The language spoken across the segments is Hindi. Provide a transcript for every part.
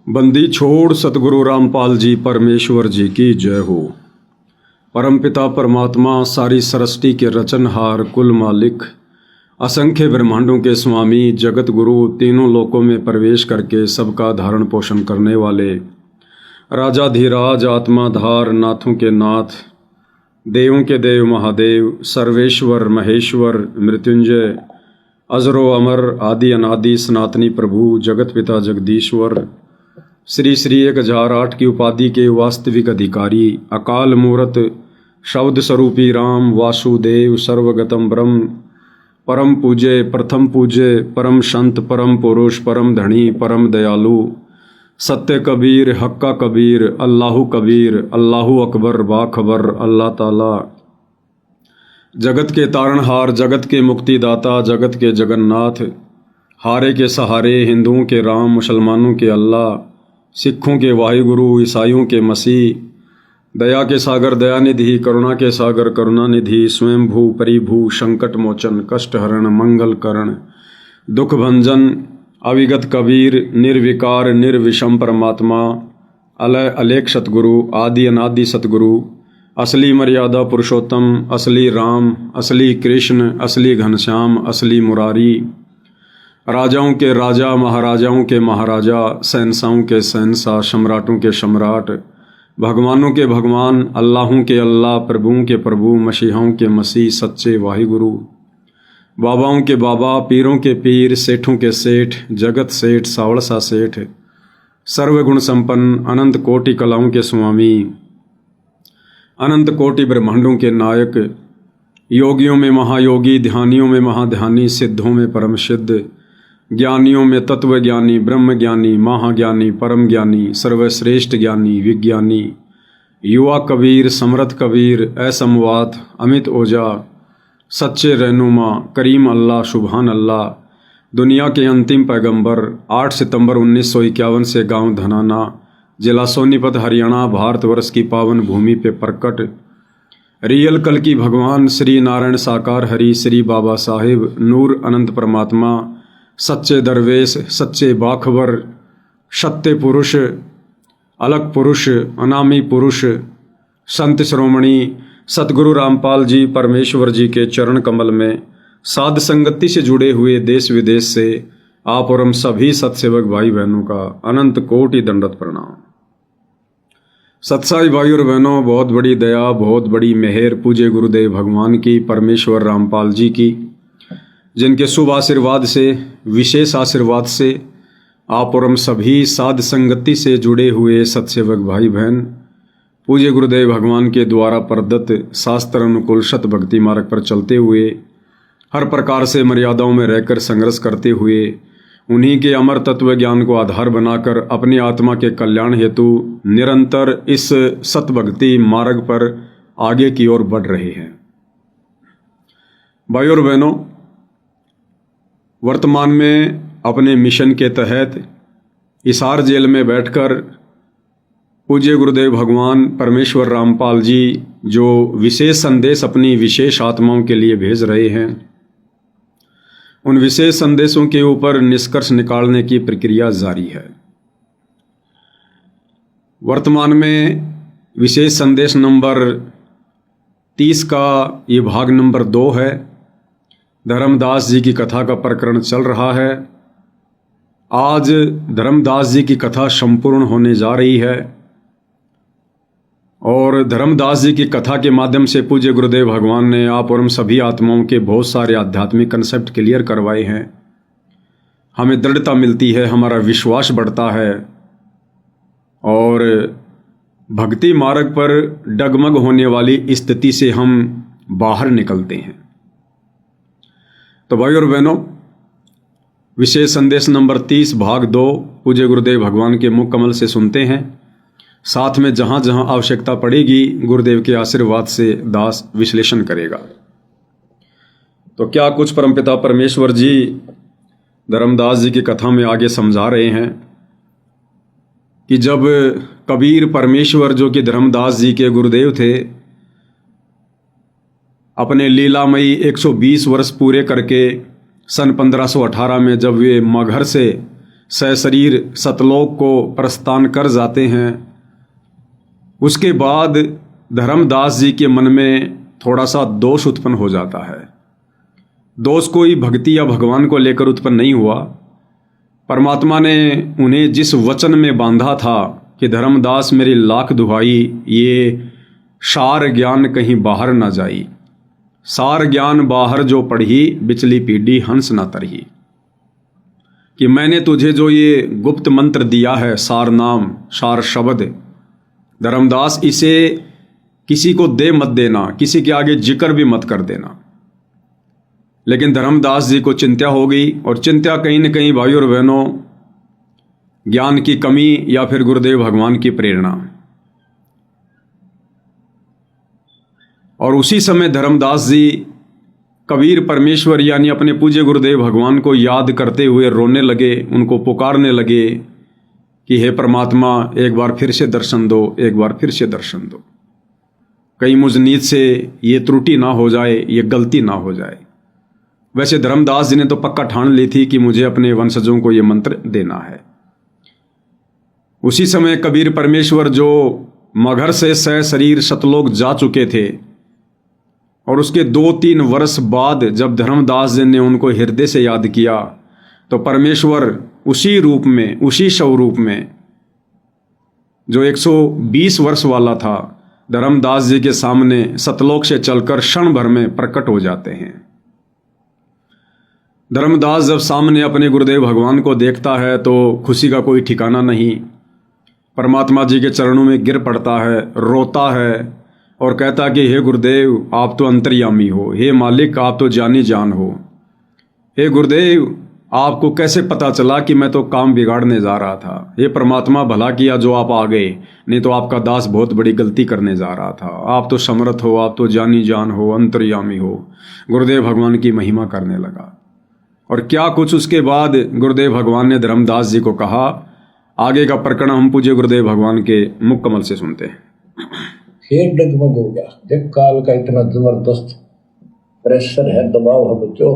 बंदी छोड़ सतगुरु रामपाल जी परमेश्वर जी की जय हो। परमपिता परमात्मा सारी सृष्टि के रचनहार कुल मालिक असंख्य ब्रह्मांडों के स्वामी जगत गुरु तीनों लोकों में प्रवेश करके सबका धारण पोषण करने वाले राजाधिराज आत्माधार नाथों के नाथ देवों के देव महादेव सर्वेश्वर महेश्वर मृत्युंजय अजरो अमर आदि अनादि सनातनी प्रभु जगत पिता जगदीश्वर श्री श्री 1008 की उपाधि के वास्तविक अधिकारी अकाल मूर्त शब्द स्वरूपी राम वासुदेव सर्वगतम ब्रह्म परम पूज्य प्रथम पूज्य परम संत परम पुरुष परम धनी परम दयालु सत्य कबीर हक्का कबीर अल्लाहु कबीर अल्लाहु अकबर बाखबर अल्लाह ताला जगत के तारणहार जगत के मुक्तिदाता जगत के जगन्नाथ हारे के सहारे हिंदुओं के राम मुसलमानों के अल्लाह सिखों के वाहिगुरु ईसाइयों के मसीह दया के सागर दयानिधि करुणा के सागर करुणानिधि स्वयंभू परिभू संकट मोचन कष्ट हरण मंगल करण दुख भंजन अविगत कबीर निर्विकार निर्विषम परमात्मा अलय अलेख सतगुरु आदि अनादि सतगुरु असली मर्यादा पुरुषोत्तम असली राम असली कृष्ण असली घनश्याम असली मुरारी राजाओं के राजा महाराजाओं के महाराजा शहंशाहों के शहंशाह सम्राटों के सम्राट भगवानों के भगवान अल्लाहों के अल्लाह प्रभुओं के प्रभु मसीहाओं के मसीह सच्चे वाहिगुरु बाबाओं के बाबा पीरों के पीर सेठों के सेठ जगत सेठ सावड़सा सेठ सर्वगुण संपन्न अनंत कोटि कलाओं के स्वामी अनंत कोटि ब्रह्मांडों के नायक योगियों में महायोगी ध्यानियों में महाध्यानी सिद्धों में परम सिद्ध ज्ञानियों में तत्व ज्ञानी ब्रह्म ज्ञानी महाज्ञानी परम ज्ञानी सर्वश्रेष्ठ ज्ञानी विज्ञानी युवा कबीर समर्थ कबीर असमवात अमित ओझा सच्चे रहनुमा करीम अल्लाह सुबहान अल्लाह दुनिया के अंतिम पैगंबर 8 सितंबर 1951 से गांव धनाना जिला सोनीपत हरियाणा भारतवर्ष की पावन भूमि पे प्रकट रियल कल की भगवान श्री नारायण साकार हरि श्री बाबा साहिब नूर अनंत परमात्मा सच्चे दरवेश सच्चे बाखबर सत्य पुरुष अलग पुरुष अनामी पुरुष संत श्रोमणी सतगुरु रामपाल जी परमेश्वर जी के चरण कमल में साध संगति से जुड़े हुए देश विदेश से आप और हम सभी सत्सेवक भाई बहनों का अनंत कोटि दंडवत प्रणाम। सत्साई भाई और बहनों, बहुत बड़ी दया बहुत बड़ी मेहर पूज्य गुरुदेव भगवान की परमेश्वर रामपाल जी की, जिनके शुभ आशीर्वाद से विशेष आशीर्वाद से आप और हम सभी साध संगति से जुड़े हुए सत्सेवक भाई बहन पूज्य गुरुदेव भगवान के द्वारा प्रदत्त शास्त्र अनुकूल सत भक्ति मार्ग पर चलते हुए हर प्रकार से मर्यादाओं में रहकर संघर्ष करते हुए उन्हीं के अमर तत्व ज्ञान को आधार बनाकर अपनी आत्मा के कल्याण हेतु निरंतर इस सत भक्ति मार्ग पर आगे की ओर बढ़ रहे हैं। भाई और बहनों, वर्तमान में अपने मिशन के तहत हिसार जेल में बैठकर पूज्य गुरुदेव भगवान परमेश्वर रामपाल जी जो विशेष संदेश अपनी विशेष आत्माओं के लिए भेज रहे हैं, उन विशेष संदेशों के ऊपर निष्कर्ष निकालने की प्रक्रिया जारी है। वर्तमान में विशेष संदेश नंबर 30 का ये भाग नंबर 2 है। धर्मदास जी की कथा का प्रकरण चल रहा है। आज धर्मदास जी की कथा संपूर्ण होने जा रही है और धर्मदास जी की कथा के माध्यम से पूज्य गुरुदेव भगवान ने आप और हम सभी आत्माओं के बहुत सारे आध्यात्मिक कंसेप्ट क्लियर करवाए हैं। हमें दृढ़ता मिलती है, हमारा विश्वास बढ़ता है और भक्ति मार्ग पर डगमग होने वाली स्थिति से हम बाहर निकलते हैं। तो भाई और बहनों, विशेष संदेश नंबर 30 भाग 2 पूज्य गुरुदेव भगवान के मुख कमल से सुनते हैं। साथ में जहां जहां आवश्यकता पड़ेगी गुरुदेव के आशीर्वाद से दास विश्लेषण करेगा। तो क्या कुछ परमपिता परमेश्वर जी धर्मदास जी की कथा में आगे समझा रहे हैं कि जब कबीर परमेश्वर जो कि धर्मदास जी के गुरुदेव थे, अपने लीलामयी 120 वर्ष पूरे करके सन 1518 में जब वे मगहर से सशरीर सतलोक को प्रस्थान कर जाते हैं। उसके बाद धर्मदास जी के मन में थोड़ा सा दोष उत्पन्न हो जाता है। दोष कोई भक्ति या भगवान को लेकर उत्पन्न नहीं हुआ। परमात्मा ने उन्हें जिस वचन में बांधा था कि धर्मदास मेरी लाख दुहाई, ये सार ज्ञान कहीं बाहर ना जाई, सार ज्ञान बाहर जो पढ़ी, बिचली पीढ़ी हंस ना तरही, कि मैंने तुझे जो ये गुप्त मंत्र दिया है, सार नाम, सार शब्द, धर्मदास इसे किसी को दे मत देना, किसी के आगे जिक्र भी मत कर देना। लेकिन धर्मदास जी को चिंता हो गई, और चिंता कहीं न कहीं भाइयों और बहनों ज्ञान की कमी या फिर गुरुदेव भगवान की प्रेरणा। और उसी समय धर्मदास जी कबीर परमेश्वर यानी अपने पूज्य गुरुदेव भगवान को याद करते हुए रोने लगे, उनको पुकारने लगे कि हे परमात्मा, एक बार फिर से दर्शन दो, एक बार फिर से दर्शन दो, कहीं मुझ नीत से ये त्रुटि ना हो जाए, ये गलती ना हो जाए। वैसे धर्मदास जी ने तो पक्का ठान ली थी कि मुझे अपने वंशजों को ये मंत्र देना है। उसी समय कबीर परमेश्वर जो मगहर से सशरीर सतलोक जा चुके थे, और उसके 2-3 वर्ष बाद जब धर्मदास जी ने उनको हृदय से याद किया, तो परमेश्वर उसी रूप में, उसी स्वरूप में जो 120 वर्ष वाला था, धर्मदास जी के सामने सतलोक से चलकर क्षण भर में प्रकट हो जाते हैं। धर्मदास जब सामने अपने गुरुदेव भगवान को देखता है तो खुशी का कोई ठिकाना नहीं। परमात्मा जी के चरणों में गिर पड़ता है, रोता है और कहता कि हे गुरुदेव, आप तो अंतर्यामी हो, हे मालिक, आप तो जानी जान हो। हे गुरुदेव, आपको कैसे पता चला कि मैं तो काम बिगाड़ने जा रहा था? हे परमात्मा, भला किया जो आप आ गए, नहीं तो आपका दास बहुत बड़ी गलती करने जा रहा था। आप तो समर्थ हो, आप तो जानी जान हो, अंतर्यामी हो। गुरुदेव भगवान की महिमा करने लगा। और क्या कुछ उसके बाद गुरुदेव भगवान ने धर्मदास जी को कहा, आगे का प्रकरण हम पूज्य गुरुदेव भगवान के मुख कमल से सुनते हैं। फिर डगमग हो गया। देख, काल का इतना जबरदस्त प्रेशर है, दबाव है बच्चों,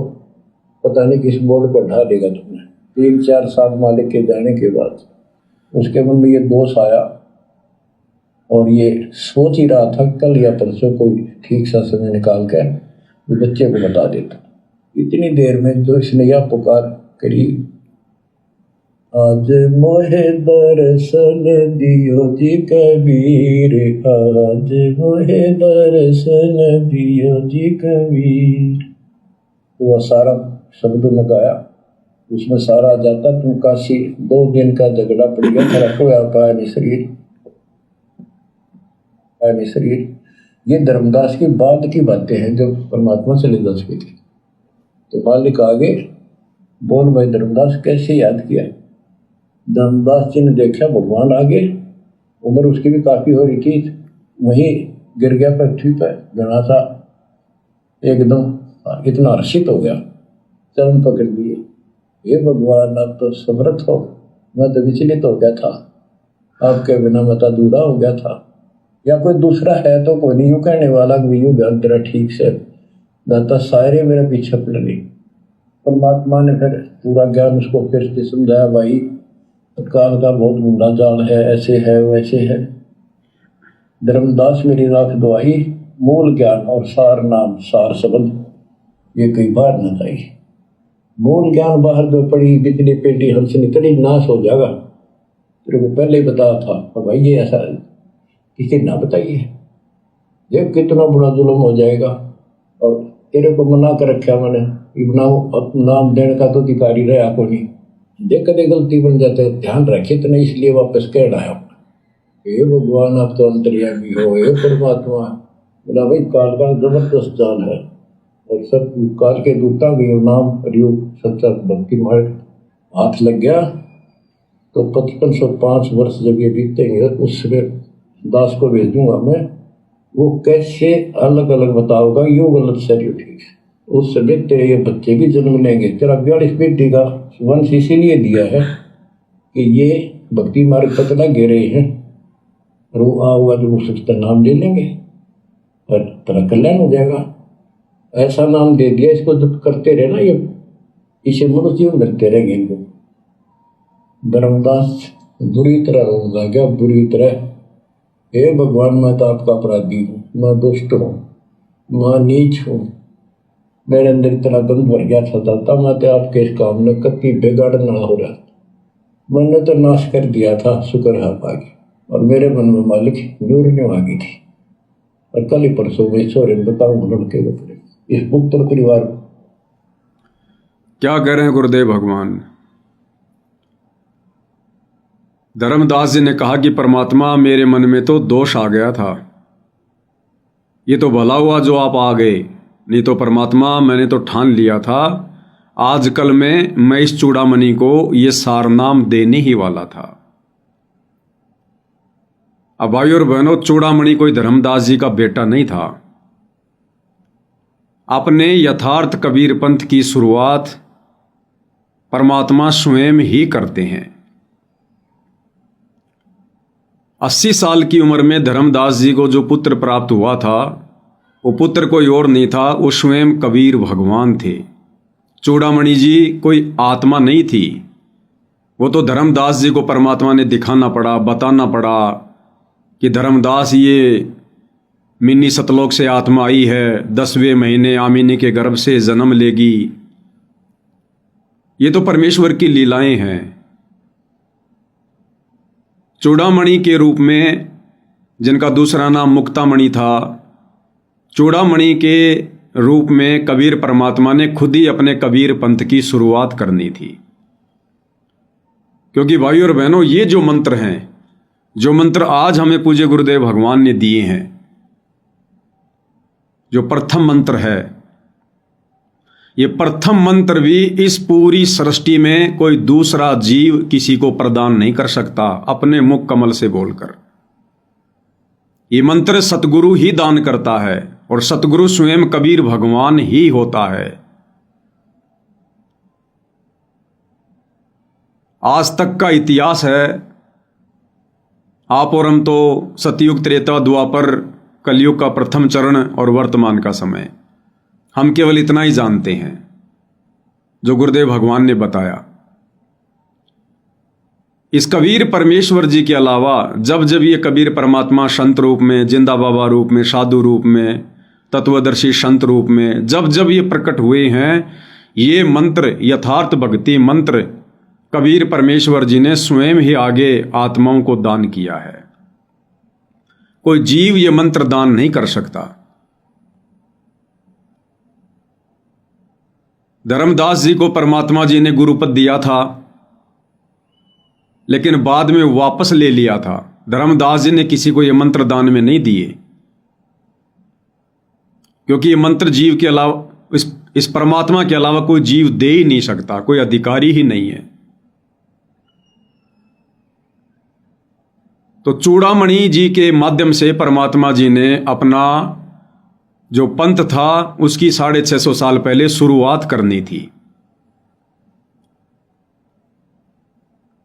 पता नहीं किस बोर्ड पर ढा देगा तुमने। 3-4 साल मालिक के जाने के बाद उसके मन में ये दोष आया, और ये सोच ही रहा था कल या परसों कोई ठीक सा समय निकाल कर बच्चे को बता देता। इतनी देर में जो इसने यह पुकार करी, आज मोहे दर्शन दियो जी कबीर, आज मोहे दर्शन दियो जी कबीर। तो वह सारा शब्द में गाया, उसमें सारा जाता। तुम काशी 2 दिन का झगड़ा पड़ गया, फर्क हुआ पाया नहीं शरीर, पाया नहीं शरीर। ये धर्मदास की बाद की बातें हैं जो परमात्मा से ले जा चुकी थी। तो मालिक आगे बोल, भाई धर्मदास कैसे याद किया? धर्मदास जी ने देखा भगवान आगे, उम्र उसकी भी काफी हो रही थी, वहीं गिर गया पृथ्वी पर घना सा, एकदम इतना हर्षित हो गया, चरण पकड़ दिए। हे भगवान, आप तो समर्थ हो, मैं तो विचलित हो गया था, आपके बिना मैं तो अधूरा हो गया था। या कोई दूसरा है तो कोई नहीं, यूँ कहने वाला यूँ ध्यान तेरा ठीक से दाता, सारे मेरे पीछे पड़ गई। परमात्मा ने फिर पूरा ज्ञान उसको फिर से समझाया, भाई काल का बहुत मुंडा जाल है, ऐसे है वैसे है। धर्मदास मेरी राख दुआई, मूल ज्ञान और सार नाम, सार शब्द ये कई बार न जाई। मूल ज्ञान बाहर जो पड़ी, बिजली पेटी हमसे निकली, नाश हो जाएगा। तेरे को पहले ही बताया था, और भाई ये ऐसा किसी ना बताइए, ये कितना बड़ा जुल्म हो जाएगा। और तेरे को मना कर रखा मैंने, नाम देने का तो अधिकारी रहा को नहीं, देख कदे गलती बन जाते, ध्यान रखे तो नहीं, इसलिए वापस कह रहा है। हे भगवान, आप तो अंतर्यामी हो, हे परमात्मा। बोला भाई काल का जबरदस्त जाल है, और सब काल के दूता भी नाम प्रयोग सच्चा भक्ति मार्ग हाथ लग गया तो 5505 वर्ष जब ये बीतेंगे, उस समय दास को भेज दूंगा मैं, वो कैसे अलग अलग बताओगा, यूँ गलत सर यू ठीक है। उस समय तेरे ये बच्चे भी जन्म लेंगे। तेरा 42 पीढ़ी का वंश इसीलिए दिया है कि ये भक्ति मार्ग पर चला गे रहे हैं, और वो आऊगा जो उसका नाम ले लेंगे और तेरा कल्याण हो जाएगा। ऐसा नाम दे दिया, इसको जब करते रहे ना, ये इसे मनुष्य जीवन मिलते रहेंगे इनको। धर्मदास बुरी तरह रोने लगा, बुरी तरह। हे भगवान, मैं तो आपका अपराधी हूँ, मैं दुष्ट हूँ, मैं नीच हूँ, मेरे अंदर इतना गंद भर गया था दाता, मैं तो आपके इस काम ने कति बिगाड़ना हो रहा, मैंने तो नाश कर दिया था, शुक्र है आप आ गए। और मेरे मन में मालिक नूरने आ गई थी। और कल ही परसों में ईश्वर बताऊँ लड़के बकरे इस पुत्र परिवार क्या कह रहे हैं गुरुदेव भगवान। धर्मदास जी ने कहा कि परमात्मा, मेरे मन में तो दोष आ गया था, ये तो भला हुआ जो आप आ गए, नहीं तो परमात्मा मैंने तो ठान लिया था आजकल में मैं इस चूड़ामणि को ये सारनाम देने ही वाला था। अब भाई और बहनों, चूड़ामणि कोई धर्मदास जी का बेटा नहीं था। अपने यथार्थ कबीर पंथ की शुरुआत परमात्मा स्वयं ही करते हैं। 80 साल की उम्र में धर्मदास जी को जो पुत्र प्राप्त हुआ था, वो पुत्र कोई और नहीं था, वो स्वयं कबीर भगवान थे। चूड़ामणि जी कोई आत्मा नहीं थी, वो तो धर्मदास जी को परमात्मा ने दिखाना पड़ा, बताना पड़ा कि धर्मदास, ये मिनी सतलोक से आत्मा आई है, 10वें महीने आमिनी के गर्भ से जन्म लेगी। ये तो परमेश्वर की लीलाएं हैं। चूड़ामणि के रूप में, जिनका दूसरा नाम मुक्तामणि था, चूड़ामणि के रूप में कबीर परमात्मा ने खुद ही अपने कबीर पंथ की शुरुआत करनी थी। क्योंकि भाई और बहनों, ये जो मंत्र हैं, जो मंत्र आज हमें पूज्य गुरुदेव भगवान ने दिए हैं, जो प्रथम मंत्र है, ये प्रथम मंत्र भी इस पूरी सृष्टि में कोई दूसरा जीव किसी को प्रदान नहीं कर सकता अपने मुख कमल से बोलकर। ये मंत्र सतगुरु ही दान करता है, और सतगुरु स्वयं कबीर भगवान ही होता है। आज तक का इतिहास है, आप और हम तो सतयुग, त्रेता, द्वापर, कलयुग का प्रथम चरण और वर्तमान का समय, हम केवल इतना ही जानते हैं जो गुरुदेव भगवान ने बताया। इस कबीर परमेश्वर जी के अलावा जब जब ये कबीर परमात्मा संत रूप में, जिंदा बाबा रूप में, साधु रूप में, तत्वदर्शी संत रूप में जब जब ये प्रकट हुए हैं, ये मंत्र, यथार्थ भक्ति मंत्र कबीर परमेश्वर जी ने स्वयं ही आगे आत्माओं को दान किया है। कोई जीव ये मंत्र दान नहीं कर सकता। धर्मदास जी को परमात्मा जी ने गुरुपद दिया था, लेकिन बाद में वापस ले लिया था। धर्मदास जी ने किसी को ये मंत्र दान में नहीं दिए, क्योंकि ये मंत्र जीव के अलावा, इस परमात्मा के अलावा कोई जीव दे ही नहीं सकता, कोई अधिकारी ही नहीं है। तो चूड़ामणि जी के माध्यम से परमात्मा जी ने अपना जो पंथ था उसकी 650 साल पहले शुरुआत करनी थी।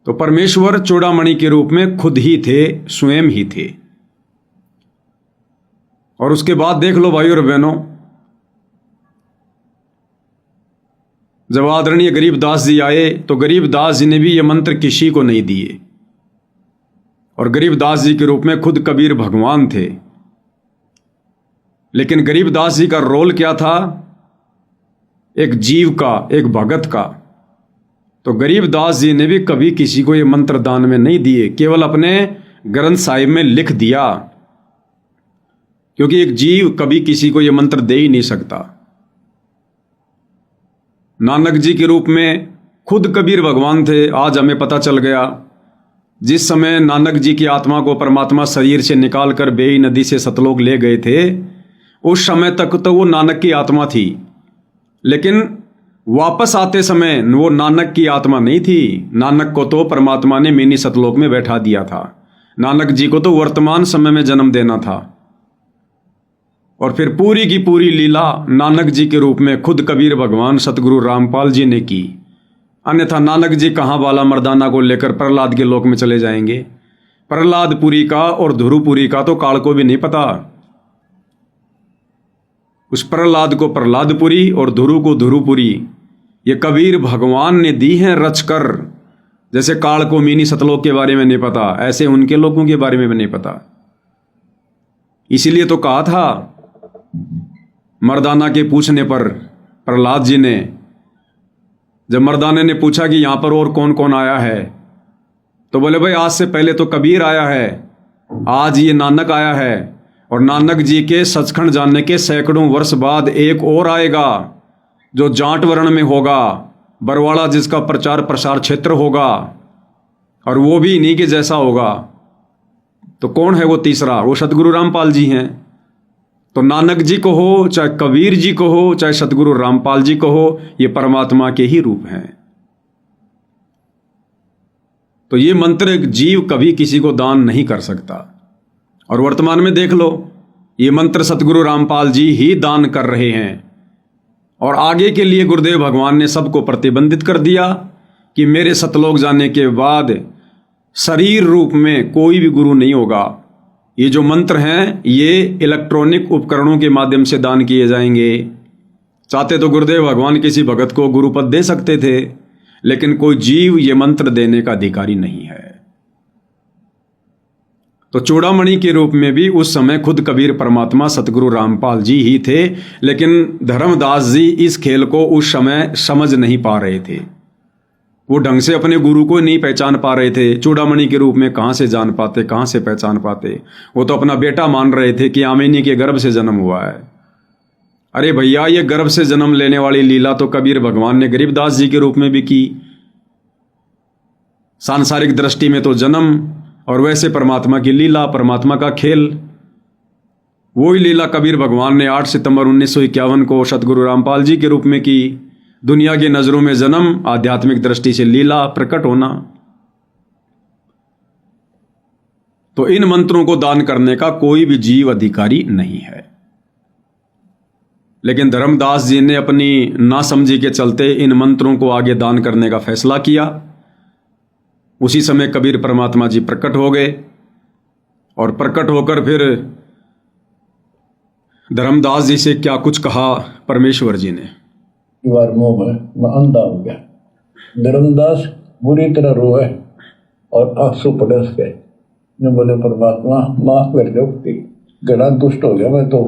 तो परमेश्वर चूड़ामणि के रूप में खुद ही थे, स्वयं ही थे। और उसके बाद देख लो भाई और बहनों, जब आदरणीय गरीबदास जी आए तो गरीबदास जी ने भी ये मंत्र किसी को नहीं दिए, और गरीबदास जी के रूप में खुद कबीर भगवान थे। लेकिन गरीबदास जी का रोल क्या था? एक जीव का, एक भगत का। तो गरीबदास जी ने भी कभी किसी को ये मंत्र दान में नहीं दिए, केवल अपने ग्रंथ साहिब में लिख दिया, क्योंकि एक जीव कभी किसी को ये मंत्र दे ही नहीं सकता। नानक जी के रूप में खुद कबीर भगवान थे। आज हमें पता चल गया, जिस समय नानक जी की आत्मा को परमात्मा शरीर से निकालकर बेई नदी से सतलोक ले गए थे, उस समय तक तो वो नानक की आत्मा थी, लेकिन वापस आते समय वो नानक की आत्मा नहीं थी। नानक को तो परमात्मा ने मिनी सतलोक में बैठा दिया था। नानक जी को तो वर्तमान समय में जन्म देना था। और फिर पूरी की पूरी लीला नानक जी के रूप में खुद कबीर भगवान सतगुरु रामपाल जी ने की। अन्यथा नानक जी कहाँ बाला मर्दाना को लेकर प्रहलाद के लोक में चले जाएंगे? प्रहलादपुरी का और ध्रुवपुरी का तो काल को भी नहीं पता। उस प्रहलाद को प्रहलादपुरी और ध्रुव को ध्रुवपुरी ये कबीर भगवान ने दी हैं रचकर, जैसे काल को मिनी सतलोक के बारे में नहीं पता, ऐसे उनके लोगों के बारे में भी नहीं पता। इसीलिए तो कहा था मर्दाना के पूछने पर प्रहलाद जी ने, जब मर्दाने ने पूछा कि यहां पर और कौन कौन आया है, तो बोले भाई आज से पहले तो कबीर आया है, आज ये नानक आया है, और नानक जी के सचखंड जानने के सैकड़ों वर्ष बाद एक और आएगा जो जाट वर्ण में होगा, बरवाड़ा जिसका प्रचार प्रसार क्षेत्र होगा, और वो भी इन्हीं के जैसा होगा। तो कौन है वो तीसरा? वो सतगुरु रामपाल जी हैं। तो नानक जी को हो, चाहे कबीर जी को हो, चाहे सतगुरु रामपाल जी को हो, ये परमात्मा के ही रूप हैं। तो ये मंत्र एक जीव कभी किसी को दान नहीं कर सकता। और वर्तमान में देख लो, ये मंत्र सतगुरु रामपाल जी ही दान कर रहे हैं। और आगे के लिए गुरुदेव भगवान ने सबको प्रतिबंधित कर दिया कि मेरे सतलोक जाने के बाद शरीर रूप में कोई भी गुरु नहीं होगा। ये जो मंत्र हैं ये इलेक्ट्रॉनिक उपकरणों के माध्यम से दान किए जाएंगे। चाहते तो गुरुदेव भगवान किसी भगत को गुरुपद दे सकते थे, लेकिन कोई जीव ये मंत्र देने का अधिकारी नहीं है। तो चूड़ामणि के रूप में भी उस समय खुद कबीर परमात्मा सतगुरु रामपाल जी ही थे, लेकिन धर्मदास जी इस खेल को उस समय समझ नहीं पा रहे थे। वो ढंग से अपने गुरु को नहीं पहचान पा रहे थे। चूड़ामणि के रूप में कहाँ से जान पाते, कहाँ से पहचान पाते? वो तो अपना बेटा मान रहे थे कि आमिनी के गर्भ से जन्म हुआ है। अरे भैया, ये गर्भ से जन्म लेने वाली लीला तो कबीर भगवान ने गरीबदास जी के रूप में भी की। सांसारिक दृष्टि में तो जन्म, और वैसे परमात्मा की लीला, परमात्मा का खेल। वही लीला कबीर भगवान ने 8 सितंबर 1951 को सतगुरु रामपाल जी के रूप में की। दुनिया की नजरों में जन्म, आध्यात्मिक दृष्टि से लीला, प्रकट होना। तो इन मंत्रों को दान करने का कोई भी जीव अधिकारी नहीं है। लेकिन धर्मदास जी ने अपनी नासमझी के चलते इन मंत्रों को आगे दान करने का फैसला किया। उसी समय कबीर परमात्मा जी प्रकट हो गए, और प्रकट होकर फिर धर्मदास जी से क्या कुछ कहा परमेश्वर जी ने। दीवार मोह में मैं अंधा हो गया। धर्मदास बुरी तरह रोए और आंसू पड़े उसके। मैं बोले परमात्मा माफ कर दो, गड़ा दुष्ट हो गया मैं तो।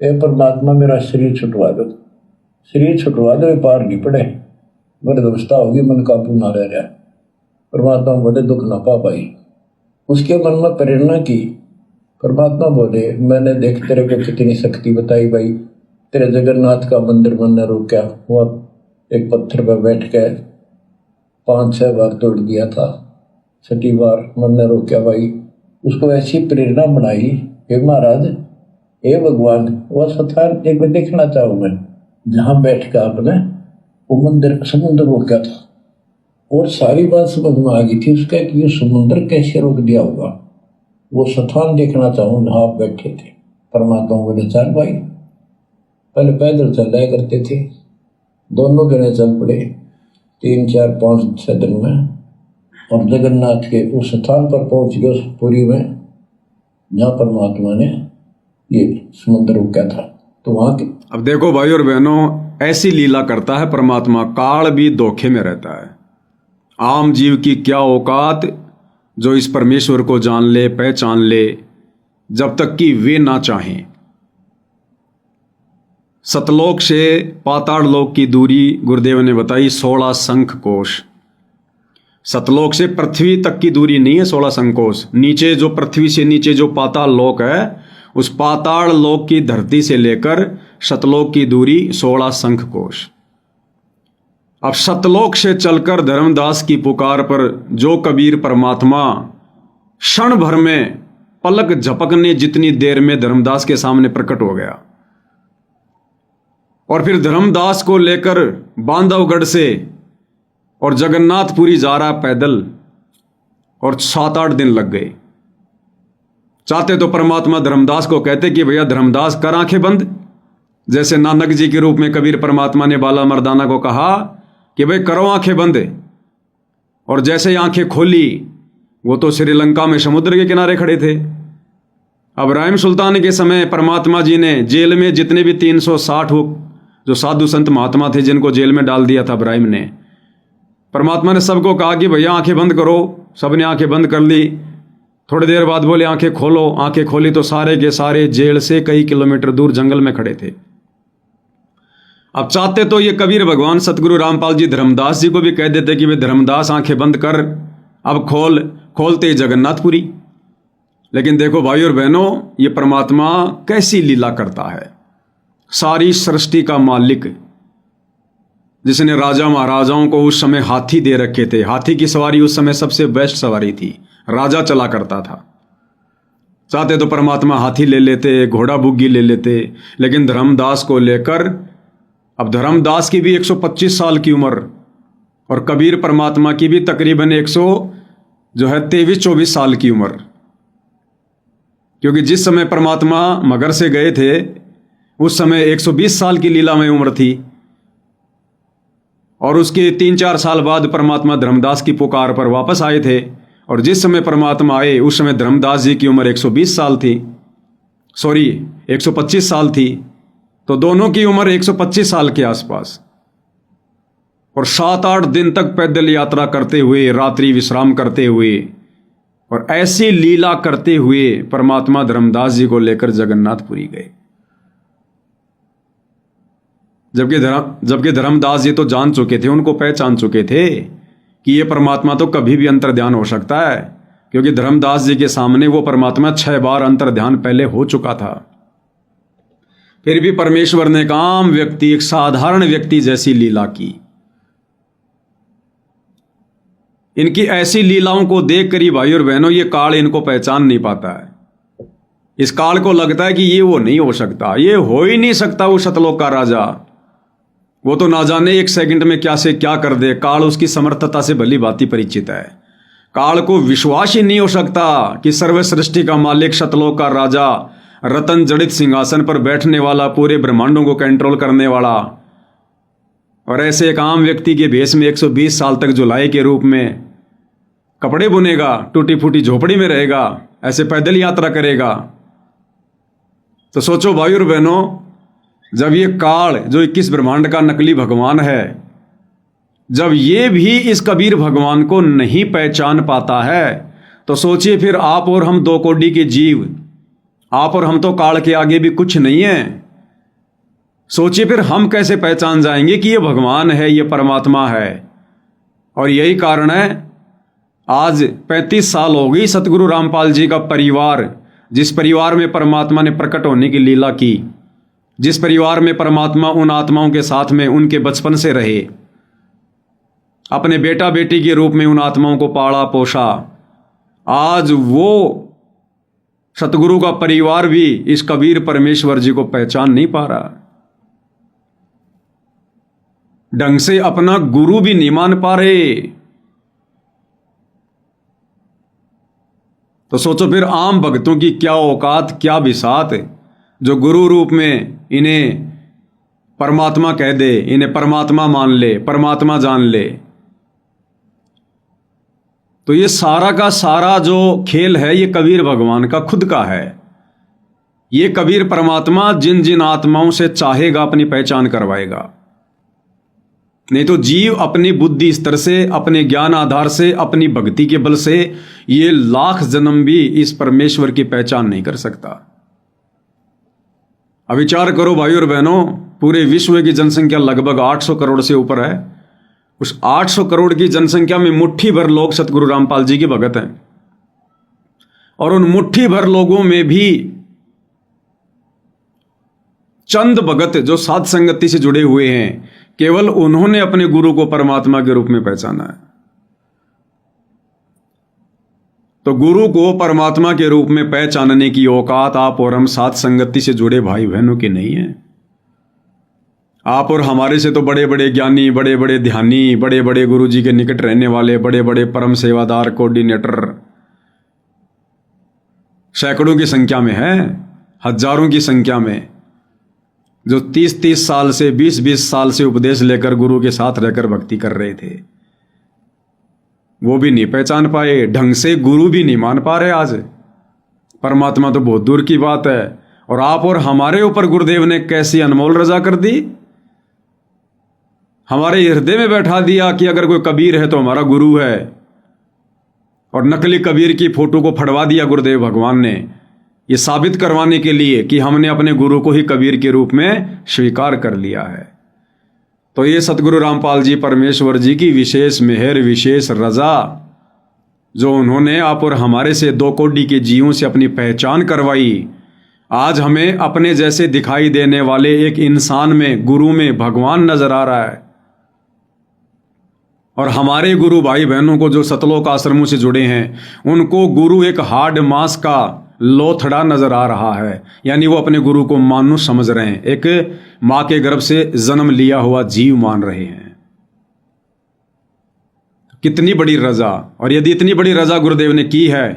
ए परमात्मा मेरा शरीर छुटवा दो, शरीर छुटवा दो, पार नहीं पड़े, मेरे दुष्टा होगी, मन काबू ना रह रहा। परमात्मा बोले दुख ना पा पाई। उसके मन में प्रेरणा की। परमात्मा बोले मैंने देख तेरे को कितनी शक्ति बताई भाई, तेरे जगन्नाथ का मंदिर मैंने रोका, वो एक पत्थर पर बैठ के 5-6 बार तोड़ दिया था, 6ठी बार मैंने रोका भाई। उसको ऐसी प्रेरणा बनाई, हे महाराज, हे भगवान, वह स्थान एक बार देखना चाहूँ मैं जहाँ बैठ कर आपने वो मंदिर समुद्र रोका था। और सारी बात समझ में आ गई थी उसका कि ये समुद्र कैसे रोक दिया होगा। वो स्थान देखना चाहूँ जहाँ आप बैठे थे। परमात्मा बोले चल भाई। पहले पैदल चल रहा करते थे, दोनों जने चल पड़े 3, 4, 5, 6 दिन में, और जगन्नाथ के उस स्थान पर पहुंच गए, उस पुरी में जहाँ परमात्मा ने ये समुद्र रोका था। तो वहां के अब देखो भाई और बहनों, ऐसी लीला करता है परमात्मा। काल भी धोखे में रहता है। आम जीव की क्या औकात जो इस परमेश्वर को जान ले, पहचान ले, जब तक कि वे ना चाहें। सतलोक से पाताल लोक की दूरी गुरुदेव ने बताई 16 शंख कोश। सतलोक से पृथ्वी तक की दूरी नहीं है 16 शंख कोश। नीचे जो पृथ्वी से नीचे जो पाताल लोक है, उस पाताल लोक की धरती से लेकर सतलोक की दूरी 16 शंख कोश। अब सतलोक से चलकर धर्मदास की पुकार पर जो कबीर परमात्मा क्षण भर में, पलक झपकने जितनी देर में धर्मदास के सामने प्रकट हो गया, और फिर धर्मदास को लेकर बांधवगढ़ से और जगन्नाथपुरी जा रहा पैदल, और 7-8 दिन लग गए। चाहते तो परमात्मा धर्मदास को कहते कि भैया धर्मदास कर आंखें बंद, जैसे नानक जी के रूप में कबीर परमात्मा ने बाला मर्दाना को कहा कि भाई करो आंखें बंद, और जैसे ही आंखें खोली वो तो श्रीलंका में समुद्र के किनारे खड़े थे। अब इब्राहिम सुल्तान के समय परमात्मा जी ने जेल में जितने भी 360 जो साधु संत महात्मा थे जिनको जेल में डाल दिया था इब्राहिम ने, परमात्मा ने सबको कहा कि भैया आंखें बंद करो। सबने आंखें बंद कर ली। थोड़ी देर बाद बोले आंखें खोलो। आंखें खोली तो सारे के सारे जेल से कई किलोमीटर दूर जंगल में खड़े थे। अब चाहते तो ये कबीर भगवान सतगुरु रामपाल जी धर्मदास जी को भी कह देते कि वे धर्मदास आंखें बंद कर, अब खोलते जगन्नाथपुरी। लेकिन देखो भाई और बहनों, ये परमात्मा कैसी लीला करता है। सारी सृष्टि का मालिक, जिसने राजा महाराजाओं को उस समय हाथी दे रखे थे। हाथी की सवारी उस समय सबसे बेस्ट सवारी थी, राजा चला करता था। चाहते तो परमात्मा हाथी ले लेते, घोड़ा बुग्गी ले लेते, लेकिन धर्मदास को लेकर, अब धर्मदास की भी 125 साल की उम्र और कबीर परमात्मा की भी तकरीबन 23-24 साल की उम्र। क्योंकि जिस समय परमात्मा मगर से गए थे उस समय 120 साल की लीलामय उम्र थी, और उसके 3-4 साल बाद परमात्मा धर्मदास की पुकार पर वापस आए थे। और जिस समय परमात्मा आए उस समय धर्मदास जी की उम्र 120 साल थी, 125 साल थी। तो दोनों की उम्र 125 साल के आसपास। और 7-8 दिन तक पैदल यात्रा करते हुए, रात्रि विश्राम करते हुए और ऐसी लीला करते हुए परमात्मा धर्मदास जी को लेकर जगन्नाथपुरी गए। जबकि धर्मदास जी तो जान चुके थे, उनको पहचान चुके थे कि ये परमात्मा तो कभी भी अंतर्ध्यान हो सकता है। क्योंकि धर्मदास जी के सामने वो परमात्मा 6 बार अंतर्ध्यान पहले हो चुका था। फिर भी परमेश्वर ने एक आम व्यक्ति, एक साधारण व्यक्ति जैसी लीला की। इनकी ऐसी लीलाओं को देखकर ही भाई और बहनों, ये काल इनको पहचान नहीं पाता है। इस काल को लगता है कि ये वो नहीं हो सकता, ये हो ही नहीं सकता वो सतलोक का राजा। वो तो ना जाने 1 सेकंड में क्या से क्या कर दे। काल उसकी समर्थता से भली भांति परिचित है। काल को विश्वास ही नहीं हो सकता कि सर्व सृष्टि का मालिक, सतलोक का राजा, रतन जड़ित सिंहासन पर बैठने वाला, पूरे ब्रह्मांडों को कंट्रोल करने वाला, और ऐसे एक आम व्यक्ति के भेष में 120 साल तक जुलाई के रूप में कपड़े बुनेगा, टूटी फूटी झोपड़ी में रहेगा, ऐसे पैदल यात्रा करेगा। तो सोचो भाई और बहनों, जब ये काल जो 21 ब्रह्मांड का नकली भगवान है, जब ये भी इस कबीर भगवान को नहीं पहचान पाता है, तो सोचिए फिर आप और हम 2 कोटि के जीव, आप और हम तो काल के आगे भी कुछ नहीं है। सोचिए फिर हम कैसे पहचान जाएंगे कि ये भगवान है, ये परमात्मा है। और यही कारण है आज 35 साल हो गई सतगुरु रामपाल जी का परिवार, जिस परिवार में परमात्मा ने प्रकट होने की लीला की, जिस परिवार में परमात्मा उन आत्माओं के साथ में उनके बचपन से रहे, अपने बेटा बेटी के रूप में उन आत्माओं को पाला पोषा, आज वो सतगुरु का परिवार भी इस कबीर परमेश्वर जी को पहचान नहीं पा रहा, ढंग से अपना गुरु भी नहीं मान पा रहे। तो सोचो फिर आम भक्तों की क्या औकात, क्या बिसात, जो गुरु रूप में इन्हें परमात्मा कह दे, इन्हें परमात्मा मान ले, परमात्मा जान ले। तो ये सारा का सारा जो खेल है, ये कबीर भगवान का खुद का है। ये कबीर परमात्मा जिन जिन आत्माओं से चाहेगा अपनी पहचान करवाएगा। नहीं तो जीव अपनी बुद्धि स्तर से, अपने ज्ञान आधार से, अपनी भक्ति के बल से ये लाख जन्म भी इस परमेश्वर की पहचान नहीं कर सकता। अब विचार करो भाई और बहनों, पूरे विश्व की जनसंख्या लगभग 800 करोड़ से ऊपर है। उस 800 करोड़ की जनसंख्या में मुट्ठी भर लोग सतगुरु रामपाल जी के भगत हैं, और उन मुट्ठी भर लोगों में भी चंद भगत जो साध संगति से जुड़े हुए हैं, केवल उन्होंने अपने गुरु को परमात्मा के रूप में पहचाना है। तो गुरु को परमात्मा के रूप में पहचानने की औकात आप और हम साध संगति से जुड़े भाई बहनों की नहीं है। आप और हमारे से तो बड़े बड़े ज्ञानी, बड़े बड़े ध्यानी, बड़े बड़े गुरु जी के निकट रहने वाले, बड़े बड़े परम सेवादार, कोऑर्डिनेटर सैकड़ों की संख्या में है, हजारों की संख्या में, जो 30-30 साल से, 20-20 साल से उपदेश लेकर गुरु के साथ रहकर भक्ति कर रहे थे, वो भी नहीं पहचान पाए, ढंग से गुरु भी नहीं मान पा रहे। आज परमात्मा तो बहुत दूर की बात है, और आप और हमारे ऊपर गुरुदेव ने कैसी अनमोल रजा कर दी। हमारे हृदय में बैठा दिया कि अगर कोई कबीर है तो हमारा गुरु है, और नकली कबीर की फोटो को फड़वा दिया गुरुदेव भगवान ने, ये साबित करवाने के लिए कि हमने अपने गुरु को ही कबीर के रूप में स्वीकार कर लिया है। तो ये सतगुरु रामपाल जी परमेश्वर जी की विशेष मेहर, विशेष रजा, जो उन्होंने आप और हमारे से 2 कोटि के जीवों से अपनी पहचान करवाई। आज हमें अपने जैसे दिखाई देने वाले एक इंसान में, गुरु में भगवान नजर आ रहा है। और हमारे गुरु भाई बहनों को जो सतलोक आश्रमों से जुड़े हैं, उनको गुरु एक हार्ड मांस का लोथड़ा नजर आ रहा है। यानी वो अपने गुरु को मानुष समझ रहे हैं, एक मां के गर्भ से जन्म लिया हुआ जीव मान रहे हैं। कितनी बड़ी रजा! और यदि इतनी बड़ी रजा गुरुदेव ने की है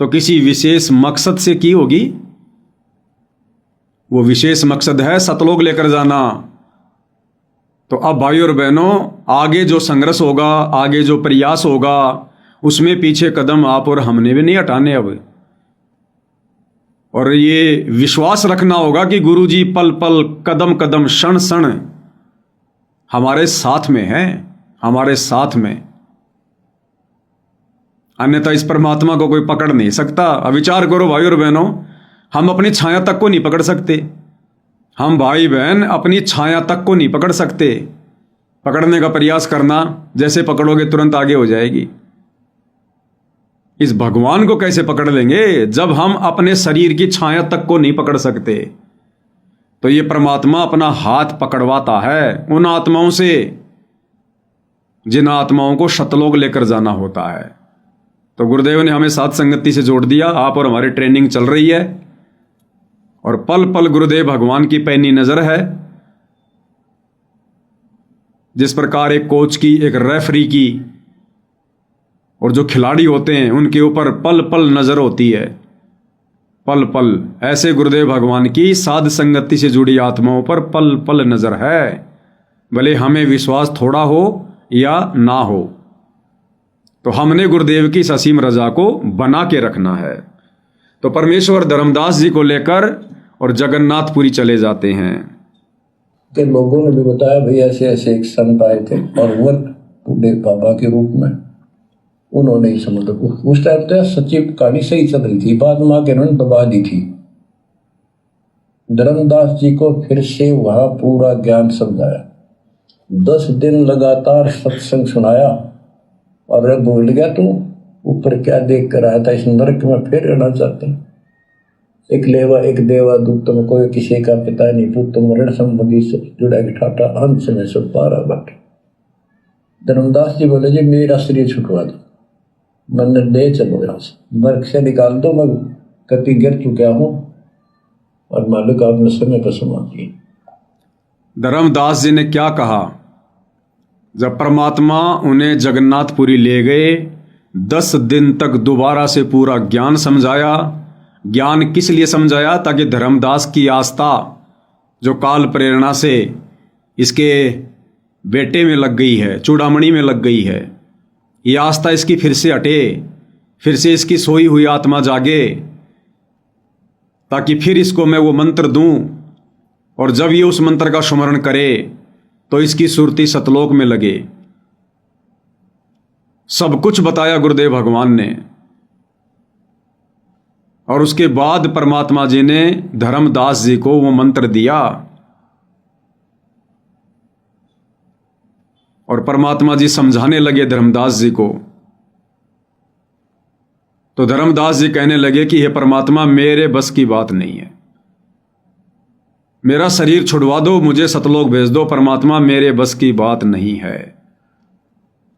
तो किसी विशेष मकसद से की होगी। वो विशेष मकसद है सतलोक लेकर जाना। तो अब भाई और बहनों, आगे जो संघर्ष होगा, आगे जो प्रयास होगा, उसमें पीछे कदम आप और हमने भी नहीं हटाने अब। और ये विश्वास रखना होगा कि गुरु जी पल पल, कदम कदम, क्षण क्षण हमारे साथ में हैं, हमारे साथ में। अन्यथा इस परमात्मा को कोई पकड़ नहीं सकता। अब विचार करो भाई और बहनों, हम अपनी छाया तक को नहीं पकड़ सकते। हम भाई बहन अपनी छाया तक को नहीं पकड़ सकते। पकड़ने का प्रयास करना, जैसे पकड़ोगे तुरंत आगे हो जाएगी। इस भगवान को कैसे पकड़ लेंगे जब हम अपने शरीर की छाया तक को नहीं पकड़ सकते? तो ये परमात्मा अपना हाथ पकड़वाता है उन आत्माओं से जिन आत्माओं को सतलोक लेकर जाना होता है। तो गुरुदेव ने हमें साथ संगति से जोड़ दिया। आप और हमारी ट्रेनिंग चल रही है और पल पल गुरुदेव भगवान की पैनी नजर है। जिस प्रकार एक कोच की, एक रेफरी की और जो खिलाड़ी होते हैं उनके ऊपर पल पल नजर होती है, पल पल, ऐसे गुरुदेव भगवान की साध संगति से जुड़ी आत्माओं पर पल पल नजर है। भले हमें विश्वास थोड़ा हो या ना हो, तो हमने गुरुदेव की असीम रजा को बना के रखना है। तो परमेश्वर धर्मदास जी को लेकर और जगन्नाथपुरी चले जाते हैं। के लोगों ने भी बताया भाई ऐसे ऐसे एक संत आए थे और वो बूढ़े बाबा के रूप में, उन्होंने ही समझ उस टाइम तो सच्ची कहानी सही चल रही थी, बाद में आके उन्होंने दबा दी थी। धर्मदास जी को फिर से वहां पूरा ज्ञान समझाया, 10 दिन लगातार सत्संग सुनाया और वे भूल गया तू ऊपर क्या देख कर आया था, इस नरक में फिर रहना चाहते हैं। एक लेवा एक देवा दुख तुम कोई किसी का पिता नहीं पुत तुम ऋण संबंधी जुड़ा के ठाटा अंश में सब पारा बट। धर्मदास जी बोले जी मेरा शरीर छुटवा दो, मैंने ले चलो यहाँ से, नरक से निकाल दो, मैं कति गिर चुका हूँ और मालिक आपने समय पर समाप्ति। धर्मदास जी ने क्या कहा? जब परमात्मा उन्हें जगन्नाथपुरी ले गए, 10 दिन तक दोबारा से पूरा ज्ञान समझाया। ज्ञान किस लिए समझाया? ताकि धर्मदास की आस्था जो काल प्रेरणा से इसके बेटे में लग गई है, चूड़ामणि में लग गई है, ये आस्था इसकी फिर से हटे, फिर से इसकी सोई हुई आत्मा जागे, ताकि फिर इसको मैं वो मंत्र दूं और जब ये उस मंत्र का स्मरण करे तो इसकी सुरती सतलोक में लगे। सब कुछ बताया गुरुदेव भगवान ने। और उसके बाद परमात्मा जी ने धर्मदास जी को वो मंत्र दिया और परमात्मा जी समझाने लगे धर्मदास जी को। तो धर्मदास जी कहने लगे कि हे परमात्मा, मेरे बस की बात नहीं है, मेरा शरीर छुड़वा दो, मुझे सतलोक भेज दो। परमात्मा, मेरे बस की बात नहीं है।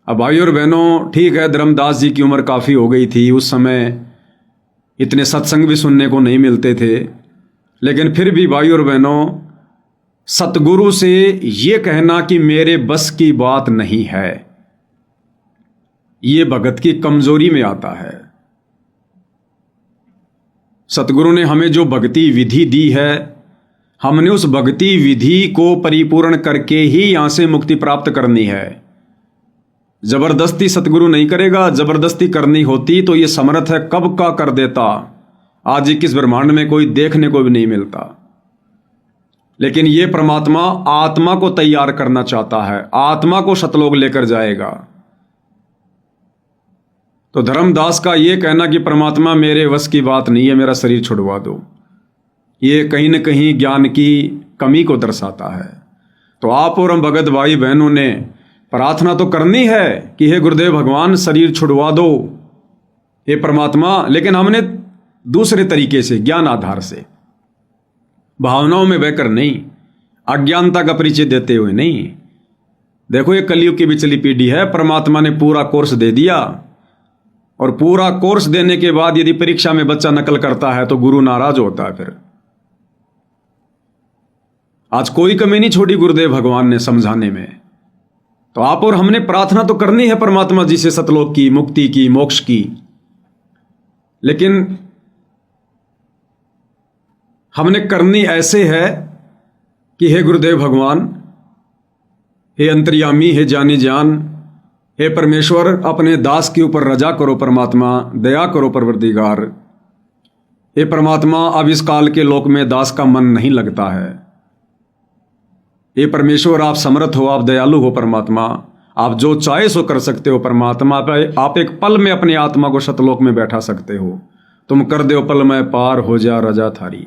अब भाई और बहनों, ठीक है, धर्मदास जी की उम्र काफ़ी हो गई थी, उस समय इतने सत्संग भी सुनने को नहीं मिलते थे, लेकिन फिर भी भाई और बहनों, सतगुरु से ये कहना कि मेरे बस की बात नहीं है, ये भगत की कमजोरी में आता है। सतगुरु ने हमें जो भक्ति विधि दी है, हमने उस भक्ति विधि को परिपूर्ण करके ही यहां से मुक्ति प्राप्त करनी है। जबरदस्ती सतगुरु नहीं करेगा। जबरदस्ती करनी होती तो ये समर्थ है कब का कर देता, आज 21 ब्रह्मांड में कोई देखने को भी नहीं मिलता। लेकिन ये परमात्मा आत्मा को तैयार करना चाहता है, आत्मा को सतलोक लेकर जाएगा। तो धर्मदास का ये कहना कि परमात्मा मेरे वश की बात नहीं है, मेरा शरीर छुड़वा दो, ये कहीं न कहीं ज्ञान की कमी को दर्शाता है। तो आप और हम भगत भाई बहनों ने प्रार्थना तो करनी है कि हे गुरुदेव भगवान शरीर छुड़वा दो, हे परमात्मा, लेकिन हमने दूसरे तरीके से, ज्ञान आधार से, भावनाओं में बहकर नहीं, अज्ञानता का परिचय देते हुए नहीं। देखो ये कलयुग की बिचली पीढ़ी है, परमात्मा ने पूरा कोर्स दे दिया, और पूरा कोर्स देने के बाद यदि परीक्षा में बच्चा नकल करता है तो गुरु नाराज होता है। फिर आज कोई कमी नहीं छोड़ी गुरुदेव भगवान ने समझाने में। तो आप और हमने प्रार्थना तो करनी है परमात्मा जी से सतलोक की, मुक्ति की, मोक्ष की, लेकिन हमने करनी ऐसे है कि हे गुरुदेव भगवान, हे अंतर्यामी, हे जानी जान, हे परमेश्वर, अपने दास के ऊपर रजा करो परमात्मा, दया करो परवरदिगार। हे परमात्मा, अब इस काल के लोक में दास का मन नहीं लगता है। हे परमेश्वर, आप समर्थ हो, आप दयालु हो परमात्मा, आप जो चाहे सो कर सकते हो परमात्मा। आप एक पल में अपनी आत्मा को सतलोक में बैठा सकते हो, तुम कर दो पल में पार, हो जा रजा थारी।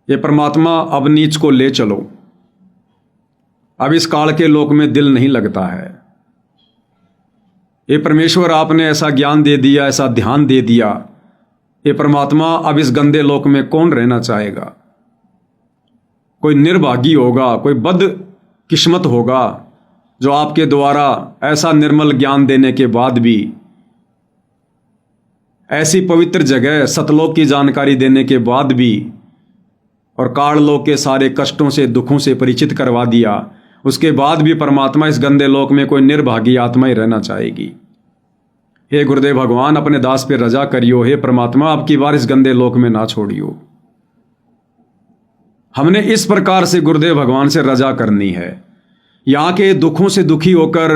ये परमात्मा अब नीच को ले चलो, अब इस काल के लोक में दिल नहीं लगता है। ये परमेश्वर, आपने ऐसा ज्ञान दे दिया, ऐसा ध्यान दे दिया, ये परमात्मा, अब इस गंदे लोक में कौन रहना चाहेगा? कोई निर्भागी होगा, कोई बद किस्मत होगा जो आपके द्वारा ऐसा निर्मल ज्ञान देने के बाद भी, ऐसी पवित्र जगह सतलोक की जानकारी देने के बाद भी, और काललोक के सारे कष्टों से, दुखों से परिचित करवा दिया, उसके बाद भी परमात्मा इस गंदे लोक में कोई निर्भागी आत्मा ही रहना चाहेगी। हे गुरुदेव भगवान, अपने दास पे रजा करियो, हे परमात्मा, अब की बार इस गंदे लोक में ना छोड़ियो। हमने इस प्रकार से गुरुदेव भगवान से रजा करनी है। यहाँ के दुखों से दुखी होकर,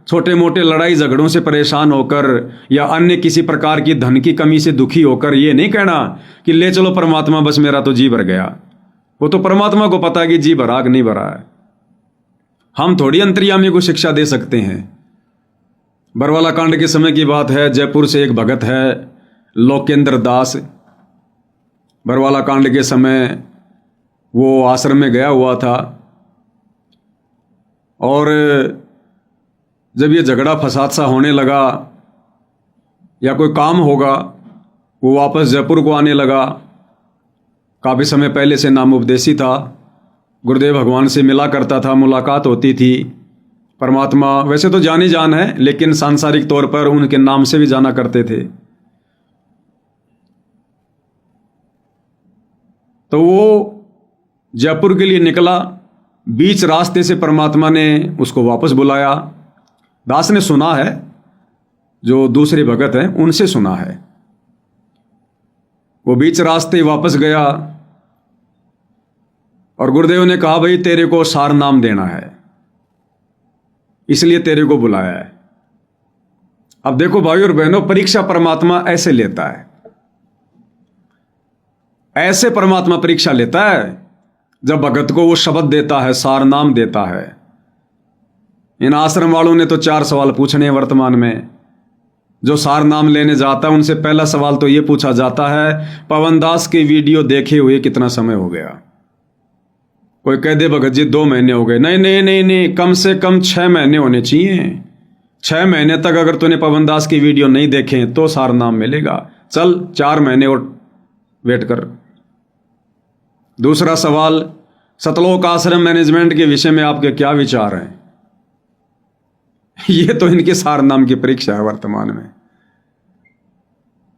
छोटे मोटे लड़ाई झगड़ों से परेशान होकर, या अन्य किसी प्रकार की धन की कमी से दुखी होकर ये नहीं कहना कि ले चलो परमात्मा, बस मेरा तो जी भर गया। वो तो परमात्मा को पता है कि जी भरा कि नहीं भरा है। हम थोड़ी अंतर्यामी को शिक्षा दे सकते हैं। बरवाला कांड के समय की बात है, जयपुर से एक भगत है लोकेंद्र दास। बरवाला कांड के समय वो आश्रम में गया हुआ था, और जब ये झगड़ा फसाद सा होने लगा या कोई काम होगा, वो वापस जयपुर को आने लगा। काफ़ी समय पहले से नामोपदेशी था, गुरुदेव भगवान से मिला करता था, मुलाकात होती थी। परमात्मा वैसे तो जानी जान है, लेकिन सांसारिक तौर पर उनके नाम से भी जाना करते थे। तो वो जयपुर के लिए निकला, बीच रास्ते से परमात्मा ने उसको वापस बुलाया। दास ने सुना है, जो दूसरे भगत हैं उनसे सुना है। वो बीच रास्ते वापस गया, और गुरुदेव ने कहा, भाई तेरे को सार नाम देना है, इसलिए तेरे को बुलाया है। अब देखो भाई और बहनों, परीक्षा परमात्मा ऐसे लेता है, ऐसे परमात्मा परीक्षा लेता है जब भगत को वो शब्द देता है, सार नाम देता है। इन आश्रम वालों ने तो 4 सवाल पूछने हैं वर्तमान में। जो सार नाम लेने जाता है उनसे पहला सवाल तो ये पूछा जाता है, पवन दास की वीडियो देखे हुए कितना समय हो गया? कोई कह दे भगत जी 2 महीने हो गए। नहीं नहीं नहीं नहीं, कम से कम 6 महीने होने चाहिए। 6 महीने तक अगर तूने पवन दास की वीडियो नहीं देखे तो सार नाम मिलेगा। चल 4 महीने और वेट कर। दूसरा सवाल, सतलोक आश्रम मैनेजमेंट के विषय में आपके क्या विचार हैं? ये तो इनके सार नाम की परीक्षा है वर्तमान में।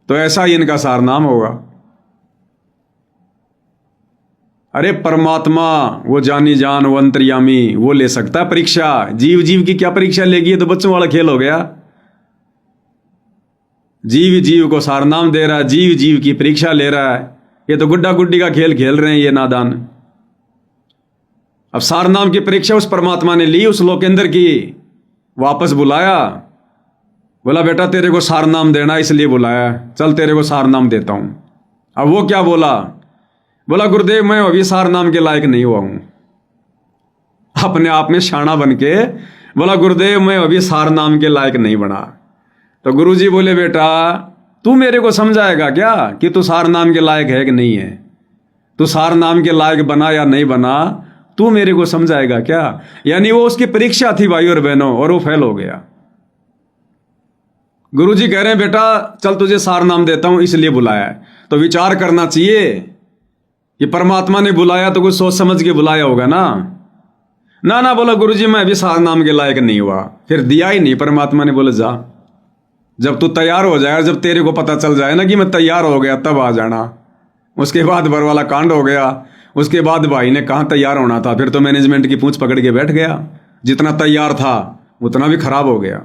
तो ऐसा ही इनका सार नाम होगा। अरे परमात्मा, वो जानी जान, वो अंतर्यामी, वो ले सकता है परीक्षा। जीव जीव की क्या परीक्षा लेगी? ये तो बच्चों वाला खेल हो गया। जीव जीव को सार नाम दे रहा है, जीव जीव की परीक्षा ले रहा है। ये तो गुड्डा गुड्डी का खेल खेल रहे हैं ये नादान। अब सार नाम की परीक्षा उस परमात्मा ने ली, उस लोकेंद्र की। वापस बुलाया, बोला बेटा तेरे को सार नाम देना, इसलिए बुलाया, चल तेरे को सार नाम देता हूं। अब वो क्या बोला? बोला गुरुदेव मैं अभी सार नाम के लायक नहीं हुआ हूं। अपने आप में शाना बन के बोला गुरुदेव मैं अभी सार नाम के लायक नहीं बना। तो गुरुजी बोले बेटा तू मेरे को समझाएगा क्या कि तू सार नाम के लायक है कि नहीं है? तू सार नाम के लायक बना या नहीं बना तू मेरे को समझाएगा क्या? यानी वो उसकी परीक्षा थी भाई और बहनों, और वो फेल हो गया। गुरुजी कह रहे हैं बेटा चल तुझे सार नाम देता हूं इसलिए बुलाया है। तो विचार करना चाहिए कि परमात्मा ने बुलाया तो कुछ सोच समझ के बुलाया होगा ना। ना ना बोला गुरुजी मैं अभी सार नाम के लायक नहीं हुआ। फिर दिया ही नहीं। परमात्मा ने बोला जा, जब तू तैयार हो जाए, जब तेरे को पता चल जाए ना कि मैं तैयार हो गया तब आ जाना। उसके बाद बर वाला कांड हो गया। उसके बाद भाई ने कहाँ तैयार होना था, फिर तो मैनेजमेंट की पूंछ पकड़ के बैठ गया। जितना तैयार था उतना भी खराब हो गया।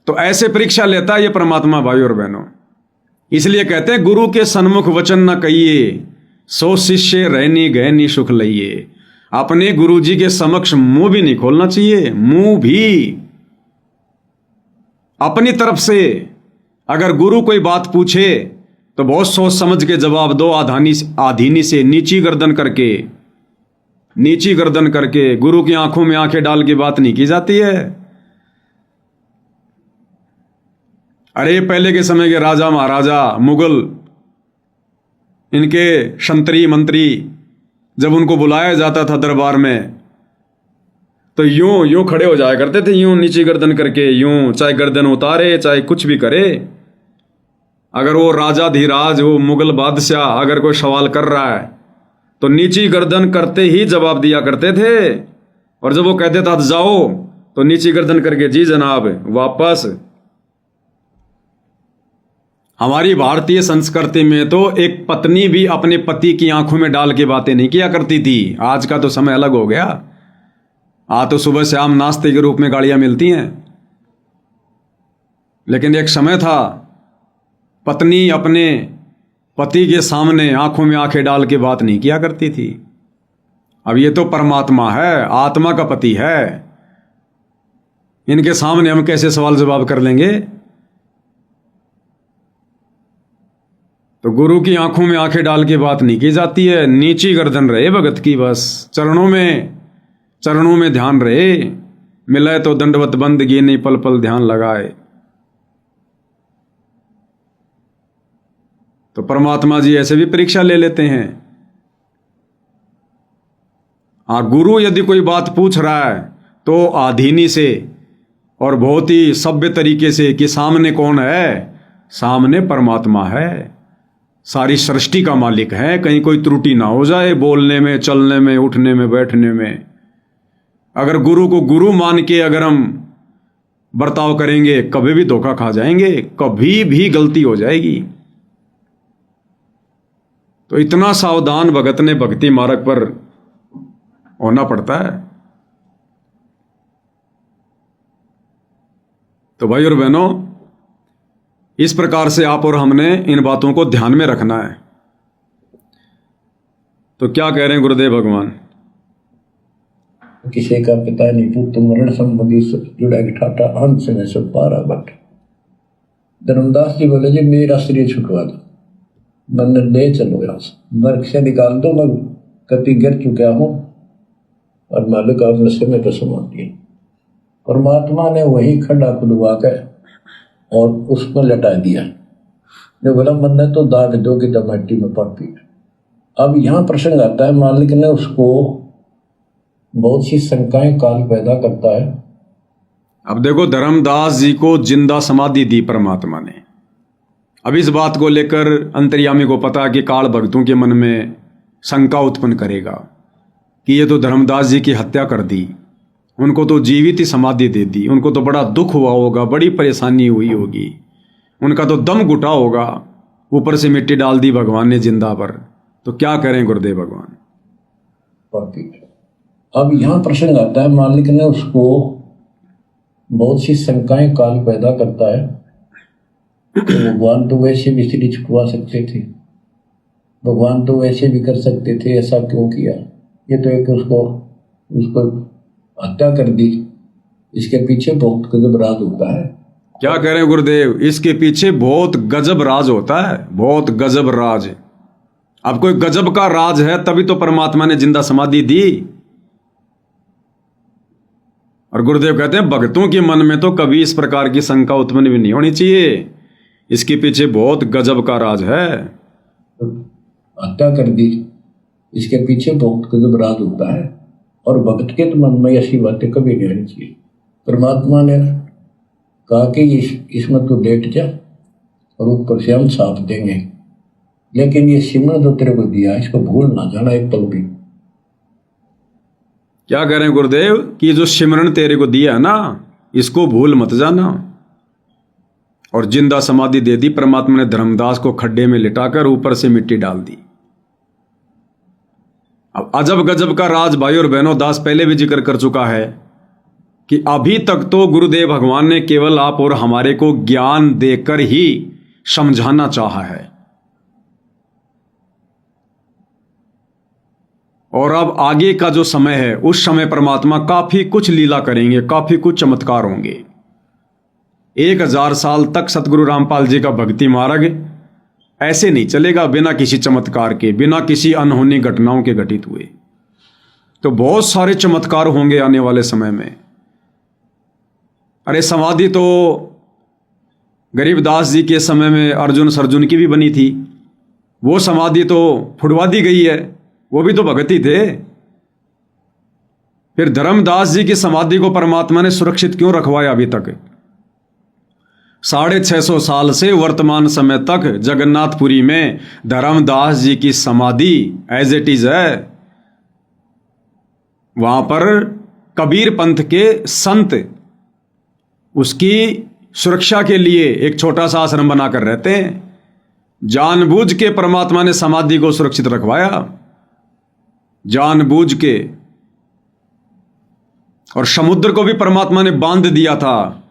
तो ऐसे परीक्षा लेता है ये परमात्मा भाई और बहनों। इसलिए कहते हैं गुरु के सन्मुख वचन न कहिए, सो शिष्य रहनी गहनी सुख लइए। अपने गुरु जी के समक्ष मुंह भी नहीं खोलना चाहिए। मुंह भी अपनी तरफ से अगर गुरु कोई बात पूछे तो बहुत सोच समझ के जवाब दो। आधीनी से नीची गर्दन करके गुरु की आंखों में आंखें डाल के बात नहीं की जाती है। अरे पहले के समय के राजा महाराजा मुगल, इनके संतरी मंत्री जब उनको बुलाया जाता था दरबार में तो यूं खड़े हो जाया करते थे, यूं नीची गर्दन करके, यूं चाहे गर्दन उतारे चाहे कुछ भी करे। अगर वो राजा धीराज, वो मुगल बादशाह अगर कोई सवाल कर रहा है तो नीची गर्दन करते ही जवाब दिया करते थे। और जब वो कहते था जाओ तो नीची गर्दन करके जी जनाब वापस। हमारी भारतीय संस्कृति में तो एक पत्नी भी अपने पति की आंखों में डाल के बातें नहीं किया करती थी। आज का तो समय अलग हो गया। आज तो सुबह शाम नाश्ते के रूप में गाड़ियां मिलती हैं, लेकिन एक समय था पत्नी अपने पति के सामने आंखों में आंखें डाल के बात नहीं किया करती थी। अब ये तो परमात्मा है, आत्मा का पति है, इनके सामने हम कैसे सवाल जवाब कर लेंगे? तो गुरु की आंखों में आंखें डाल के बात नहीं की जाती है। नीची गर्दन रहे भगत की, बस चरणों में ध्यान रहे। मिले तो दंडवत बंदगी नहीं, पल पल ध्यान लगाए। तो परमात्मा जी ऐसे भी परीक्षा ले लेते हैं। गुरु यदि कोई बात पूछ रहा है तो आधीनी से और बहुत ही सभ्य तरीके से कि सामने कौन है? सामने परमात्मा है, सारी सृष्टि का मालिक है। कहीं कोई त्रुटि ना हो जाए बोलने में, चलने में, उठने में, बैठने में। अगर गुरु को गुरु मान के अगर हम बर्ताव करेंगे कभी भी धोखा खा जाएंगे, कभी भी गलती हो जाएगी। तो इतना सावधान भगत ने भक्ति मार्ग पर होना पड़ता है। तो भाई और बहनों, इस प्रकार से आप और हमने इन बातों को ध्यान में रखना है। तो क्या कह रहे हैं गुरुदेव भगवान? किसी का पिता नहीं पुत्र मरण संबंधी जुड़ा ठाटा अंत में सब पारा बट। धर्मदास जी बोले जी मेरा शरीर छुटवा दो, मन ले चलो यहाँ से, नर्क से निकाल दो, मैं कति गिर चुका हूं और मालिक आप नशे में तो समा दिए। परमात्मा ने वही खड्डा खुदवा कर और उसमें लटा दिया। ने बोला मन ने तो दाग दो कि मट्टी में पापी। अब यहाँ प्रसंग आता है, मालिक ने उसको बहुत सी शंकाएं काल पैदा करता है। अब देखो धर्मदास जी को जिंदा समाधि दी परमात्मा ने। अब इस बात को लेकर अंतर्यामी को पता है कि काल भक्तों के मन में शंका उत्पन्न करेगा कि ये तो धर्मदास जी की हत्या कर दी, उनको तो जीवित ही समाधि दे दी, उनको तो बड़ा दुख हुआ होगा, बड़ी परेशानी हुई होगी, उनका तो दम घुटा होगा, ऊपर से मिट्टी डाल दी भगवान ने जिंदा पर। तो क्या करें गुरुदेव भगवान? अब यहाँ प्रसंग आता है, मालिक ने उसको बहुत सी शंकाएं काल पैदा करता है। तो भगवान तो वैसे भी स्त्री छुटवा सकते थे, भगवान तो वैसे भी कर सकते थे, ऐसा क्यों किया? ये तो एक उसको हत्या कर दी। इसके पीछे बहुत गजब राज होता है। क्या कह रहे हैं गुरुदेव? इसके पीछे बहुत गजब राज होता है, बहुत गजब राज। अब कोई गजब का राज है, तभी तो परमात्मा ने जिंदा समाधि दी। और गुरुदेव कहते हैं भक्तों के मन में तो कभी इस प्रकार की शंका उत्पन्न भी नहीं होनी चाहिए, इसके पीछे बहुत गजब का राज है। हत्या कर दी, इसके पीछे बहुत गजब राज होता है। और भक्त के तो मन में ऐसी बातें कभी नहीं होनी चाहिए। परमात्मा ने कहा कि इसमें तो लेट जा और ऊपर से हम साथ देंगे, लेकिन ये सिमरन जो तेरे को दिया इसको भूल ना जाना एक पल भी। क्या कह रहे हैं गुरुदेव कि जो सिमरन तेरे को दिया है ना, इसको भूल मत जाना। और जिंदा समाधि दे दी परमात्मा ने धर्मदास को, खड्डे में लिटाकर ऊपर से मिट्टी डाल दी। अब अजब गजब का राज भाई और बहनों, दास पहले भी जिक्र कर चुका है कि अभी तक तो गुरुदेव भगवान ने केवल आप और हमारे को ज्ञान देकर ही समझाना चाहा है, और अब आगे का जो समय है उस समय परमात्मा काफी कुछ लीला करेंगे, काफी कुछ चमत्कार होंगे। 1000 साल तक सतगुरु रामपाल जी का भक्ति मार्ग ऐसे नहीं चलेगा बिना किसी चमत्कार के, बिना किसी अनहोनी घटनाओं के घटित हुए। तो बहुत सारे चमत्कार होंगे आने वाले समय में। अरे समाधि तो गरीबदास जी के समय में अर्जुन सर्जुन की भी बनी थी, वो समाधि तो फुड़वा दी गई है, वो भी तो भगत ही थे। फिर धर्मदास जी की समाधि को परमात्मा ने सुरक्षित क्यों रखवाया अभी तक? 650 साल से वर्तमान समय तक जगन्नाथपुरी में धर्मदास जी की समाधि एज इट इज है। वहां पर कबीर पंथ के संत उसकी सुरक्षा के लिए एक छोटा सा आश्रम बनाकर रहते हैं। जानबूझ के परमात्मा ने समाधि को सुरक्षित रखवाया, जानबूझ के। और समुद्र को भी परमात्मा ने बांध दिया था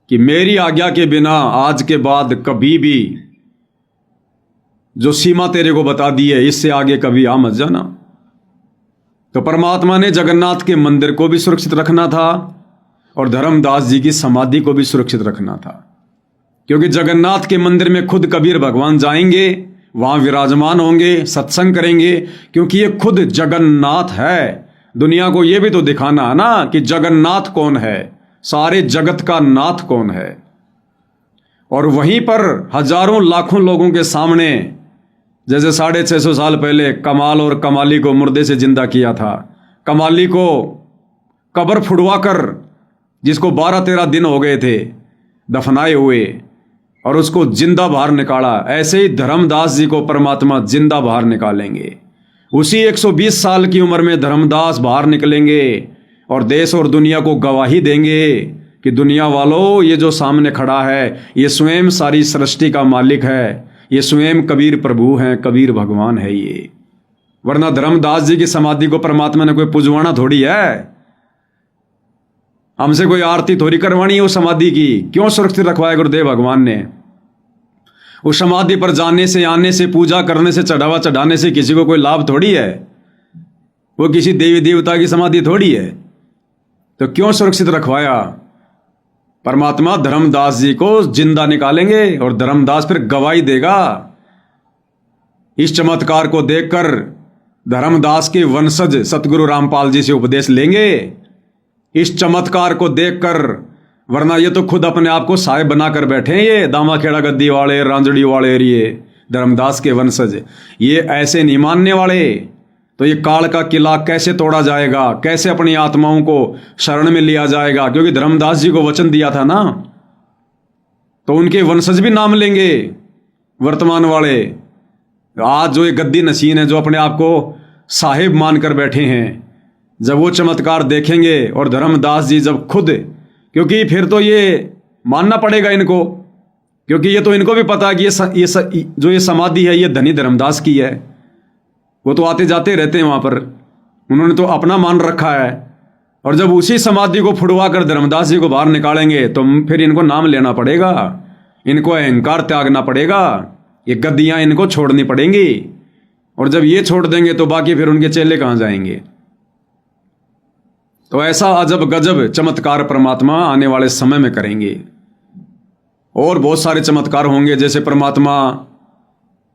कि मेरी आज्ञा के बिना आज के बाद कभी भी जो सीमा तेरे को बता दी है इससे आगे कभी आ मत जाना। तो परमात्मा ने जगन्नाथ के मंदिर को भी सुरक्षित रखना था और धर्मदास जी की समाधि को भी सुरक्षित रखना था, क्योंकि जगन्नाथ के मंदिर में खुद कबीर भगवान जाएंगे, वहां विराजमान होंगे, सत्संग करेंगे, क्योंकि ये खुद जगन्नाथ है। दुनिया को ये भी तो दिखाना है ना कि जगन्नाथ कौन है, सारे जगत का नाथ कौन है। और वहीं पर हजारों लाखों लोगों के सामने, जैसे 650 साल पहले कमाल और कमाली को मुर्दे से जिंदा किया था, कमाली को कब्र फुड़वा कर, जिसको 12-13 दिन हो गए थे दफनाए हुए, और उसको जिंदा बाहर निकाला, ऐसे ही धर्मदास जी को परमात्मा जिंदा बाहर निकालेंगे। उसी 120 साल की उम्र में धर्मदास बाहर निकलेंगे और देश और दुनिया को गवाही देंगे कि दुनिया वालों, ये जो सामने खड़ा है ये स्वयं सारी सृष्टि का मालिक है, ये स्वयं कबीर प्रभु हैं, कबीर भगवान है ये। वरना धर्मदास जी की समाधि को परमात्मा ने कोई पुजवाना थोड़ी है, हमसे कोई आरती थोड़ी करवानी है उस समाधि की। क्यों सुरक्षित रखवाया गुरुदेव भगवान ने? उस समाधि पर जाने से, आने से, पूजा करने से, चढ़ावा चढ़ाने से किसी को कोई लाभ थोड़ी है, वो किसी देवी देवता की समाधि थोड़ी है। तो क्यों सुरक्षित रखवाया? परमात्मा धर्मदास जी को जिंदा निकालेंगे और धर्मदास फिर गवाही देगा। इस चमत्कार को देखकर धर्मदास के वंशज सतगुरु रामपाल जी से उपदेश लेंगे, इस चमत्कार को देखकर। वरना ये तो खुद अपने आप को साहेब बनाकर बैठे हैं, ये दामाखेड़ा गद्दी वाले, रांजड़ी वाले, ये धर्मदास के वंशज, ये ऐसे नहीं मानने वाले। तो ये काल का किला कैसे तोड़ा जाएगा, कैसे अपनी आत्माओं को शरण में लिया जाएगा? क्योंकि धर्मदास जी को वचन दिया था ना, तो उनके वंशज भी नाम लेंगे वर्तमान वाले। आज जो ये गद्दी नशीन है, जो अपने आप को साहिब मानकर बैठे हैं, जब वो चमत्कार देखेंगे और धर्मदास जी जब खुद, क्योंकि फिर तो ये मानना पड़ेगा इनको, क्योंकि ये तो इनको भी पता है कि जो ये समाधि है ये धनी धर्मदास की है। वो तो आते जाते रहते हैं वहाँ पर, उन्होंने तो अपना मान रखा है। और जब उसी समाधि को फुड़वा कर धर्मदास जी को बाहर निकालेंगे तो फिर इनको नाम लेना पड़ेगा, इनको अहंकार त्यागना पड़ेगा, ये गद्दियाँ इनको छोड़नी पड़ेंगी। और जब ये छोड़ देंगे तो बाकी फिर उनके चेले कहाँ जाएंगे? तो ऐसा अजब गजब चमत्कार परमात्मा आने वाले समय में करेंगे। और बहुत सारे चमत्कार होंगे, जैसे परमात्मा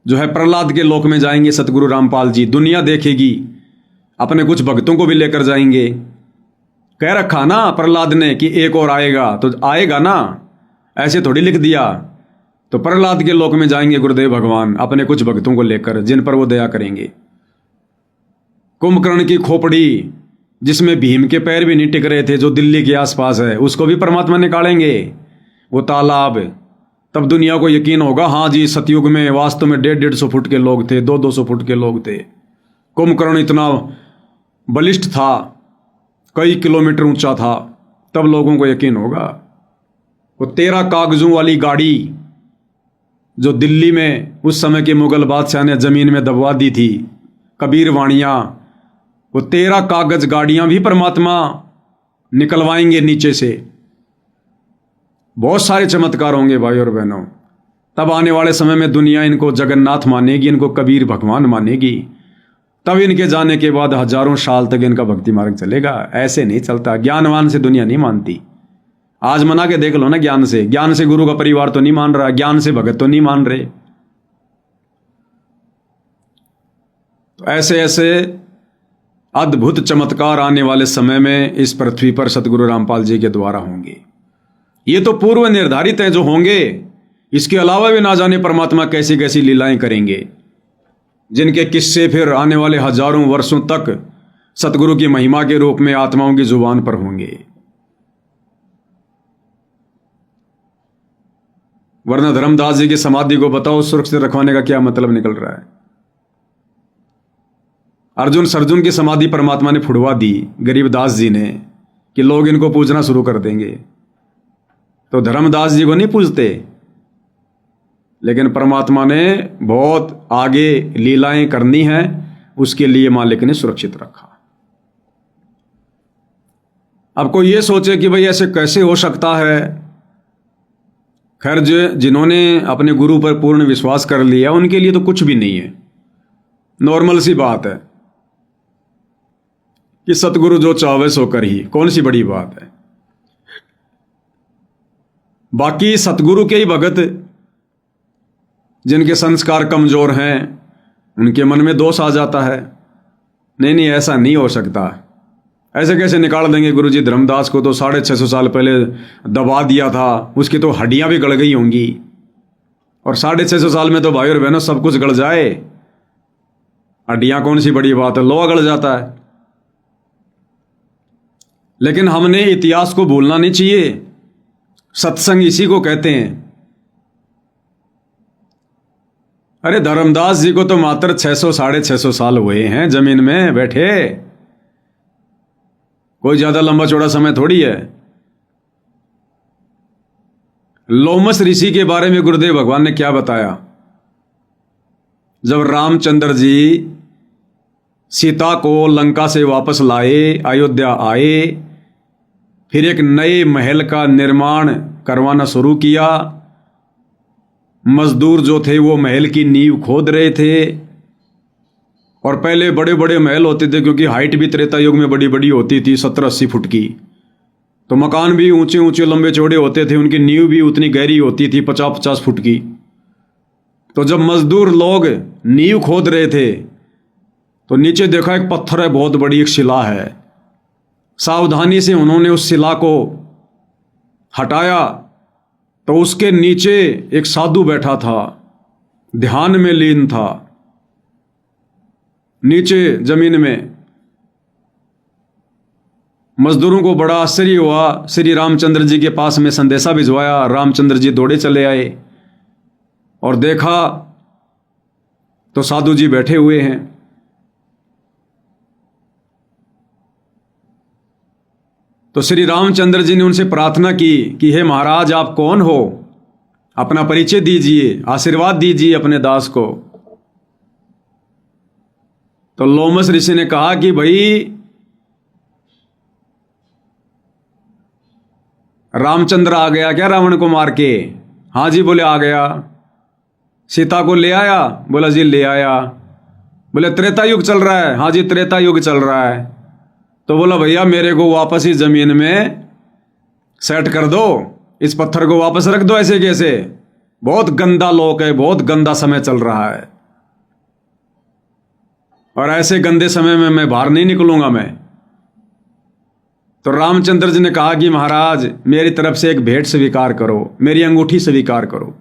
जो है प्रहलाद के लोक में जाएंगे सतगुरु रामपाल जी, दुनिया देखेगी, अपने कुछ भक्तों को भी लेकर जाएंगे। कह रखा ना प्रहलाद ने कि एक और आएगा, तो आएगा ना, ऐसे थोड़ी लिख दिया। तो प्रहलाद के लोक में जाएंगे गुरुदेव भगवान अपने कुछ भक्तों को लेकर, जिन पर वो दया करेंगे। कुंभकर्ण की खोपड़ी जिसमें भीम के पैर भी नहीं टिक रहे थे, जो दिल्ली के आसपास है, उसको भी परमात्मा निकालेंगे, वो तालाब। तब दुनिया को यकीन होगा, हाँ जी सतयुग में वास्तव में 150-150 फुट के लोग थे, 200-200 फुट के लोग थे। कुंभकर्ण इतना बलिष्ठ था, कई किलोमीटर ऊंचा था, तब लोगों को यकीन होगा। वो 13 कागजों वाली गाड़ी जो दिल्ली में उस समय के मुगल बादशाह ने जमीन में दबवा दी थी, कबीर वाणियां, वो 13 कागज गाड़ियां भी परमात्मा निकलवाएंगे नीचे से। बहुत सारे चमत्कार होंगे भाई और बहनों। तब आने वाले समय में दुनिया इनको जगन्नाथ मानेगी, इनको कबीर भगवान मानेगी। तब इनके जाने के बाद हजारों साल तक इनका भक्ति मार्ग चलेगा। ऐसे नहीं चलता, ज्ञानवान से दुनिया नहीं मानती। आज मना के देख लो ना, ज्ञान से गुरु का परिवार तो नहीं मान रहा, ज्ञान से भगत तो नहीं मान रहे। तो ऐसे ऐसे अद्भुत चमत्कार आने वाले समय में इस पृथ्वी पर सतगुरु रामपाल जी के द्वारा होंगे। ये तो पूर्व निर्धारित हैं जो होंगे, इसके अलावा भी ना जाने परमात्मा कैसी कैसी लीलाएं करेंगे, जिनके किस्से फिर आने वाले हजारों वर्षों तक सतगुरु की महिमा के रूप में आत्माओं की जुबान पर होंगे। वरना धर्मदास जी की समाधि को बताओ सुरक्षित रखवाने का क्या मतलब निकल रहा है। अर्जुन सर्जुन की समाधि परमात्मा ने फुड़वा दी गरीबदास जी ने कि लोग इनको पूजना शुरू कर देंगे, तो धर्मदास जी को नहीं पूजते, लेकिन परमात्मा ने बहुत आगे लीलाएं करनी है, उसके लिए मालिक ने सुरक्षित रखा। अब कोई ये सोचे कि भाई ऐसे कैसे हो सकता है। खैर जिन्होंने अपने गुरु पर पूर्ण विश्वास कर लिया उनके लिए तो कुछ भी नहीं है, नॉर्मल सी बात है कि सतगुरु जो चाहे सो कर ही, कौन सी बड़ी बात है। बाकी सतगुरु के ही भगत जिनके संस्कार कमजोर हैं, उनके मन में दोष आ जाता है, नहीं ऐसा नहीं हो सकता, ऐसे कैसे निकाल देंगे गुरुजी। धर्मदास को तो 650 साल पहले दबा दिया था, उसकी तो हड्डियां भी गल गई होंगी, और 650 साल में तो भाई और बहनों सब कुछ गल जाए, हड्डियां कौन सी बड़ी बात है, लोहा गल जाता है। लेकिन हमने इतिहास को भूलना नहीं चाहिए, सत्संग इसी को कहते हैं। अरे धर्मदास जी को तो मात्र 600-650 साल हुए हैं जमीन में बैठे, कोई ज्यादा लंबा चौड़ा समय थोड़ी है। लोमस ऋषि के बारे में गुरुदेव भगवान ने क्या बताया। जब रामचंद्र जी सीता को लंका से वापस लाए, अयोध्या आए, फिर एक नए महल का निर्माण करवाना शुरू किया। मजदूर जो थे वो महल की नींव खोद रहे थे, और पहले बड़े बड़े महल होते थे क्योंकि हाइट भी त्रेता युग में बड़ी बड़ी होती थी, 70-80 फुट की, तो मकान भी ऊंचे ऊंचे लंबे चौड़े होते थे, उनकी नींव भी उतनी गहरी होती थी, 50-50 फुट की। तो जब मजदूर लोग नींव खोद रहे थे तो नीचे देखा एक पत्थर है, बहुत बड़ी एक शिला है। सावधानी से उन्होंने उस शिला को हटाया तो उसके नीचे एक साधु बैठा था, ध्यान में लीन था, नीचे जमीन में। मजदूरों को बड़ा आश्चर्य हुआ, श्री रामचंद्र जी के पास में संदेशा भिजवाया। रामचंद्र जी दौड़े चले आए और देखा तो साधु जी बैठे हुए हैं। तो श्री रामचंद्र जी ने उनसे प्रार्थना की कि हे महाराज, आप कौन हो, अपना परिचय दीजिए, आशीर्वाद दीजिए अपने दास को। तो लोमस ऋषि ने कहा कि भाई रामचंद्र आ गया क्या रावण को मार के? हाँ जी, बोले आ गया। सीता को ले आया? बोला जी ले आया। बोले त्रेता युग चल रहा है? हाँ जी त्रेता युग चल रहा है। तो बोला भैया मेरे को वापस ही जमीन में सेट कर दो, इस पत्थर को वापस रख दो, ऐसे कैसे, बहुत गंदा लोक है, बहुत गंदा समय चल रहा है। और ऐसे गंदे समय में मैं बाहर नहीं निकलूंगा मैं। तो रामचंद्र जी ने कहा कि महाराज मेरी तरफ से एक भेंट स्वीकार करो, मेरी अंगूठी स्वीकार करो।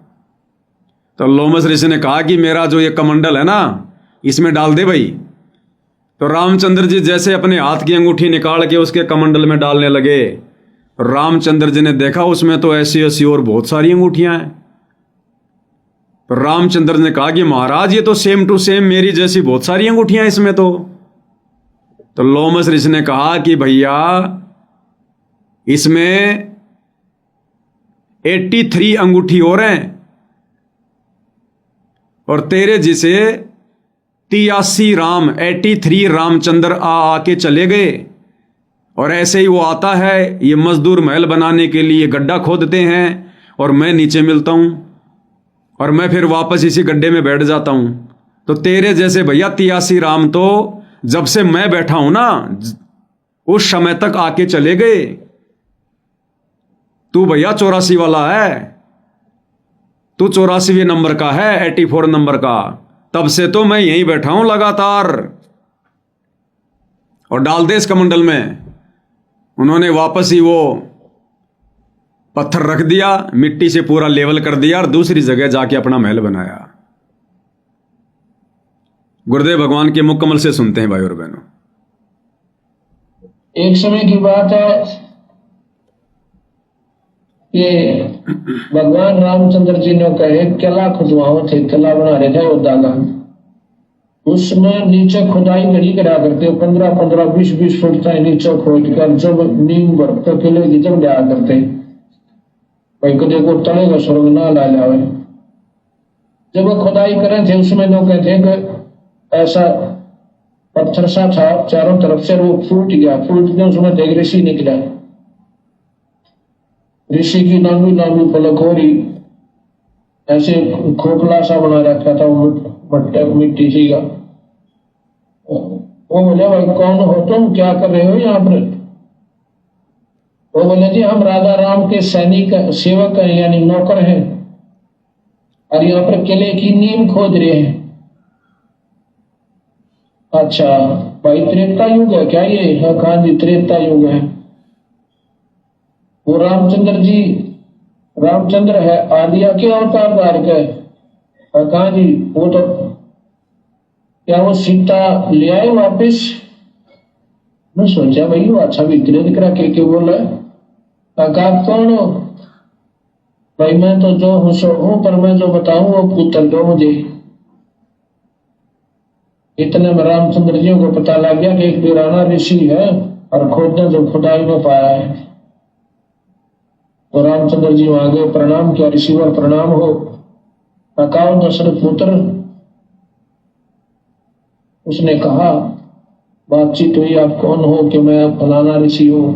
तो लोमस ऋषि ने कहा कि मेरा जो ये कमंडल है ना, इसमें डाल दे भाई। तो रामचंद्र जी जैसे अपने हाथ की अंगूठी निकाल के उसके कमंडल में डालने लगे, रामचंद्र जी ने देखा उसमें तो ऐसी ऐसी और बहुत सारी अंगूठियां हैं। तो रामचंद्र ने कहा कि महाराज ये तो सेम टू सेम मेरी जैसी बहुत सारी अंगूठियां हैं इसमें तो लोमस ऋषि ने कहा कि भैया इसमें 83 अंगूठी और हैं, और तेरे जिसे 83 रामचंद्र आके चले गए, और ऐसे ही वो आता है, ये मजदूर महल बनाने के लिए गड्ढा खोदते हैं और मैं नीचे मिलता हूं और मैं फिर वापस इसी गड्ढे में बैठ जाता हूं। तो तेरे जैसे भैया 83 राम तो जब से मैं बैठा हूं ना उस समय तक आके चले गए। तू भैया 84 वाला है, तू 84वें नंबर का है, 84 नंबर का। तब से तो मैं यहीं बैठा हूं लगातार। और डाल दे इस कमंडल में। उन्होंने वापस ही वो पत्थर रख दिया, मिट्टी से पूरा लेवल कर दिया और दूसरी जगह जाके अपना महल बनाया। गुरुदेव भगवान के मुकम्मल से सुनते हैं भाई और बहनों। एक समय की बात है कि भगवान रामचंद्र जी ने कहे किला खुदवाओ थे, किला बना रहे थे अयोध्या का। उसमें नीचे खुदाई घड़ी करा करते, 15-15, 20-20 फुट तक नीचे खोद कर जब नींव भरते किले की जब लिया करते भाई कदे को तले का स्वर्ग ना ला लावे। जब वो खुदाई करे थे उसमें लोग कहते कि ऐसा पत्थर सा था चारों तरफ से, वो फूट गया, उसमें देख ऋषि निकला। ऋषि की लंबी लंबी पलक हो रही, ऐसे खोखला सा बना रखा था वो मिट्टी सी का। वो बोले भाई कौन हो तुम, क्या कर रहे हो यहाँ पर? वो बोले जी हम राजा राम के सैनिक सेवक हैं, यानी नौकर हैं, और यहाँ पर किले की नींव खोद रहे हैं। अच्छा भाई त्रेता युग है क्या ये? कहा जी त्रेता युग है। वो रामचंद्र है आदिया के अवतार धार के। कहा जी वो तो क्या वो सीता ले आए वापिस? मैं सोचा भाई वो अच्छा भी दिख रहा के बोला। कहा कौन हो? भाई मैं तो जो हूं सो हूं, पर मैं जो बताऊं वो पुत्र दो मुझे। इतने में रामचंद्र जी को पता लग गया कि एक पुराना ऋषि है और खोदने जो खुदाई में पाया है। तो रामचंद्र जी वहां गए, प्रणाम किया, ऋषिवर प्रणाम हो। कहा दशरथ पुत्र। उसने कहा बातचीत हुई, आप कौन हो? कि मैं फलाना ऋषि हूं,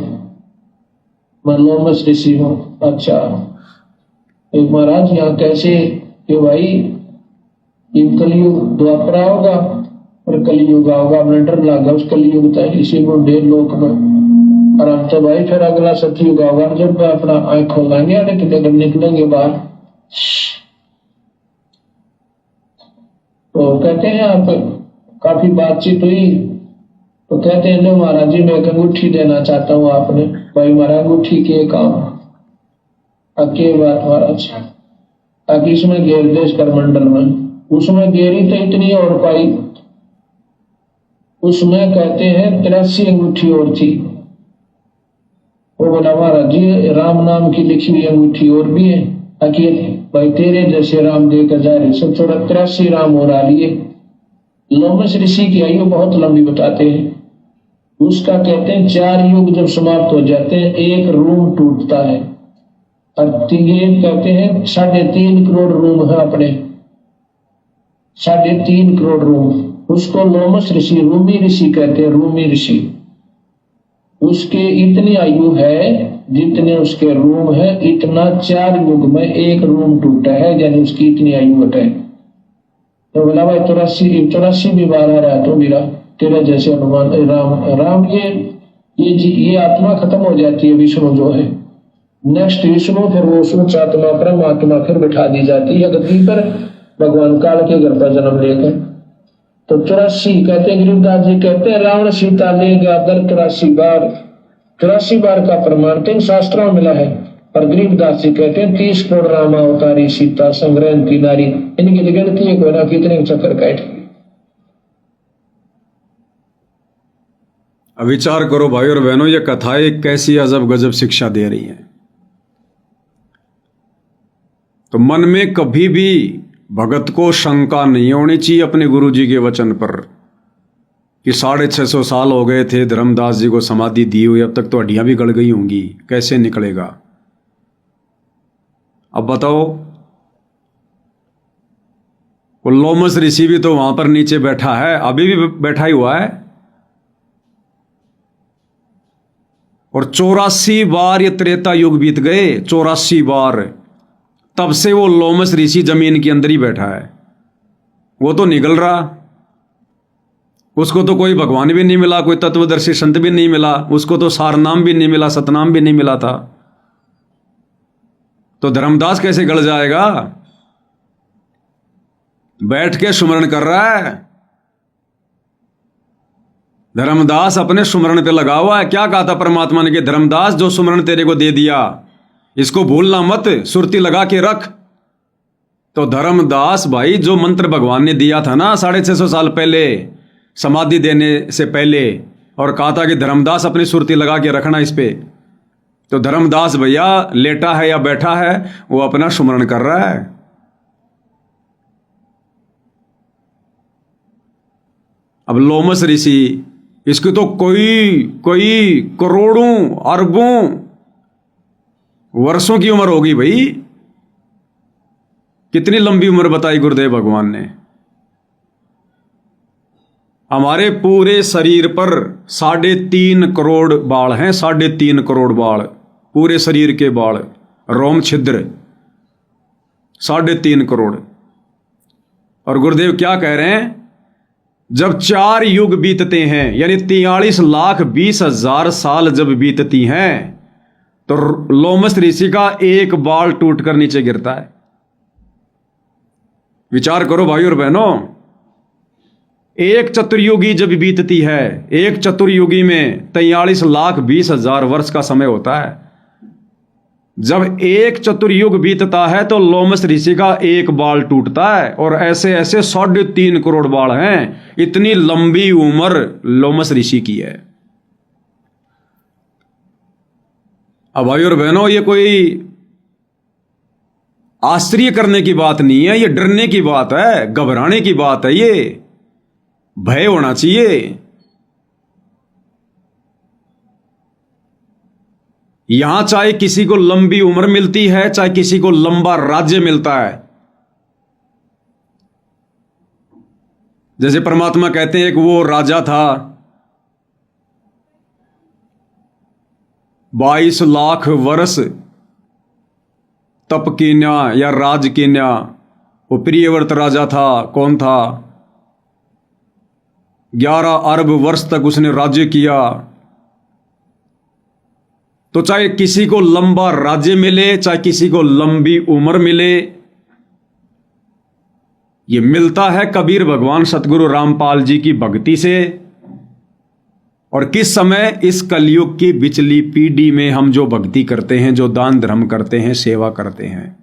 मैं लोमस ऋषि हूं। अच्छा एक महाराज यहाँ कैसे? कि भाई ये कलयुग द्वापरा होगा और कलयुग होगा, अपना डर लगा उस कलयुग था इसी को 1.5 लोक में। और अब तो भाई फिर अगला सतयुग होगा, जब अपना आंख खोलेंगे अगर निकलेंगे बाहर। तो कहते हैं आप काफी बातचीत हुई, तो कहते हैं लो महाराज जी मैं एक अंगूठी देना चाहता हूँ आपने। भाई महाराज अंगूठी के काम अके बात महाराज, ताकि इसमें घेर देश कर मंडल में। उसमें घेरी तो इतनी और पाई, उसमें कहते हैं 83 अंगूठी और थी। वो बोला महाराज जी राम नाम की लिखी हुई अंगूठी और भी है, ताकि भाई तेरे जैसे राम देकर जा रहे सब, थोड़ा 83 राम और आ लिए। लोमस ऋषि की आयु बहुत लंबी बताते हैं। उसका कहते हैं 4 युग जब समाप्त हो जाते हैं एक रूम टूटता है। और ये कहते हैं 3.5 करोड़ रूम है अपने, 3.5 करोड़ रूम। उसको लोमस ऋषि रूमी ऋषि कहते हैं, रूमी ऋषि। उसके इतनी आयु है जितने उसके रूम है, इतना 4 युग में एक रूम टूटा है, यानी उसकी इतनी आयु है। तो बोला भाई 84 भी बार आ रहा है तो मेरा तेरा जैसे हनुमान राम ये आत्मा खत्म हो जाती है, विष्णु जो है नेक्स्ट विष्णु, फिर वो उस आत्मा परमात्मा फिर बिठा दी जाती है गद्दी पर, भगवान काल के घर पर जन्म लेकर। तो 84 कहते हैं, गरीबदास जी कहते हैं रावण सीता ले गया दर 84 बार। 84 बार का प्रमाण तीन शास्त्रों में मिला है। और गरीबदास जी कहते हैं 30 करोड़ रामा अवतारी सीता संग्रहण की नारी। इनकी गिनती है कोई ना कितने चक्कर काट। अब विचार करो भाई और बहनों, ये कथाएं कैसी अजब गजब शिक्षा दे रही हैं। तो मन में कभी भी भगत को शंका नहीं होनी चाहिए अपने गुरु जी के वचन पर कि 650 साल हो गए थे धर्मदास जी को समाधि दी हुई, अब तक तो हड्डियां भी गल गई होंगी, कैसे निकलेगा। अब बताओ, वो लोमस ऋषि भी तो वहां पर नीचे बैठा है, अभी भी बैठा ही हुआ है। और 84 बार ये त्रेता युग बीत गए, 84 बार, तब से वो लोमस ऋषि जमीन के अंदर ही बैठा है। वो तो निकल रहा, उसको तो कोई भगवान भी नहीं मिला, कोई तत्वदर्शी संत भी नहीं मिला, उसको तो सारनाम भी नहीं मिला, सतनाम भी नहीं मिला था। तो धर्मदास कैसे गल जाएगा? बैठ के सुमरण कर रहा है। धर्मदास अपने सुमरण पे लगा हुआ है। क्या कहा था परमात्मा ने कि धर्मदास जो सुमरण तेरे को दे दिया इसको भूलना मत, सुरती लगा के रख। तो धर्मदास भाई जो मंत्र भगवान ने दिया था ना 650 साल पहले, समाधि देने से पहले, और कहा था कि धर्मदास अपनी सुरती लगा के रखना इस पे, तो धर्मदास भैया लेटा है या बैठा है, वो अपना सुमरण कर रहा है। अब लोमस ऋषि, इसकी तो कोई करोड़ों अरबों वर्षों की उम्र होगी भाई। कितनी लंबी उम्र बताई गुरुदेव भगवान ने। हमारे पूरे शरीर पर 3.5 करोड़ बाल हैं, 3.5 करोड़ बाल, पूरे शरीर के बाल, रोम छिद्र 3.5 करोड़। और गुरुदेव क्या कह रहे हैं? जब 4 युग बीतते हैं, यानी 43,20,000 साल जब बीतती हैं, तो लोमस ऋषि का एक बाल टूटकर नीचे गिरता है। विचार करो भाई और बहनों, एक चतुर्युगी जब बीतती है, एक चतुर्युगी में 43,20,000 वर्ष का समय होता है। जब एक चतुर्युग बीतता है तो लोमस ऋषि का एक बाल टूटता है, और ऐसे ऐसे 3.5 करोड़ बाल हैं। इतनी लंबी उम्र लोमस ऋषि की है। अब भाई और बहनों, ये कोई आश्चर्य करने की बात नहीं है, ये डरने की बात है, घबराने की बात है, ये भय होना चाहिए। यहां चाहे किसी को लंबी उम्र मिलती है, चाहे किसी को लंबा राज्य मिलता है। जैसे परमात्मा कहते हैं, एक वो राजा था, 22 लाख वर्ष तप कीन्या या राज कीन्या। वो प्रियव्रत राजा था। कौन था? 11 अरब वर्ष तक उसने राज्य किया। तो चाहे किसी को लंबा राज्य मिले, चाहे किसी को लंबी उम्र मिले, ये मिलता है कबीर भगवान सतगुरु रामपाल जी की भक्ति से। और किस समय? इस कलयुग की बिचली पीढ़ी में हम जो भक्ति करते हैं, जो दान धर्म करते हैं, सेवा करते हैं,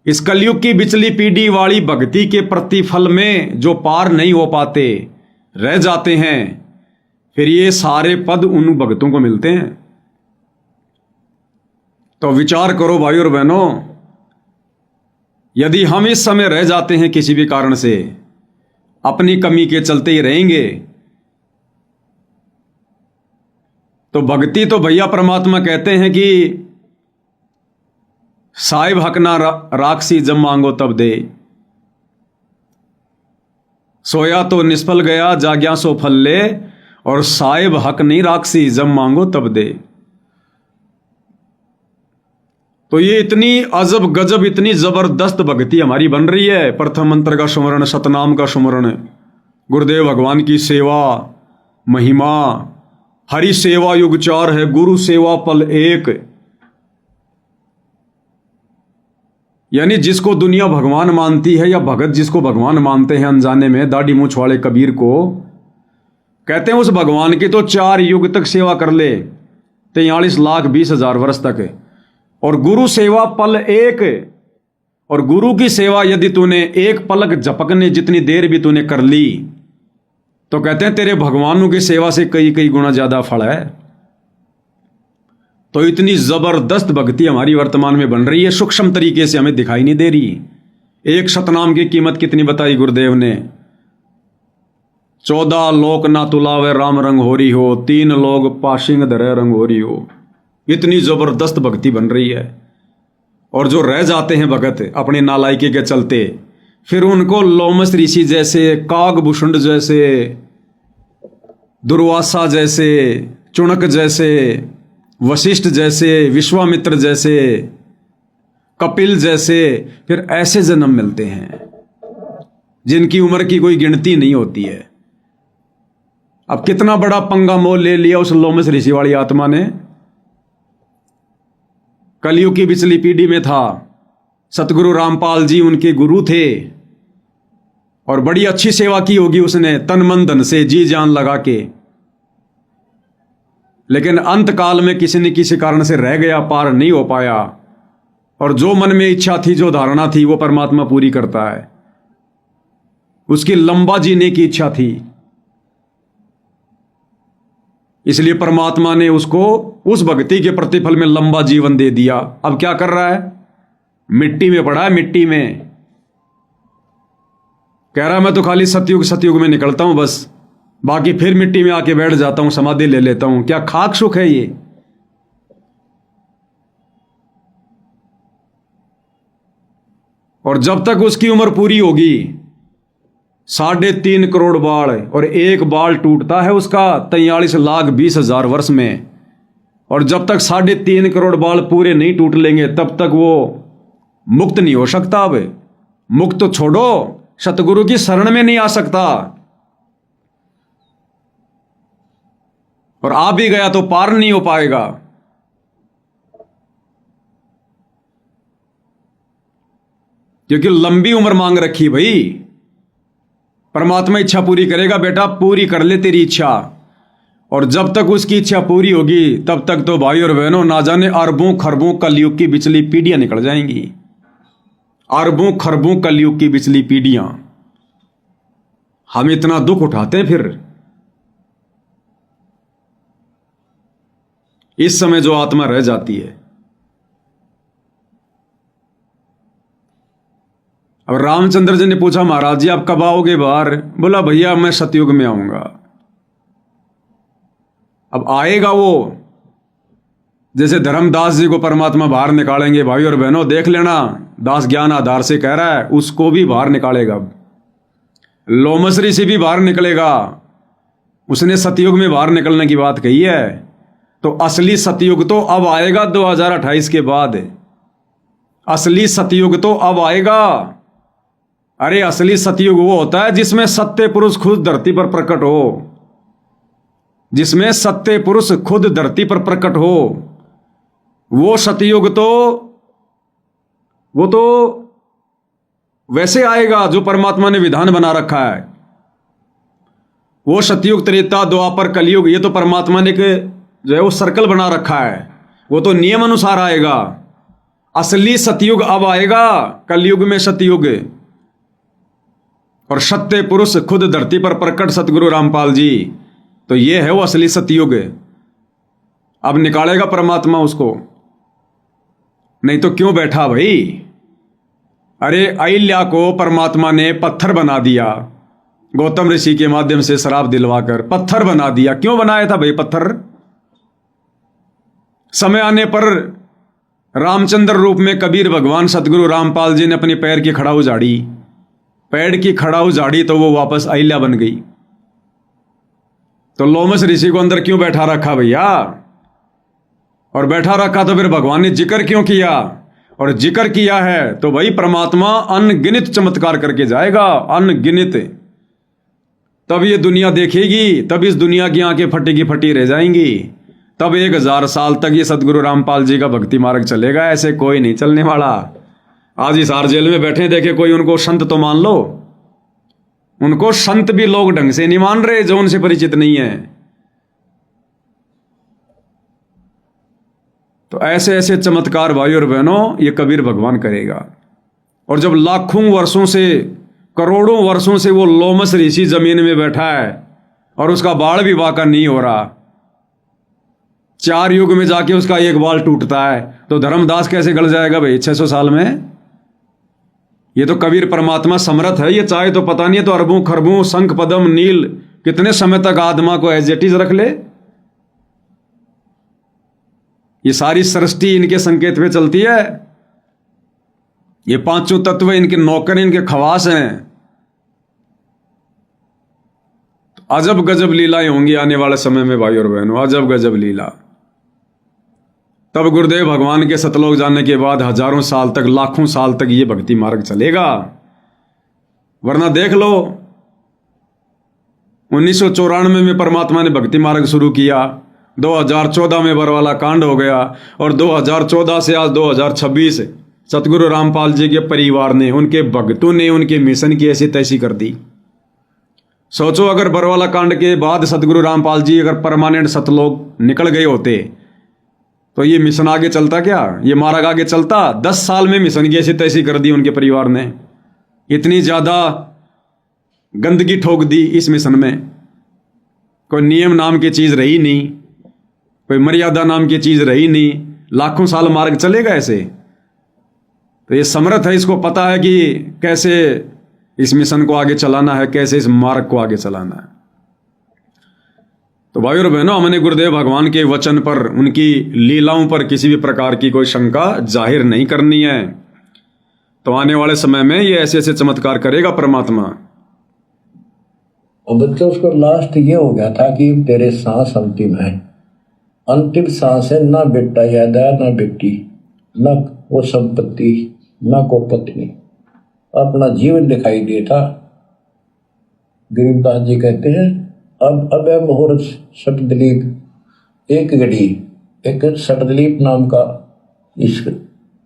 इस कलयुग की बिचली पीढ़ी वाली भक्ति के प्रतिफल में जो पार नहीं हो पाते, रह जाते हैं, फिर ये सारे पद उन भक्तों को मिलते हैं। तो विचार करो भाई और बहनों, यदि हम इस समय रह जाते हैं किसी भी कारण से, अपनी कमी के चलते ही रहेंगे, तो भक्ति तो भैया परमात्मा कहते हैं कि साहिब हक ना राक्षसी जब मांगो तब दे। सोया तो निष्फल गया, जाग्या सो फल ले, और साहिब हक नहीं राक्षसी जब मांगो तब दे। तो ये इतनी अजब गजब, इतनी जबरदस्त भक्ति हमारी बन रही है। प्रथम मंत्र का सुमरण, सतनाम का सुमरण, गुरुदेव भगवान की सेवा, महिमा, हरि सेवा युग 4 है, गुरु सेवा पल 1। यानी जिसको दुनिया भगवान मानती है या भगत जिसको भगवान मानते हैं अनजाने में, दाढ़ी मूछ वाले कबीर को कहते हैं उस भगवान की तो 4 युग तक सेवा कर ले, 43,20,000 वर्ष तक। और गुरु सेवा पल एक, और गुरु की सेवा यदि तूने एक पलक झपकने जितनी देर भी तूने कर ली तो कहते हैं तेरे भगवानों की सेवा से कई कई गुना ज्यादा फल है। तो इतनी जबरदस्त भक्ति हमारी वर्तमान में बन रही है, सूक्ष्म तरीके से हमें दिखाई नहीं दे रही। एक सतनाम की कीमत कितनी बताई गुरुदेव ने, 14 लोक ना तुलावे राम रंग हो रही हो, 3 लोग पाशिंग धरे रंग हो रही हो। इतनी जबरदस्त भक्ति बन रही है। और जो रह जाते हैं भगत अपने नालायकी के चलते, फिर उनको लोमस ऋषि जैसे, कागभूषण जैसे, दुर्वासा जैसे, चुणक जैसे, वशिष्ठ जैसे, विश्वामित्र जैसे, कपिल जैसे, फिर ऐसे जन्म मिलते हैं जिनकी उम्र की कोई गिनती नहीं होती है। अब कितना बड़ा पंगा मोल ले लिया उस लोमस ऋषि वाली आत्मा ने। कलयुग की पिछली पीढ़ी में था, सतगुरु रामपाल जी उनके गुरु थे और बड़ी अच्छी सेवा की होगी उसने, तन मन धन से जी जान लगा के। लेकिन अंत काल में किसी न किसी कारण से रह गया, पार नहीं हो पाया। और जो मन में इच्छा थी, जो धारणा थी, वो परमात्मा पूरी करता है। उसकी लंबा जीने की इच्छा थी, इसलिए परमात्मा ने उसको उस भक्ति के प्रतिफल में लंबा जीवन दे दिया। अब क्या कर रहा है? मिट्टी में पड़ा है, मिट्टी में। कह रहा है मैं तो खाली सतयुग में निकलता हूं बस, बाकी फिर मिट्टी में आके बैठ जाता हूं, समाधि ले लेता हूं। क्या खाक सुख है ये? और जब तक उसकी उम्र पूरी होगी, 3.5 करोड़ बाल, और एक बाल टूटता है उसका 43,20,000 वर्ष में। और जब तक 3.5 करोड़ बाल पूरे नहीं टूट लेंगे तब तक वो मुक्त नहीं हो सकता। अब मुक्त तो छोड़ो, सतगुरु की शरण में नहीं आ सकता। और आ भी गया तो पार नहीं हो पाएगा। क्योंकि लंबी उम्र मांग रखी भाई। परमात्मा इच्छा पूरी करेगा, बेटा पूरी कर ले तेरी इच्छा। और जब तक उसकी इच्छा पूरी होगी तब तक तो भाई और बहनों ना जाने अरबों खरबों कलयुग की बिचली पीढ़ियां निकल जाएंगी। अरबों खरबों कलयुग की बिचली पीढ़ियां। हम इतना दुख उठाते हैं फिर। इस समय जो आत्मा रह जाती है। अब रामचंद्र जी ने पूछा महाराज जी आप कब आओगे बाहर? बोला भैया मैं सतयुग में आऊंगा। अब आएगा वो, जैसे धर्मदास जी को परमात्मा बाहर निकालेंगे। भाई और बहनों देख लेना, दास ज्ञान आधार से कह रहा है, उसको भी बाहर निकालेगा। अब लोमसरी से भी बाहर निकलेगा। उसने सतयुग में बाहर निकलने की बात कही है। तो असली सतयुग तो अब आएगा 2028 के बाद। असली सतयुग तो अब आएगा। अरे असली सतयुग वो होता है जिसमें सत्य पुरुष खुद धरती पर प्रकट हो, जिसमें सत्य पुरुष खुद धरती पर प्रकट हो। वो सतयुग तो वैसे आएगा जो परमात्मा ने विधान बना रखा है। वो सतयुग, त्रेता, द्वापर, कलयुग, ये तो परमात्मा ने जो है वो सर्कल बना रखा है। वो तो नियम अनुसार आएगा। असली सतयुग अब आएगा, कलयुग में सतयुग। और सत्य पुरुष खुद धरती पर प्रकट सतगुरु रामपाल जी, तो ये है वो असली सतयुग। अब निकालेगा परमात्मा उसको। नहीं तो क्यों बैठा भाई? अरे अहिल्या को परमात्मा ने पत्थर बना दिया, गौतम ऋषि के माध्यम से शराब दिलवाकर पत्थर बना दिया। क्यों बनाया था भाई पत्थर? समय आने पर रामचंद्र रूप में कबीर भगवान सतगुरु रामपाल जी ने अपने पैर की खड़ाऊ झाड़ी, पैर की खड़ाऊ झाड़ी तो वो वापस अहिल्या बन गई। तो लोमस ऋषि को अंदर क्यों बैठा रखा भैया? और बैठा रखा तो फिर भगवान ने जिक्र क्यों किया? और जिक्र किया है तो भाई परमात्मा अनगिनत चमत्कार करके जाएगा, अनगिनत। तब ये दुनिया देखेगी, तब इस दुनिया की आंखें फटी की फटी रह जाएंगी। तब 1000 साल तक ये सतगुरु रामपाल जी का भक्ति मार्ग चलेगा। ऐसे कोई नहीं चलने वाला। आज हिसार जेल में बैठे, देखे कोई उनको संत तो मान लो, उनको संत भी लोग ढंग से नहीं मान रहे जो उनसे परिचित नहीं है। तो ऐसे ऐसे चमत्कार भाई और बहनों ये कबीर भगवान करेगा। और जब लाखों वर्षों से, करोड़ों वर्षों से वो लोमस ऋषि जमीन में बैठा है और उसका बाल भी वाका नहीं हो रहा, 4 युग में जाके उसका एक बाल टूटता है, तो धर्मदास कैसे गल जाएगा भाई 600 साल में? ये तो कबीर परमात्मा समर्थ है, ये चाहे तो पता नहीं है तो अरबों खरबों शंख पद्म नील कितने समय तक आत्मा को एज इट इज रख ले। ये सारी सृष्टि इनके संकेत पे चलती है, ये 5 तत्व इनके नौकर, इनके खवास हैं। तो अजब गजब लीलाएं होंगी आने वाले समय में भाई और बहनों, अजब गजब लीला। तब गुरुदेव भगवान के सतलोक जाने के बाद हजारों साल तक, लाखों साल तक ये भक्ति मार्ग चलेगा। वरना देख लो 1994 में परमात्मा ने भक्ति मार्ग शुरू किया, 2014 में बरवाला कांड हो गया, और 2014 से आज 2026 सतगुरु रामपाल जी के परिवार ने, उनके भक्तों ने उनके मिशन की ऐसी तैसी कर दी। सोचो अगर बरवाला कांड के बाद सतगुरु रामपाल जी अगर परमानेंट सतलोक निकल गए होते तो ये मिशन आगे चलता क्या? ये मार्ग आगे चलता? 10 साल में मिशन की ऐसी तैसी कर दी उनके परिवार ने। इतनी ज्यादा गंदगी ठोक दी इस मिशन में। कोई नियम नाम की चीज रही नहीं, कोई मर्यादा नाम की चीज रही नहीं। लाखों साल मार्ग चलेगा ऐसे? तो ये समर्थ है, इसको पता है कि कैसे इस मिशन को आगे चलाना है, कैसे इस मार्ग को आगे चलाना है। तो भाई और बहनों, हमने गुरुदेव भगवान के वचन पर, उनकी लीलाओं पर किसी भी प्रकार की कोई शंका जाहिर नहीं करनी है। तो आने वाले समय में ये ऐसे ऐसे चमत्कार करेगा परमात्मा। और बच्चों, उसको लास्ट ये हो गया था कि तेरे सांस अंतिम है, अंतिम सांस है, ना बेटा याद है, ना बेटी, ना वो संपत्ति, ना को पत्नी, अपना जीवन दिखाई दिया था। गरीबदास जी कहते हैं अब मुहूर्त सटदलीप एक घड़ी, एक सटदलीप नाम का इस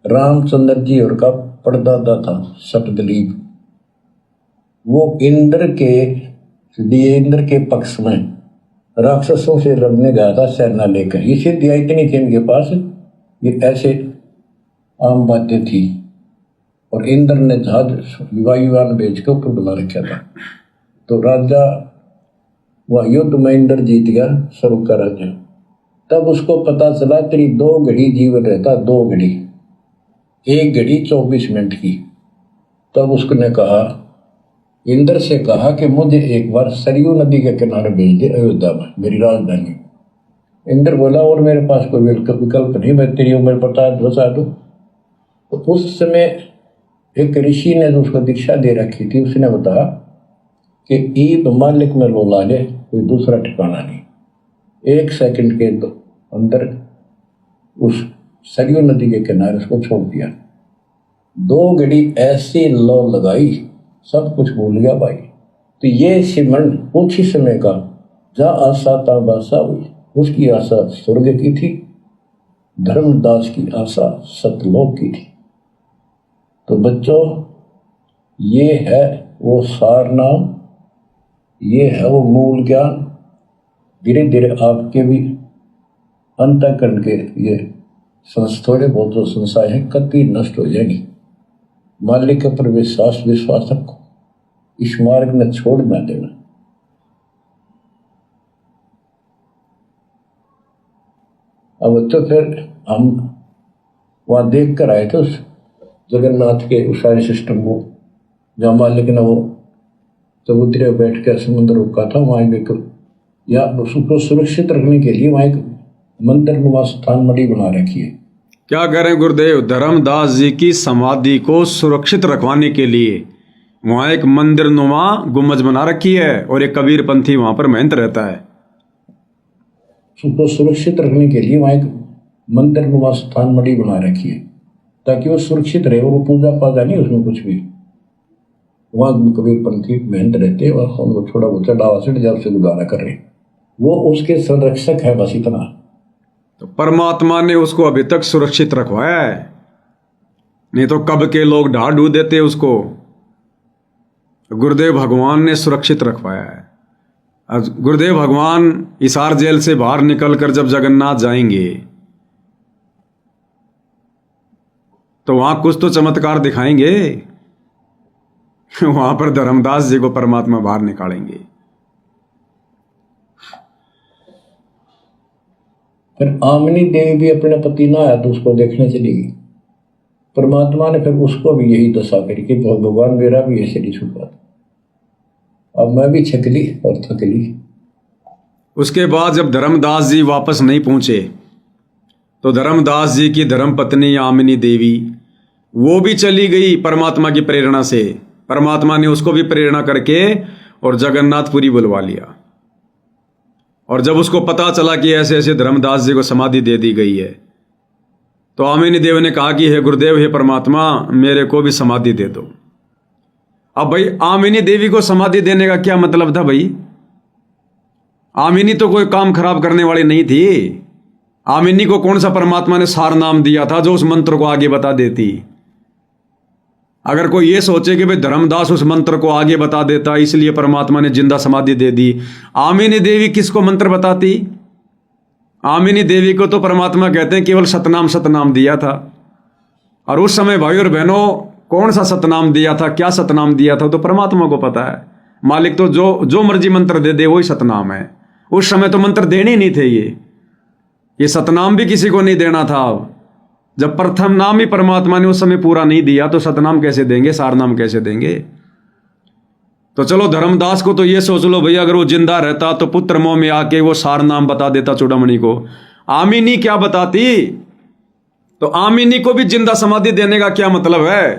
रामचंद्र जी और का परदादा था सटदलीप। वो इंद्र के पक्ष में राक्षसों से लड़ने गया था सेना लेकर। ये सिद्धियां इतनी थी इनके पास, ये ऐसे आम बातें थी। और इंद्र ने जहाज वायुयान भेज के ऊपर बुला रखा था। तो राजा वह युद्ध में इंद्र जीत गया, स्वर्ग का राजा। तब उसको पता चला तेरी 2 घड़ी जीवन रहता, 2 घड़ी, 1 घड़ी 24 मिनट की। तब उसने कहा, इंद्र से कहा कि मुझे एक बार सरयू नदी के किनारे भेज दे अयोध्या में, मेरी राजधानी। इंद्र बोला और मेरे पास कोई विकल्प नहीं, मैं तेरी उम्र बता दूं। तो उस समय एक ऋषि ने जो उसको दीक्षा दे रखी थी, उसने बताया कि ईद मालिक में लोला ले, कोई दूसरा ठिकाना नहीं। 1 सेकंड के अंदर उस सरयू नदी के किनारे उसको छोड़ दिया। 2 घड़ी ऐसी लो लगाई, सब कुछ भूल गया भाई। तो ये सिमरण कुछ ही समय का, जहाँ आशा ता बासा हुई। उसकी आशा स्वर्ग की थी, धर्मदास की आशा सतलोक की थी। तो बच्चों, ये है वो सार नाम, ये है वो मूल ज्ञान। धीरे धीरे आपके भी अंतःकरण के ये थोड़े बहुत जो संशय है कति नष्ट हो जाएगी। मालिक पर विश्वास रखो, इस मार्ग में छोड़ ना देना। अब तो फिर हम वहां देख कर आए थे जगन्नाथ के उस सारे सिस्टम को, जहाँ मालिक ने वो चबूतरे बैठ कर समुद्र रुका था। वहां एक या उसको सुरक्षित रखने के लिए वहां एक मंदिर नुमा स्थान मणि बना रखी है। क्या करें गुरुदेव, धर्मदास जी की समाधि को सुरक्षित रखवाने के लिए वहां एक मंदिर नुमा गुम्बज बना रखी है और एक कबीर पंथी वहां पर मेहनत रहता है। उसको सुरक्षित रखने के लिए वहां एक मंदिर नुमा स्थान मणि बना रखी है, ताकि वो सुरक्षित रहे। वो पूजा पाजा नहीं उसमें कुछ भी। वहां कबीर पंथी मेहनत रहते और उनको थोड़ा बहुत चढ़ावा से जब से गुजारा कर रहे, वो उसके संरक्षक है, बस इतना। तो परमात्मा ने उसको अभी तक सुरक्षित रखवाया है। नहीं तो कब के लोग ढा ढू देते उसको। गुरुदेव भगवान ने सुरक्षित रखवाया है। अब गुरुदेव भगवान हिसार जेल से बाहर निकलकर जब जगन्नाथ जाएंगे तो वहां कुछ तो चमत्कार दिखाएंगे। वहां पर धर्मदास जी को परमात्मा बाहर निकालेंगे। फिर आमिनी देवी भी अपने पति ना आया तो उसको देखने चली गई। परमात्मा ने फिर उसको भी यही दशा करी कि भगवान मेरा भी ऐसे नहीं छूटा। अब मैं भी छकली और थकली। उसके बाद जब धर्मदास जी वापस नहीं पहुंचे तो धर्मदास जी की धर्मपत्नी आमिनी देवी वो भी चली गई परमात्मा की प्रेरणा से। परमात्मा ने उसको भी प्रेरणा करके और जगन्नाथपुरी बुलवा लिया। और जब उसको पता चला कि ऐसे ऐसे धर्मदास जी को समाधि दे दी गई है तो आमिनी देवी ने कहा कि हे गुरुदेव, हे परमात्मा, मेरे को भी समाधि दे दो। अब भाई आमिनी देवी को समाधि देने का क्या मतलब था भाई? आमिनी तो कोई काम खराब करने वाली नहीं थी। आमिनी को कौन सा परमात्मा ने सार नाम दिया था जो उस मंत्र को आगे बता देती? अगर कोई ये सोचे कि भाई धर्मदास उस मंत्र को आगे बता देता इसलिए परमात्मा ने जिंदा समाधि दे दी, आमिनी देवी किसको मंत्र बताती? आमिनी देवी को तो परमात्मा कहते हैं केवल सतनाम सतनाम दिया था। और उस समय भाई और बहनों कौन सा सतनाम दिया था, क्या सतनाम दिया था तो परमात्मा को पता है। मालिक तो जो मर्जी मंत्र दे दे वही सतनाम है। उस समय तो मंत्र देने ही नहीं थे। ये सतनाम भी किसी को नहीं देना था। जब प्रथम नाम ही परमात्मा ने उस समय पूरा नहीं दिया तो सतनाम कैसे देंगे, सारनाम कैसे देंगे? तो चलो धर्मदास को तो ये सोच लो भैया, अगर वो जिंदा रहता तो पुत्र मोह में आके वो सार नाम बता देता चूड़ामणि को। आमिनी क्या बताती? तो आमिनी को भी जिंदा समाधि देने का क्या मतलब है?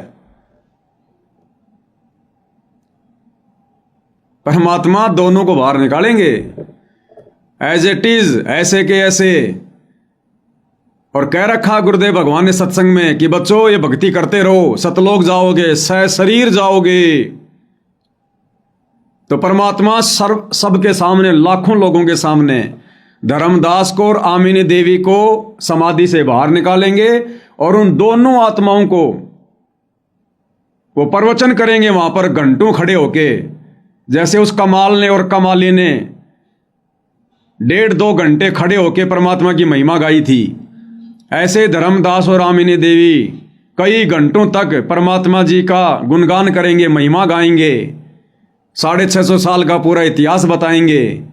परमात्मा दोनों को बाहर निकालेंगे एज इट इज, ऐसे के ऐसे। और कह रखा गुरुदेव भगवान ने सत्संग में कि बच्चों ये भक्ति करते रहो, सतलोक जाओगे, शरीर जाओगे। तो परमात्मा सबके सामने, लाखों लोगों के सामने धर्मदास को और आमिनी देवी को समाधि से बाहर निकालेंगे और उन दोनों आत्माओं को वो प्रवचन करेंगे वहां पर घंटों खड़े होके। जैसे उस कमाल ने और कमाली ने 1.5-2 घंटे खड़े होके परमात्मा की महिमा गाई थी, ऐसे धर्मदास और आमिनी देवी कई घंटों तक परमात्मा जी का गुणगान करेंगे, महिमा गाएंगे, 650 साल का पूरा इतिहास बताएंगे।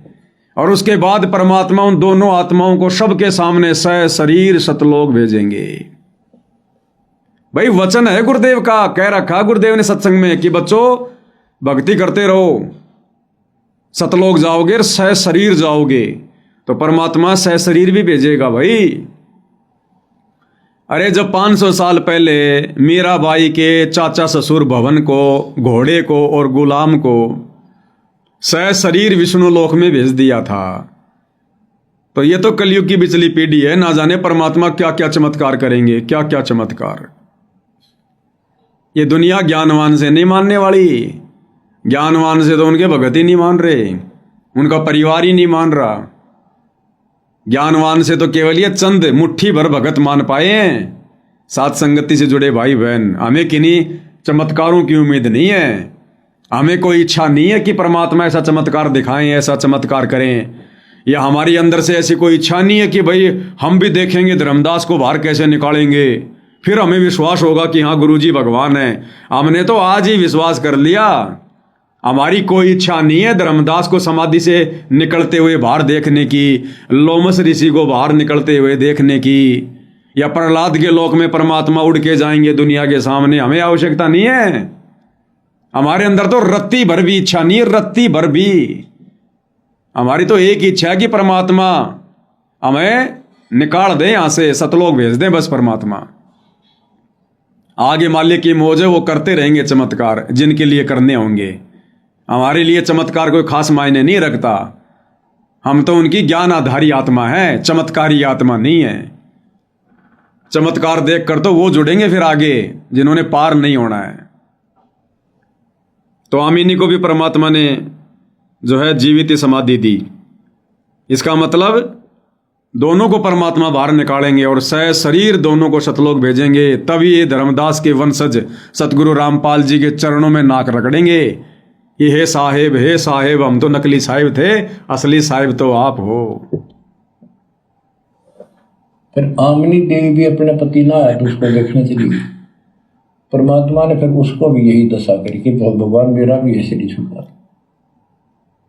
और उसके बाद परमात्मा उन दोनों आत्माओं को सबके सामने शरीर सतलोक भेजेंगे। भाई वचन है गुरुदेव का, कह रखा गुरुदेव ने सत्संग में कि बच्चों भक्ति करते रहो, सतलोक जाओगे और शरीर जाओगे। तो परमात्मा शरीर भी भेजेगा भाई। अरे जब 500 साल पहले मीराबाई के चाचा ससुर भवन को, घोड़े को और गुलाम को शरीर विष्णु लोक में भेज दिया था, तो ये तो कलयुग की बिचली पीढ़ी है। ना जाने परमात्मा क्या क्या चमत्कार करेंगे, क्या क्या चमत्कार। ये दुनिया ज्ञानवान से नहीं मानने वाली। ज्ञानवान से तो उनके भगत ही नहीं मान रहे, उनका परिवार ही नहीं मान रहा। ज्ञानवान से तो केवल ये चंद मुट्ठी भर भगत मान पाए हैं, साथ संगति से जुड़े भाई बहन। हमें किन्हीं चमत्कारों की उम्मीद नहीं है। हमें कोई इच्छा नहीं है कि परमात्मा ऐसा चमत्कार दिखाएं, ऐसा चमत्कार करें। या हमारी अंदर से ऐसी कोई इच्छा नहीं है कि भाई हम भी देखेंगे धर्मदास को बाहर कैसे निकालेंगे, फिर हमें विश्वास होगा कि हाँ गुरुजी भगवान है। हमने तो आज ही विश्वास कर लिया। हमारी कोई इच्छा नहीं है धर्मदास को समाधि से निकलते हुए बाहर देखने की, लोमस ऋषि को बाहर निकलते हुए देखने की, या प्रहलाद के लोक में परमात्मा उड़ के जाएंगे दुनिया के सामने। हमें आवश्यकता नहीं है। हमारे अंदर तो रत्ती भर भी इच्छा नहीं है, रत्ती भर भी। हमारी तो एक इच्छा है कि परमात्मा हमें निकाल दे यहां से, सतलोक भेज दे बस परमात्मा। आगे मालिक की मौज है, वो करते रहेंगे चमत्कार जिनके लिए करने होंगे। हमारे लिए चमत्कार कोई खास मायने नहीं रखता। हम तो उनकी ज्ञान आधारी आत्मा है, चमत्कारी आत्मा नहीं है। चमत्कार देखकर तो वो जुड़ेंगे फिर आगे जिन्होंने पार नहीं होना है। तो आमिनी को भी परमात्मा ने जो है जीवित समाधि दी। इसका मतलब दोनों को परमात्मा बाहर निकालेंगे और सह शरीर दोनों को सतलोक भेजेंगे। तभी ये धर्मदास के वंशज सतगुरु रामपाल जी के चरणों में नाक रगड़ेंगे कि हे साहेब हम तो नकली साहिब थे, असली साहिब तो आप हो। फिर आमनी देवी भी अपने पति ना आए तो उसको देखने चली गई। परमात्मा ने फिर उसको भी यही दशा करी कि भगवान मेरा भी ऐसे नहीं छूटा।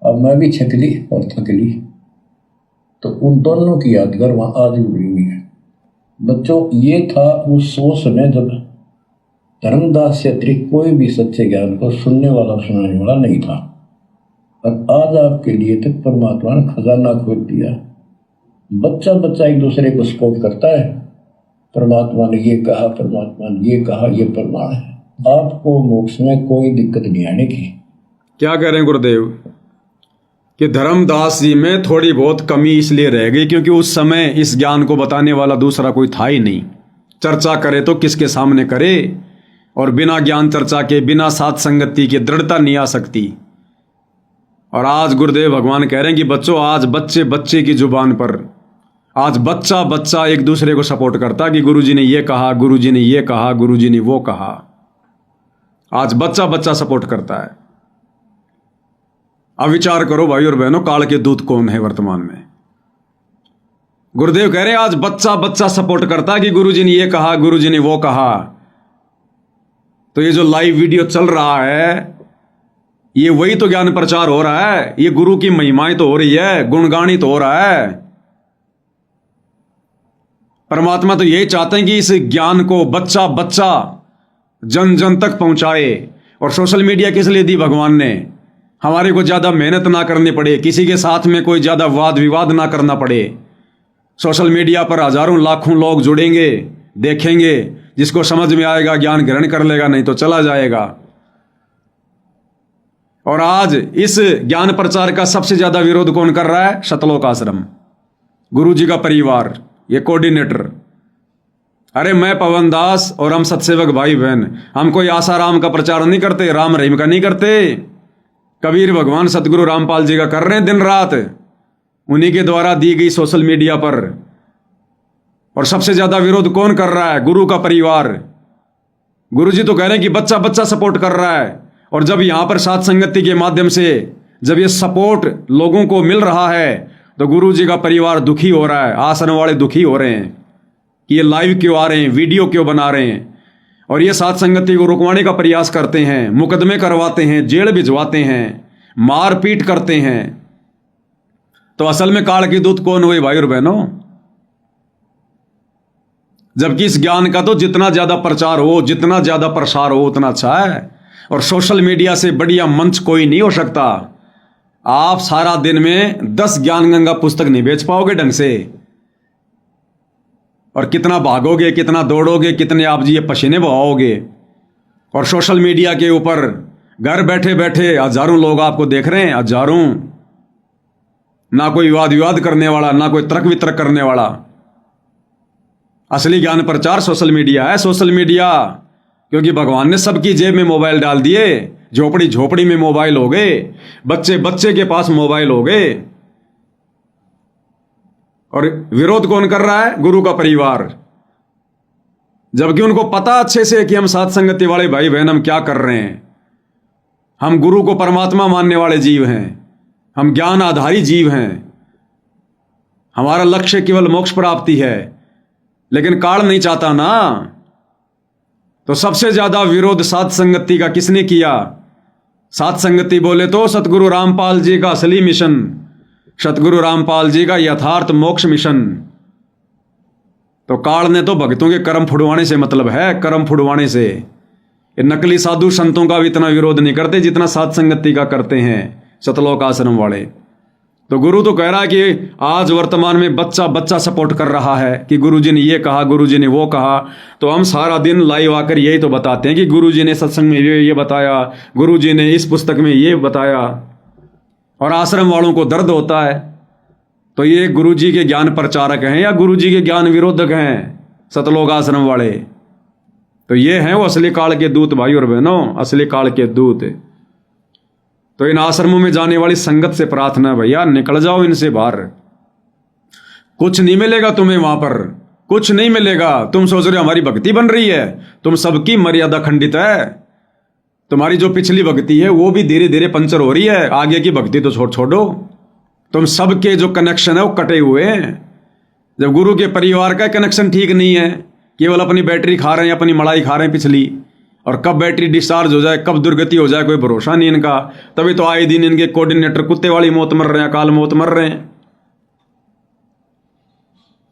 अब मैं भी छकली और थकली। तो उन दोनों की यादगार वहां आज भी जुड़ी हुई है। बच्चों, ये था उस समय जब धर्मदास से अतिरिक्त कोई भी सच्चे ज्ञान को सुनने वाला सुनाने वाला नहीं था। और आज आपके लिए तक परमात्मा ने खजाना खोल दिया। बच्चा बच्चा एक दूसरे को सपोर्ट करता है। परमात्मा ने ये कहा, परमात्मा ने ये कहा, ये प्रमाण है। आपको मोक्ष में कोई दिक्कत नहीं आने की। क्या कह रहे हैं गुरुदेव कि धर्मदास जी में थोड़ी बहुत कमी इसलिए रह गई क्योंकि उस समय इस ज्ञान को बताने वाला दूसरा कोई था ही नहीं। चर्चा करे तो किसके सामने करे, और बिना ज्ञान चर्चा के, बिना साथ संगति के दृढ़ता नहीं आ सकती। और आज गुरुदेव भगवान कह रहे हैं कि बच्चों, आज बच्चे बच्चे की जुबान पर, आज बच्चा बच्चा एक दूसरे को सपोर्ट करता कि गुरुजी ने ये कहा, गुरुजी ने ये कहा, गुरुजी ने वो कहा। आज बच्चा बच्चा सपोर्ट करता है। अब विचार करो भाई और बहनों, काल के दूत कौन है वर्तमान में? गुरुदेव कह रहे हैं आज बच्चा बच्चा सपोर्ट करता कि गुरुजी ने ये कहा, गुरुजी ने वो कहा। तो ये जो लाइव वीडियो चल रहा है, ये वही तो ज्ञान प्रचार हो रहा है। ये गुरु की महिमाएं तो हो रही है, गुणगानित हो रहा है। परमात्मा तो यही चाहते हैं कि इस ज्ञान को बच्चा बच्चा जन जन तक पहुंचाए। और सोशल मीडिया किस लिए दी भगवान ने? हमारे को ज्यादा मेहनत ना करनी पड़े, किसी के साथ में कोई ज्यादा वाद विवाद ना करना पड़े। सोशल मीडिया पर हजारों लाखों लोग जुड़ेंगे, देखेंगे, जिसको समझ में आएगा ज्ञान ग्रहण कर लेगा, नहीं तो चला जाएगा। और आज इस ज्ञान प्रचार का सबसे ज्यादा विरोध कौन कर रहा है? सतलोक आश्रम, गुरु जी का परिवार, ये कोऑर्डिनेटर। अरे मैं पवन दास और हम सत्सेवक भाई बहन, हम कोई आसाराम का प्रचार नहीं करते, राम रहीम का नहीं करते। कबीर भगवान सतगुरु रामपाल जी का कर रहे हैं दिन रात, उन्हीं के द्वारा दी गई सोशल मीडिया पर। और सबसे ज्यादा विरोध कौन कर रहा है? गुरु का परिवार। गुरु जी तो कह रहे हैं कि बच्चा बच्चा सपोर्ट कर रहा है। और जब यहां पर साथ संगति के माध्यम से जब ये सपोर्ट लोगों को मिल रहा है तो गुरु जी का परिवार दुखी हो रहा है, आश्रम वाले दुखी हो रहे हैं कि ये लाइव क्यों आ रहे हैं, वीडियो क्यों बना रहे हैं। और ये साथ संगति को रुकवाने का प्रयास करते हैं, मुकदमे करवाते हैं, जेल भिजवाते हैं, मारपीट करते हैं। तो असल में काल के दूत कौन हुए भाई और बहनों? जबकि इस ज्ञान का तो जितना ज्यादा प्रचार हो, जितना ज्यादा प्रसार हो, उतना अच्छा है। और सोशल मीडिया से बढ़िया मंच कोई नहीं हो सकता। आप सारा दिन में 10 ज्ञान गंगा पुस्तक नहीं बेच पाओगे ढंग से। और कितना भागोगे, कितना दौड़ोगे, कितने आप जी ये पसीने बहाओगे। और सोशल मीडिया के ऊपर घर बैठे बैठे हजारों लोग आपको देख रहे हैं, हजारों। ना कोई वाद विवाद करने वाला, ना कोई तर्क वितर्क करने वाला। असली ज्ञान प्रचार सोशल मीडिया है। सोशल मीडिया क्योंकि भगवान ने सबकी जेब में मोबाइल डाल दिए, झोपड़ी झोपड़ी में मोबाइल हो गए, बच्चे बच्चे के पास मोबाइल हो गए। और विरोध कौन कर रहा है? गुरु का परिवार। जबकि उनको पता अच्छे से कि हम साथ संगति वाले भाई बहन हम क्या कर रहे हैं। हम गुरु को परमात्मा मानने वाले जीव हैं, हम ज्ञान आधारी जीव हैं, हमारा लक्ष्य केवल मोक्ष प्राप्ति है। लेकिन काल नहीं चाहता ना। तो सबसे ज्यादा विरोध साथ संगति का किसने किया? साथ संगति बोले तो सतगुरु रामपाल जी का असली मिशन, सतगुरु रामपाल जी का यथार्थ मोक्ष मिशन। तो काल ने तो भक्तों के कर्म फुड़वाने से मतलब है, कर्म फुड़वाने से। ये नकली साधु संतों का भी इतना विरोध नहीं करते जितना साथ संगति का करते हैं सतलोक आश्रम वाले। तो गुरु तो कह रहा है कि आज वर्तमान में बच्चा बच्चा सपोर्ट कर रहा है कि गुरुजी ने ये कहा, गुरुजी ने वो कहा। तो हम सारा दिन लाइव आकर यही तो बताते हैं कि गुरुजी ने सत्संग में ये बताया, गुरुजी ने इस पुस्तक में ये बताया। और आश्रम वालों को दर्द होता है। तो ये गुरुजी के ज्ञान प्रचारक हैं या गुरुजी के ज्ञान विरोधक हैं सतलोक आश्रम वाले? तो ये हैं वो असली काल के दूत भाई और बहनों, असली काल के दूत। तो इन आश्रमों में जाने वाली संगत से प्रार्थना, भैया निकल जाओ इनसे बाहर। कुछ नहीं मिलेगा तुम्हें वहां पर, कुछ नहीं मिलेगा। तुम सोच रहे हो हमारी भक्ति बन रही है, तुम सबकी मर्यादा खंडित है। तुम्हारी जो पिछली भक्ति है वो भी धीरे धीरे पंचर हो रही है, आगे की भक्ति तो छोड़ो। तुम सबके जो कनेक्शन है वो कटे हुए हैं। जब गुरु के परिवार का कनेक्शन ठीक नहीं है, केवल अपनी बैटरी खा रहे हैं, अपनी मलाई खा रहे हैं पिछली, और कब बैटरी डिस्चार्ज हो जाए, कब दुर्गति हो जाए, कोई भरोसा नहीं इनका। तभी तो आए दिन इनके कोऑर्डिनेटर कुत्ते वाली मौत मर रहे हैं, अकाल मौत मर रहे हैं।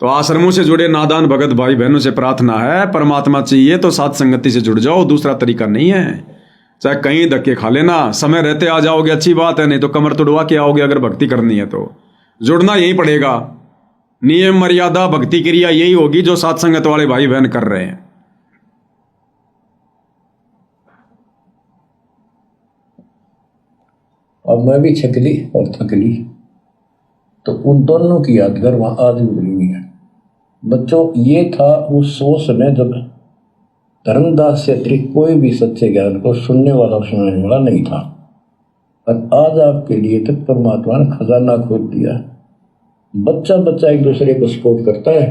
तो आश्रमों से जुड़े नादान भगत भाई बहनों से प्रार्थना है, परमात्मा चाहिए तो साथ संगति से जुड़ जाओ, दूसरा तरीका नहीं है। चाहे कहीं धक्के खा लेना, समय रहते आ जाओगे अच्छी बात है, नहीं तो कमर तुड़वा के आओगे। अगर भक्ति करनी है तो जुड़ना यही पड़ेगा। नियम मर्यादा भक्ति क्रिया यही होगी जो साथ संगत वाले भाई बहन कर रहे हैं। अब मैं भी छक ली और थक ली, तो उन दोनों की यादगार वहां आज भी बनी हुई है। बच्चों, ये था उस समय जब धर्मदास से अतिरिक्त कोई भी सच्चे ज्ञान को सुनने वाला और सुनाने वाला नहीं था, और आज आपके लिए तक परमात्मा ने खजाना खोल दिया। बच्चा बच्चा एक दूसरे को सपोर्ट करता है,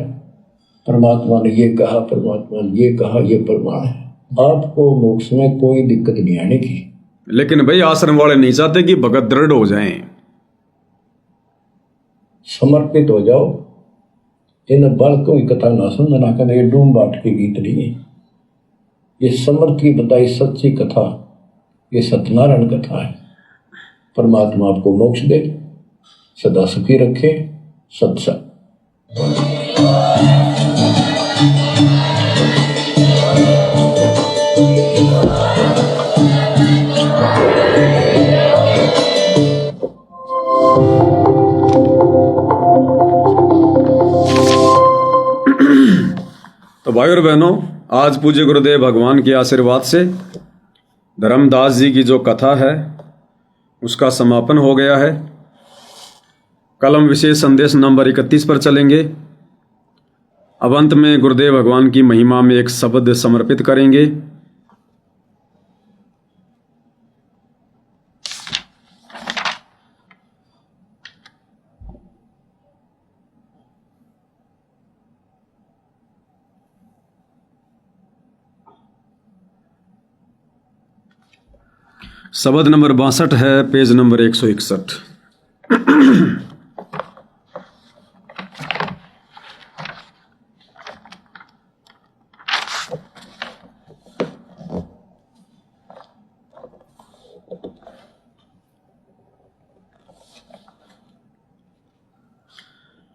परमात्मा ने ये कहा, परमात्मा ने ये कहा, ये प्रमाण है। आपको मोक्ष में कोई दिक्कत नहीं आने की। लेकिन भाई आश्रम वाले नहीं चाहते कि भगत दृढ़ हो जाएं। समर्पित हो जाओ। इन बालकों की कथा ना सुनना, कहते ये डूम बाट के गीत नहीं है, ये समर्थ की बताई सच्ची कथा, ये सत्यनारायण कथा है। परमात्मा आपको मोक्ष दे, सदा सुखी रखे। सत्संग। तो भाई और बहनों, आज पूज्य गुरुदेव भगवान के आशीर्वाद से धर्मदास जी की जो कथा है उसका समापन हो गया है। कल हम विशेष संदेश नंबर 31 पर चलेंगे। अब अंत में गुरुदेव भगवान की महिमा में एक शब्द समर्पित करेंगे। शब्द नंबर 62 है, पेज नंबर 161।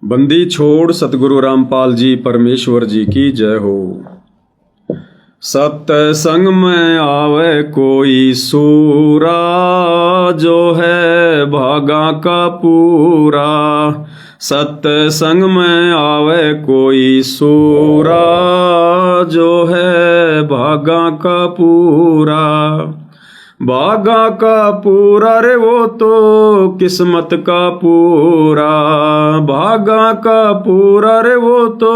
बंदी छोड़ सतगुरु रामपाल जी परमेश्वर जी की जय हो। सत्संग में आवे कोई सूरा, जो है भागा का पूरा। सत्संग में आवे कोई सूरा, जो है भागा का पूरा। भागा का पूरा रे वो तो किस्मत का पूरा। भागा का पूरा रे वो तो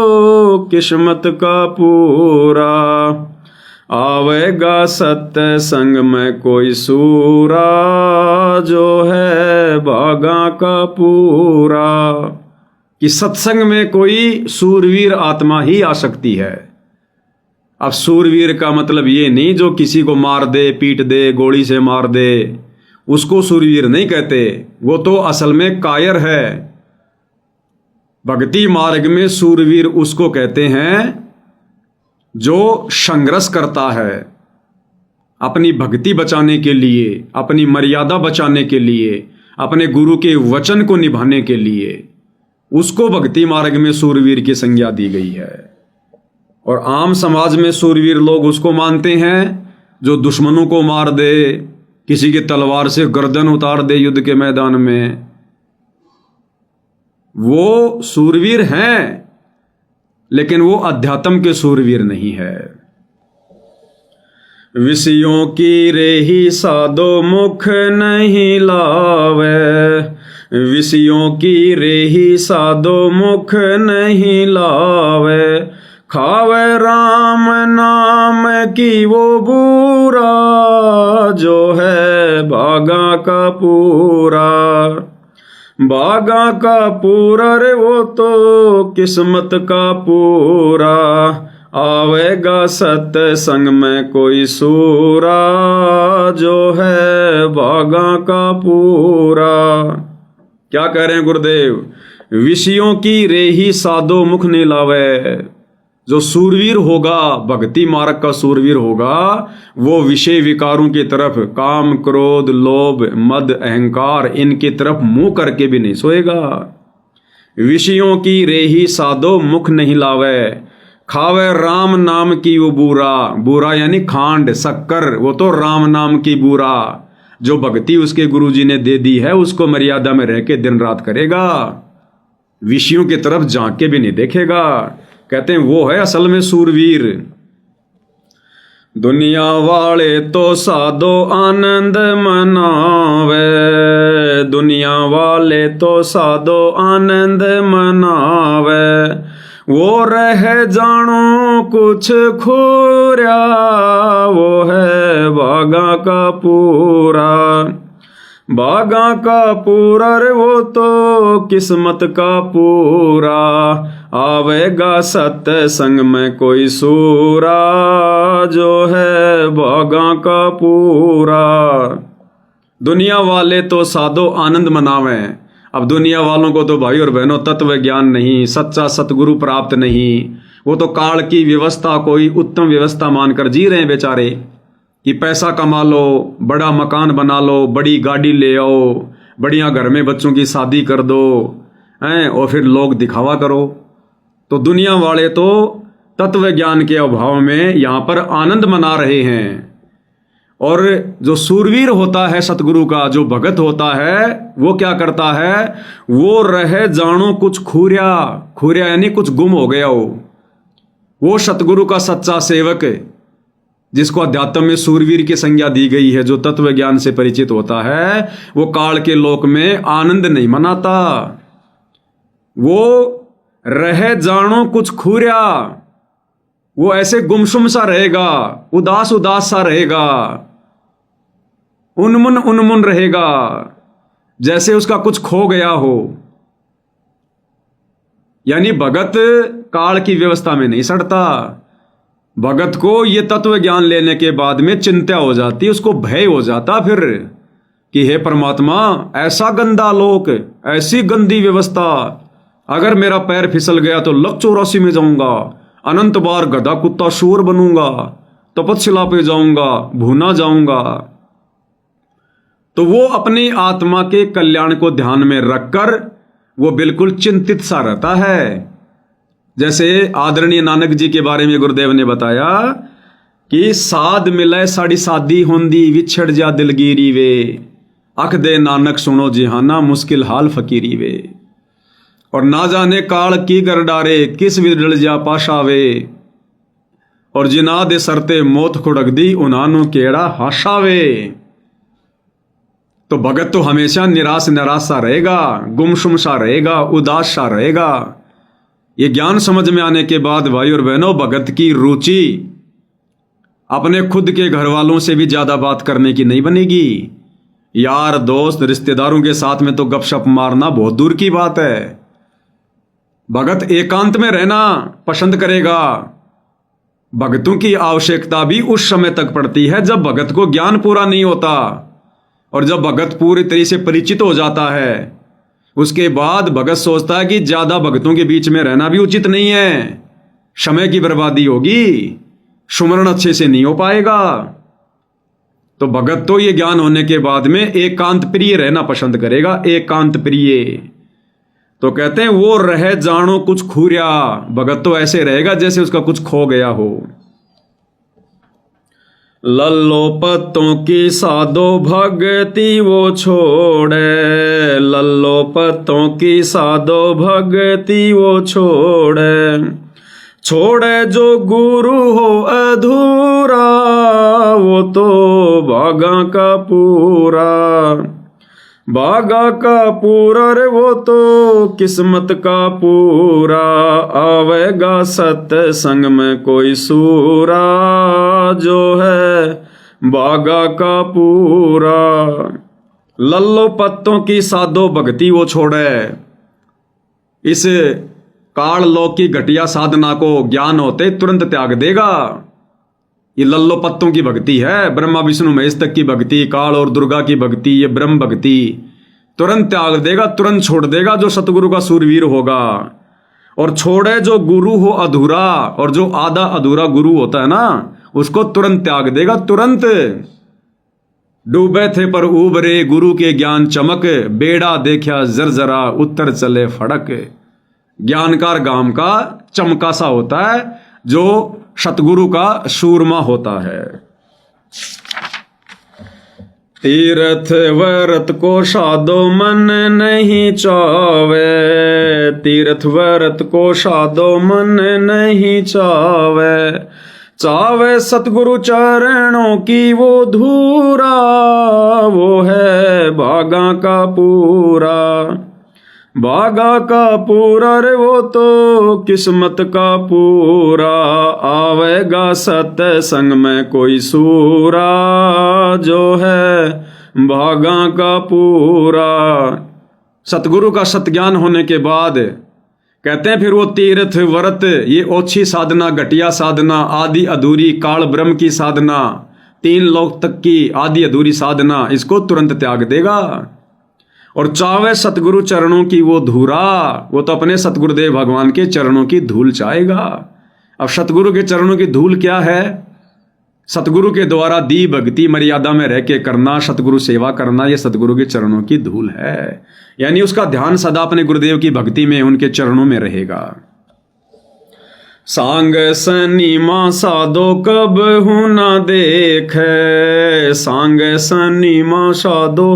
किस्मत का पूरा। आवेगा सत्संग में कोई सूरा, जो है भागा का पूरा। कि सत्संग में कोई सूरवीर आत्मा ही आ सकती है। अब सूरवीर का मतलब ये नहीं जो किसी को मार दे, पीट दे, गोली से मार दे, उसको सूरवीर नहीं कहते। वो तो असल में कायर है। भक्ति मार्ग में सूरवीर उसको कहते हैं जो संघर्ष करता है अपनी भक्ति बचाने के लिए, अपनी मर्यादा बचाने के लिए, अपने गुरु के वचन को निभाने के लिए। उसको भक्ति मार्ग में सूरवीर की संज्ञा दी गई है। और आम समाज में सूरवीर लोग उसको मानते हैं जो दुश्मनों को मार दे, किसी की तलवार से गर्दन उतार दे युद्ध के मैदान में। वो सूरवीर हैं, लेकिन वो अध्यात्म के सूरवीर नहीं है। विषयों की रेही साधो मुख नहीं लावे। विषयों की रेही साधो मुख नहीं लावे। खावे राम नाम की वो बुरा, जो है भागा का पूरा। बागा का पूरा रे वो तो किस्मत का पूरा, आवेगा सत्संग में कोई सूरा, जो है बागा का पूरा। क्या कह रहे हैं गुरुदेव? विषयों की रेही सादो मुख नहीं लावे। जो सूरवीर होगा, भक्ति मार्ग का सूरवीर होगा, वो विषय विकारों की तरफ, काम क्रोध लोभ मद अहंकार, इनकी तरफ मुंह करके भी नहीं सोएगा। विषयों की रेही सादो मुख नहीं लावे, खावे राम नाम की वो बूरा। बूरा यानी खांड शक्कर, वो तो राम नाम की बूरा। जो भक्ति उसके गुरुजी ने दे दी है, उसको मर्यादा में रह के दिन रात करेगा, विषयों की तरफ झांक के भी नहीं देखेगा। कहते हैं वो है असल में सूरवीर। दुनिया वाले तो सादो आनंद मनावे, दुनिया वाले तो सादो आनंद मनावे, वो रह जानो कुछ खोरिया, वो है बागा का पूरा। बागा का पूरा रे वो तो किस्मत का पूरा, आवेगा सत्संग में कोई सूरा, जो है बागा का पूरा। दुनिया वाले तो सादो आनंद मनावें। अब दुनिया वालों को तो भाई और बहनों तत्व ज्ञान नहीं, सच्चा सतगुरु प्राप्त नहीं। वो तो काल की व्यवस्था कोई उत्तम व्यवस्था मानकर जी रहे हैं बेचारे, कि पैसा कमा लो, बड़ा मकान बना लो, बड़ी गाड़ी ले आओ, बढ़िया घर में बच्चों की शादी कर दो हैं, और फिर लोग दिखावा करो। तो दुनिया वाले तो तत्व ज्ञान के अभाव में यहाँ पर आनंद मना रहे हैं। और जो सूरवीर होता है सतगुरु का, जो भगत होता है, वो क्या करता है? वो रह जानो कुछ खूरिया। खूरिया यानी कुछ गुम हो गया हो। वो सतगुरु का सच्चा सेवक, जिसको अध्यात्म में सूरवीर की संज्ञा दी गई है, जो तत्व ज्ञान से परिचित होता है, वो काल के लोक में आनंद नहीं मनाता। वो रह जानो कुछ खूरिया, वो ऐसे गुमसुम सा रहेगा, उदास उदास सा रहेगा, उन्मुन उन्मुन रहेगा, जैसे उसका कुछ खो गया हो। यानी भगत काल की व्यवस्था में नहीं सड़ता। भगत को ये तत्व ज्ञान लेने के बाद में चिंता हो जाती, उसको भय हो जाता फिर कि हे परमात्मा, ऐसा गंदा लोक, ऐसी गंदी व्यवस्था, अगर मेरा पैर फिसल गया तो लक 84 में जाऊंगा, अनंत बार गधा कुत्ता शूर बनूंगा, तपस्या पे जाऊंगा, भूना जाऊंगा। तो वो अपनी आत्मा के कल्याण को ध्यान में रखकर वो बिल्कुल चिंतित सा रहता है। जैसे आदरणीय नानक जी के बारे में गुरुदेव ने बताया कि साध मिले साड़ी सादी होंदी, विछड़ जा दिलगिरी वे, अख दे नानक सुनो जिहाना, मुश्किल हाल फकीरी वे। और ना जाने काल की गर डारे, किस विदल जा पाशावे, और जिना दे सरते मौत खुड़क दी, उन्हानु केड़ा हाशावे। तो भगत तो हमेशा निराश निराश सा रहेगा, गुमसुम सा रहेगा, उदास सा रहेगा। ये ज्ञान समझ में आने के बाद भाई और बहनों, भगत की रुचि अपने खुद के घर वालों से भी ज्यादा बात करने की नहीं बनेगी। यार दोस्त रिश्तेदारों के साथ में तो गपशप मारना बहुत दूर की बात है। भगत एकांत में रहना पसंद करेगा। भगतों की आवश्यकता भी उस समय तक पड़ती है जब भगत को ज्ञान पूरा नहीं होता, और जब भगत पूरी तरह से परिचित हो जाता है, उसके बाद भगत सोचता है कि ज्यादा भगतों के बीच में रहना भी उचित नहीं है, समय की बर्बादी होगी, सुमरण अच्छे से नहीं हो पाएगा। तो भगत तो ये ज्ञान होने के बाद में एकांत प्रिय रहना पसंद करेगा, एकांत प्रिय। तो कहते हैं वो रह जानो कुछ खूरिया। भगत तो ऐसे रहेगा जैसे उसका कुछ खो गया हो। लल्लो पत्तों की साधो भगति वो छोड़े, लल्लो पत्तों की साधो भगति वो छोड़े, छोड़े जो गुरु हो अधूरा, वो तो भागा का पूरा। भागा का पूरा रे वो तो किस्मत का पूरा, आवेगा सत्संग में कोई सूरा, जो है भागा का पूरा। लल्लो पत्तों की साधो भक्ति वो छोड़े, इस काल लोक की घटिया साधना को ज्ञान होते तुरंत त्याग देगा। ये लल्लो पत्तों की भक्ति है, ब्रह्मा विष्णु महेश तक की भक्ति, काल और दुर्गा की भक्ति, ये ब्रह्म भक्ति तुरंत त्याग देगा, तुरंत छोड़ देगा जो सतगुरु का सूरवीर होगा। और छोड़े जो गुरु हो अधूरा, और जो आधा अधूरा गुरु होता है ना, उसको तुरंत त्याग देगा, तुरंत। डूबे थे पर उबरे गुरु के ज्ञान चमक, बेड़ा देखा जरजरा उत्तर चले फड़क। ज्ञानकार गांव का चमका सा होता है जो सतगुरु का सूरमा होता है। तीर्थ व्रत को साधो मन नहीं चावे, तीर्थ व्रत को साधो मन नहीं चावे। चावे सतगुरु चरणों की वो धूरा, वो है भागा का पूरा। भागा का पूरा रे वो तो किस्मत का पूरा, आवेगा सत्संग में कोई सूरा, जो है भागा का पूरा। सतगुरु का सतज्ञान होने के बाद कहते हैं फिर वो तीर्थ व्रत, ये ओछी साधना, घटिया साधना, आदि अधूरी काल ब्रह्म की साधना, 3 लोक तक की आदि अधूरी साधना, इसको तुरंत त्याग देगा। और चावे सतगुरु चरणों की वो धूरा, वो तो अपने सतगुरुदेव भगवान के चरणों की धूल चाहेगा। अब सतगुरु के चरणों की धूल क्या है? सतगुरु के द्वारा दी भक्ति मर्यादा में रह के करना, सतगुरु सेवा करना, ये सतगुरु के चरणों की धूल है। यानी उसका ध्यान सदा अपने गुरुदेव की भक्ति में, उनके चरणों में रहेगा। सांग सनी मां साधो कब हूं ना देखे, सांग सनी मां साधो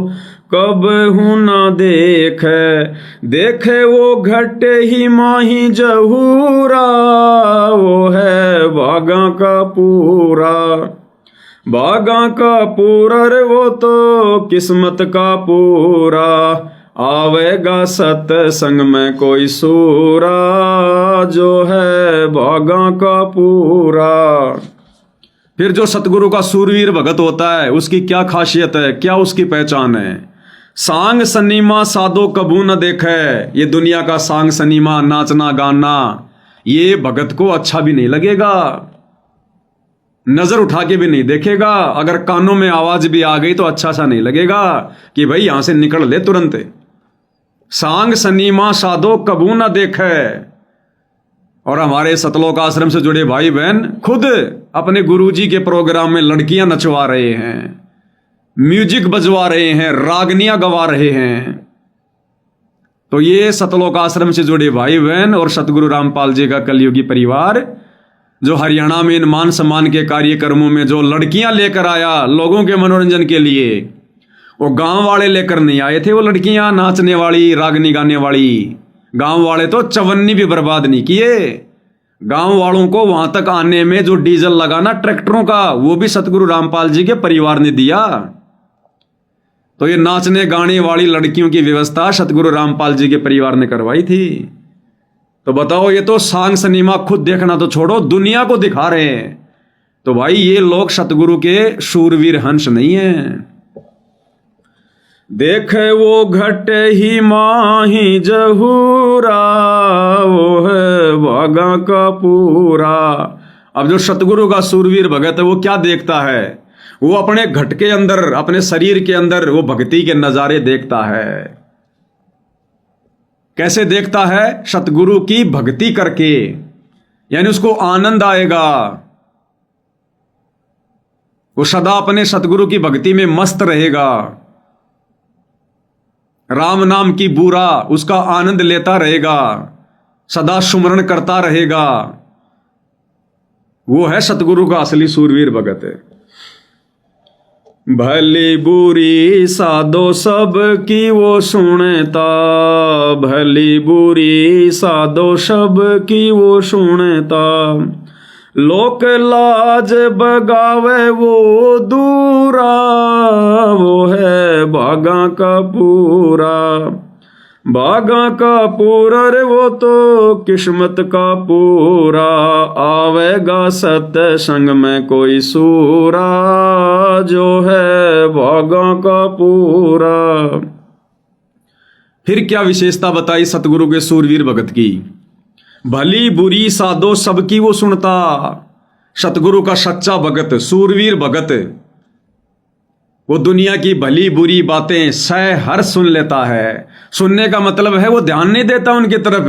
कब हूं ना देखे। देखे वो घटे ही माही जहूरा, वो है भागा का पूरा। भागा का पूरा रे वो तो किस्मत का पूरा, आवेगा सत्संग में कोई सूरा, जो है भागा का पूरा। फिर जो सतगुरु का सूरवीर भगत होता है, उसकी क्या खासियत है, क्या उसकी पहचान है? सांग सनीमा साधो कबू न देखे। ये दुनिया का सांग सनीमा, नाचना गाना, ये भगत को अच्छा भी नहीं लगेगा, नजर उठा के भी नहीं देखेगा। अगर कानों में आवाज भी आ गई तो अच्छा सा नहीं लगेगा कि भाई यहां से निकल ले तुरंत। सांग सनीमा साधो कबू न देखे। और हमारे सतलोक आश्रम से जुड़े भाई बहन खुद अपने गुरुजी के प्रोग्राम में लड़कियां नचवा रहे हैं, म्यूजिक बजवा रहे हैं, रागनियां गवा रहे हैं। तो ये सतलोक आश्रम से जुड़े भाई बहन और सतगुरु रामपाल जी का कलयुगी परिवार, जो हरियाणा में इन मान सम्मान के कार्यक्रमों में जो लड़कियां लेकर आया लोगों के मनोरंजन के लिए, वो गांव वाले लेकर नहीं आए थे। वो लड़कियां नाचने वाली, रागनी गाने वाली, गांव वाले तो चवन्नी भी बर्बाद नहीं किए। गांव वालों को वहां तक आने में जो डीजल लगाना ट्रैक्टरों का, वो भी सतगुरु रामपाल जी के परिवार ने दिया। तो ये नाचने गाने वाली लड़कियों की व्यवस्था सतगुरु रामपाल जी के परिवार ने करवाई थी। तो बताओ, ये तो सांग सनीमा खुद देखना तो छोड़ो, दुनिया को दिखा रहे हैं। तो भाई ये लोग सतगुरु के शूरवीर हंस नहीं है। देखे वो घटे ही माही जहूरा, वो है भागा का पूरा। अब जो सतगुरु का सूरवीर भगत है वो क्या देखता है? वो अपने घट के अंदर, अपने शरीर के अंदर वो भक्ति के नजारे देखता है। कैसे देखता है? सतगुरु की भक्ति करके, यानी उसको आनंद आएगा। वो सदा अपने सतगुरु की भक्ति में मस्त रहेगा। राम नाम की बूरा उसका आनंद लेता रहेगा, सदा सुमरण करता रहेगा। वो है सतगुरु का असली सूरवीर भगत है। भली बुरी साधो सब की वो सुनता, भली बुरी साधो सब की वो सुनता। लोक लाज बगावे वो दूरा, वो है भागा का पूरा। बागा का पूरा रे वो तो किस्मत का पूरा, आवेगा सत्संग में कोई सूरा, जो है बागा का पूरा। फिर क्या विशेषता बताई सतगुरु के सूरवीर भगत की? भली बुरी साधो सबकी वो सुनता। सतगुरु का सच्चा भगत, सूरवीर भगत, वो दुनिया की भली बुरी बातें सह हर सुन लेता है। सुनने का मतलब है वो ध्यान नहीं देता उनकी तरफ।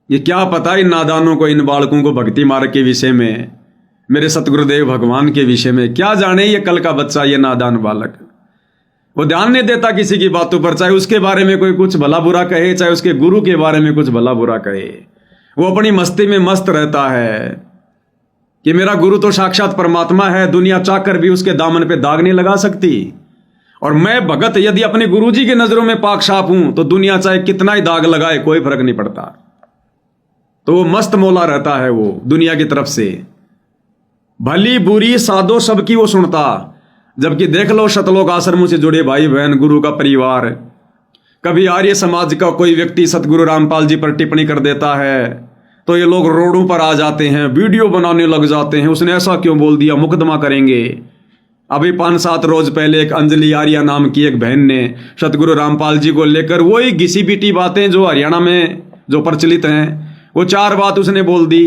ये क्या पता इन नादानों को, इन बालकों को भक्ति मार्ग के विषय में, मेरे सतगुरुदेव भगवान के विषय में क्या जाने ये कल का बच्चा, ये नादान बालक। वो ध्यान नहीं देता किसी की बातों पर, चाहे उसके बारे में कोई कुछ भला बुरा कहे, चाहे उसके गुरु के बारे में कुछ भला बुरा कहे। वो अपनी मस्ती में मस्त रहता है कि मेरा गुरु तो साक्षात परमात्मा है, दुनिया चाहकर भी उसके दामन पे दाग नहीं लगा सकती। और मैं भगत यदि अपने गुरुजी की नजरों में पाक साफ हूं तो दुनिया चाहे कितना ही दाग लगाए कोई फर्क नहीं पड़ता। तो वो मस्त मौला रहता है वो दुनिया की तरफ से। भली बुरी साधो सबकी वो सुनता। जबकि देख लो शतलोक आश्रमों से जुड़े भाई बहन, गुरु का परिवार, कभी आर्य समाज का कोई व्यक्ति सतगुरु रामपाल जी पर टिप्पणी कर देता है तो ये लोग रोडों पर आ जाते हैं, वीडियो बनाने लग जाते हैं, उसने ऐसा क्यों बोल दिया, मुकदमा करेंगे। अभी 5-7 रोज पहले एक अंजलि आर्या नाम की एक बहन ने सतगुरु रामपाल जी को लेकर वही घिसी पिटी बातें जो हरियाणा में जो प्रचलित हैं, वो 4 बात उसने बोल दी।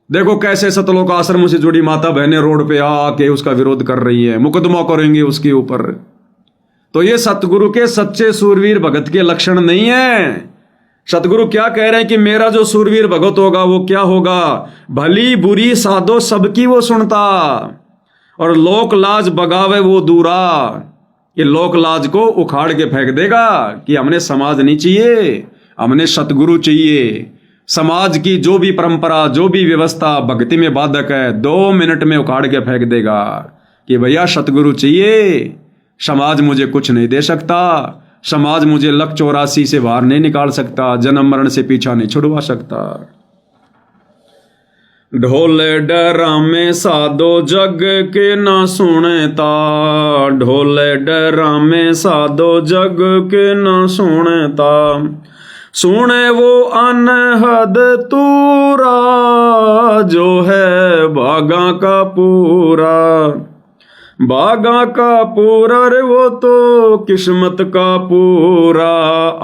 देखो कैसे सतलोक आश्रमों से जुड़ी माता बहनें रोड पे आके उसका विरोध कर रही है, मुकदमा करेंगे उसके ऊपर। तो ये सतगुरु के सच्चे सूरवीर भगत के लक्षण नहीं है। सतगुरु क्या कह रहे हैं कि मेरा जो सूरवीर भगत होगा वो क्या होगा? भली बुरी साधो सबकी वो सुनता और लोक लाज बगावे वो दूरा। ये लोक लाज को उखाड़ के फेंक देगा कि हमने समाज नहीं चाहिए, हमने सतगुरु चाहिए। समाज की जो भी परंपरा, जो भी व्यवस्था भक्ति में बाधक है, 2 मिनट में उखाड़ के फेंक देगा कि भैया सतगुरु चाहिए, समाज मुझे कुछ नहीं दे सकता, समाज मुझे लक 84 से बाहर नहीं निकाल सकता, जन्म मरण से पीछा नहीं छुड़वा सकता। ढोले डरामे साधो जग के ना सुनता, ढोले डरामे साधो जग के ना सुनता, सुने वो अनहद तूरा, जो है बागा का पूरा। बागा का पूरा रे वो तो किस्मत का पूरा,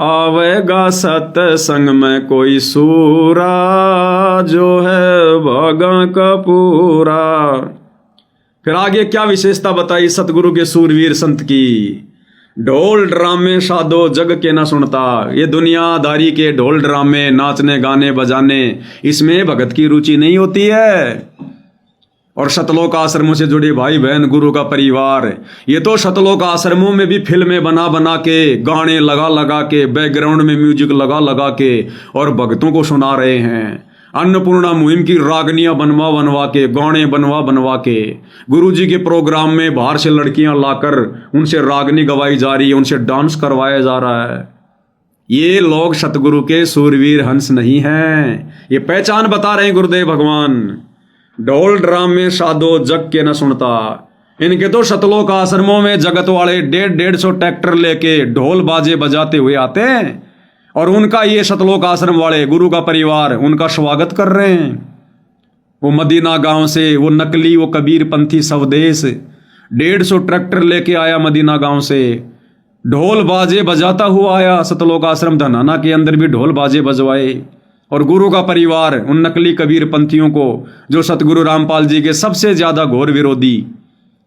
आवेगा सत्संग में कोई सूरा, जो है बागा का पूरा। फिर आगे क्या विशेषता बताई सतगुरु के सूरवीर संत की? ढोल ड्रामे साधो जग के ना सुनता। ये दुनियादारी के ढोल ड्रामे, नाचने गाने बजाने, इसमें भगत की रुचि नहीं होती है। और सतलोक आश्रमों से जुड़े भाई बहन, गुरु का परिवार, ये तो सतलोक आश्रमों में भी फिल्में बना बना के, गाने लगा लगा के, बैकग्राउंड में म्यूजिक लगा लगा के और भक्तों को सुना रहे हैं। अन्नपूर्णा मुहिम की रागनियां बनवा बनवा के, गाने बनवा बनवा के, गुरुजी के प्रोग्राम में बाहर से लड़कियां लाकर उनसे रागनी गवाई जा रही है, उनसे डांस करवाया जा रहा है। ये लोग सतगुरु के सूरवीर हंस नहीं हैं। ये पहचान बता रहे हैं गुरुदेव भगवान। ढोल ड्रामे साधो जग के न सुनता। इनके तो सतलोक आश्रमों में जगत वाले 150 ट्रैक्टर लेके ढोल बाजे बजाते हुए आते हैं और उनका ये सतलोक आश्रम वाले, गुरु का परिवार, उनका स्वागत कर रहे हैं। वो मदीना गांव से वो नकली, वो कबीर पंथी स्वदेश 150 ट्रैक्टर लेके आया मदीना गांव से, ढोल बाजे बजाता हुआ आया सतलोक आश्रम धनाना के अंदर भी ढोल बाजे बजवाए। और गुरु का परिवार उन नकली कबीर पंथियों को, जो सतगुरु रामपाल जी के सबसे ज्यादा घोर विरोधी,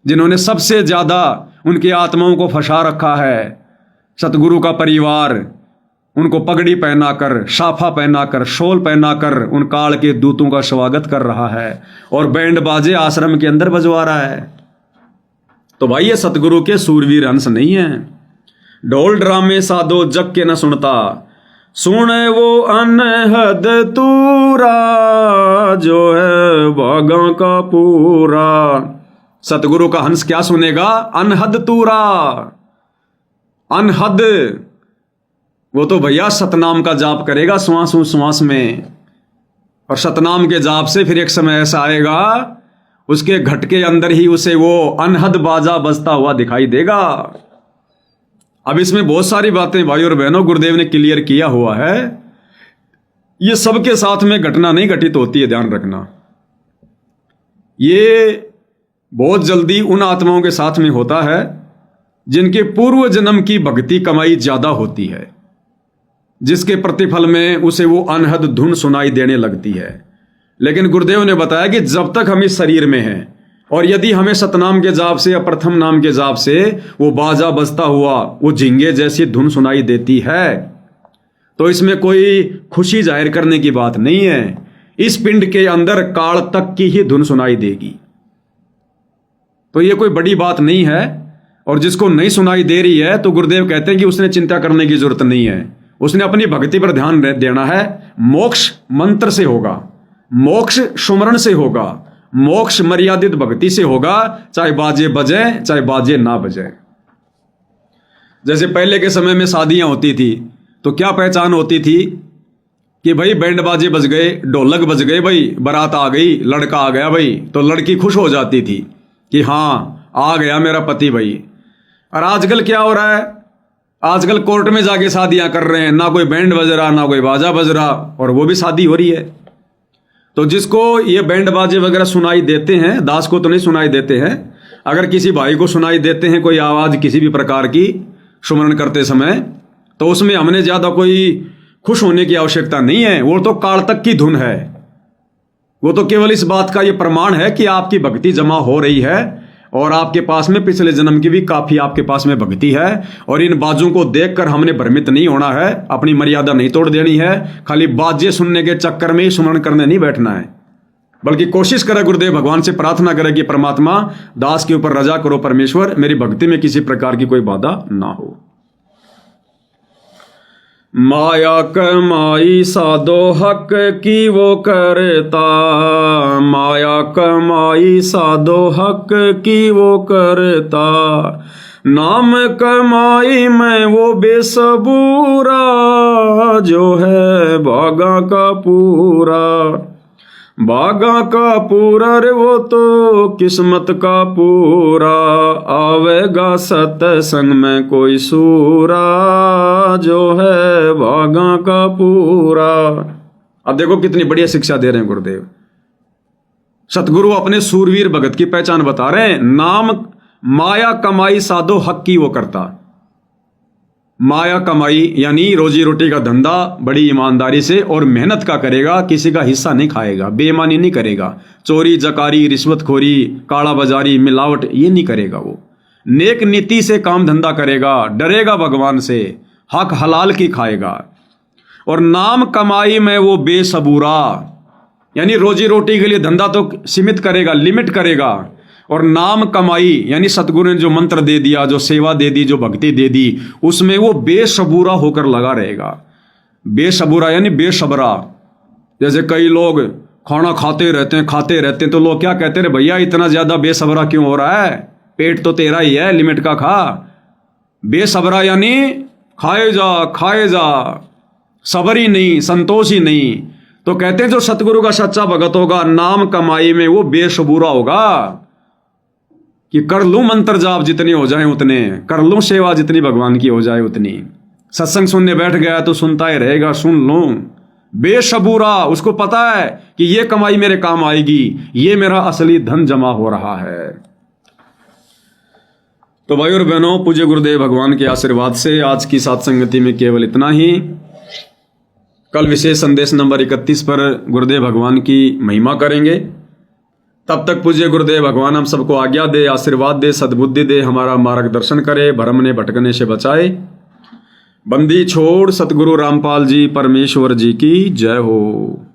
जिन्होंने सबसे ज्यादा उनकी आत्माओं को फंसा रखा है, सतगुरु का परिवार उनको पगड़ी पहनाकर, साफा पहनाकर, शॉल पहनाकर उन काल के दूतों का स्वागत कर रहा है और बैंड बाजे आश्रम के अंदर बजवा रहा है। तो भाई ये सतगुरु के सूरवीर हंस नहीं है। ढोल ड्रामे साधो जग के न सुनता, सुने वो अनहद तूरा, जो है बागा का पूरा। सतगुरु का हंस क्या सुनेगा? अनहद तूरा। अनहद, वो तो भैया सतनाम का जाप करेगा श्वास श्वास में, और सतनाम के जाप से फिर एक समय ऐसा आएगा उसके घट के अंदर ही उसे वो अनहद बाजा बजता हुआ दिखाई देगा। अब इसमें बहुत सारी बातें भाई और बहनों गुरुदेव ने क्लियर किया हुआ है। ये सबके साथ में घटना नहीं घटित होती है, ध्यान रखना। ये बहुत जल्दी उन आत्माओं के साथ में होता है जिनके पूर्व जन्म की भक्ति कमाई ज्यादा होती है, जिसके प्रतिफल में उसे वो अनहद धुन सुनाई देने लगती है। लेकिन गुरुदेव ने बताया कि जब तक हम इस शरीर में हैं और यदि हमें सतनाम के जाप से या प्रथम नाम के जाप से वो बाजा बजता हुआ वो झिंगे जैसी धुन सुनाई देती है, तो इसमें कोई खुशी जाहिर करने की बात नहीं है। इस पिंड के अंदर काल तक की ही धुन सुनाई देगी, तो ये कोई बड़ी बात नहीं है। और जिसको नहीं सुनाई दे रही है तो गुरुदेव कहते हैं कि उसने चिंता करने की जरूरत नहीं है, उसने अपनी भक्ति पर ध्यान देना है। मोक्ष मंत्र से होगा, मोक्ष सुमरण से होगा, मोक्ष मर्यादित भक्ति से होगा, चाहे बाजे बजे चाहे बाजे ना बजे। जैसे पहले के समय में शादियां होती थी तो क्या पहचान होती थी कि भाई बैंड बाजे बज गए, ढोलक बज गए, भाई बारात आ गई, लड़का आ गया भाई, तो लड़की खुश हो जाती थी कि हाँ आ गया मेरा पति भाई। और आजकल क्या हो रहा है, आजकल कोर्ट में जाके शादियां कर रहे हैं, ना कोई बैंड बज रहा ना कोई बाजा बज रहा, और वो भी शादी हो रही है। तो जिसको ये बैंड बाजे वगैरह सुनाई देते हैं, दास को तो नहीं सुनाई देते हैं, अगर किसी भाई को सुनाई देते हैं कोई आवाज किसी भी प्रकार की सुमरण करते समय, तो उसमें हमने ज्यादा कोई खुश होने की आवश्यकता नहीं है। वो तो काल तक की धुन है, वो तो केवल इस बात का ये प्रमाण है कि आपकी भक्ति जमा हो रही है और आपके पास में पिछले जन्म की भी काफी आपके पास में भक्ति है। और इन बाजों को देखकर हमने भ्रमित नहीं होना है, अपनी मर्यादा नहीं तोड़ देनी है, खाली बाजे सुनने के चक्कर में ही स्मरण करने नहीं बैठना है, बल्कि कोशिश करे गुरुदेव भगवान से प्रार्थना करे कि परमात्मा दास के ऊपर रजा करो परमेश्वर, मेरी भक्ति में किसी प्रकार की कोई बाधा ना हो। माया कमाई साधो हक की वो करता, माया कमाई साधो हक की वो करता, नाम कमाई में वो बेसबूरा, जो है भागा का पूरा, भागा का पूरा रे वो तो किस्मत का पूरा, आवेगा सत्संग में कोई सूरा, जो है भागा का पूरा। अब देखो कितनी बढ़िया शिक्षा दे रहे हैं गुरुदेव। सतगुरु अपने सूरवीर भगत की पहचान बता रहे हैं। नाम माया कमाई साधो हक की वो करता, माया कमाई यानी रोजी रोटी का धंधा बड़ी ईमानदारी से और मेहनत का करेगा, किसी का हिस्सा नहीं खाएगा, बेईमानी नहीं करेगा, चोरी जकारी रिश्वतखोरी काला बाजारी मिलावट ये नहीं करेगा। वो नेक नीति से काम धंधा करेगा, डरेगा भगवान से, हक हलाल की खाएगा। और नाम कमाई में वो बेसबूरा यानी रोजी रोटी के लिए धंधा तो सीमित करेगा, लिमिट करेगा। और नाम कमाई यानी सतगुरु ने जो मंत्र दे दिया, जो सेवा दे दी, जो भक्ति दे दी, उसमें वो बेसबूरा होकर लगा रहेगा। बेसबूरा यानी बेसबरा। जैसे कई लोग खाना खाते रहते हैं तो लोग क्या कहते हैं, भैया इतना ज्यादा बेसबरा क्यों हो रहा है, पेट तो तेरा ही है, लिमिट का खा। बेसबरा यानी खाए जा, सबर ही नहीं, संतोष ही नहीं। तो कहते हैं जो सतगुरु का सच्चा भगत होगा नाम कमाई में वो बेसबूरा होगा कि कर लूं मंत्र जाप जितने हो जाए उतने, कर लूं सेवा जितनी भगवान की हो जाए उतनी, सत्संग सुनने बैठ गया तो सुनता ही रहेगा, सुन लूं। बेसबूरा, उसको पता है कि ये कमाई मेरे काम आएगी, ये मेरा असली धन जमा हो रहा है। तो भाई और बहनों, पूज्य गुरुदेव भगवान के आशीर्वाद से आज की सत्संगति में केवल इतना ही। कल विशेष संदेश नंबर 31 पर गुरुदेव भगवान की महिमा करेंगे। तब तक पूज्य गुरुदेव भगवान हम सबको आज्ञा दे, आशीर्वाद दे, सद्बुद्धि दे, हमारा मार्गदर्शन करे, भ्रम ने भटकने से बचाए। बंदी छोड़ सतगुरु रामपाल जी परमेश्वर जी की जय हो।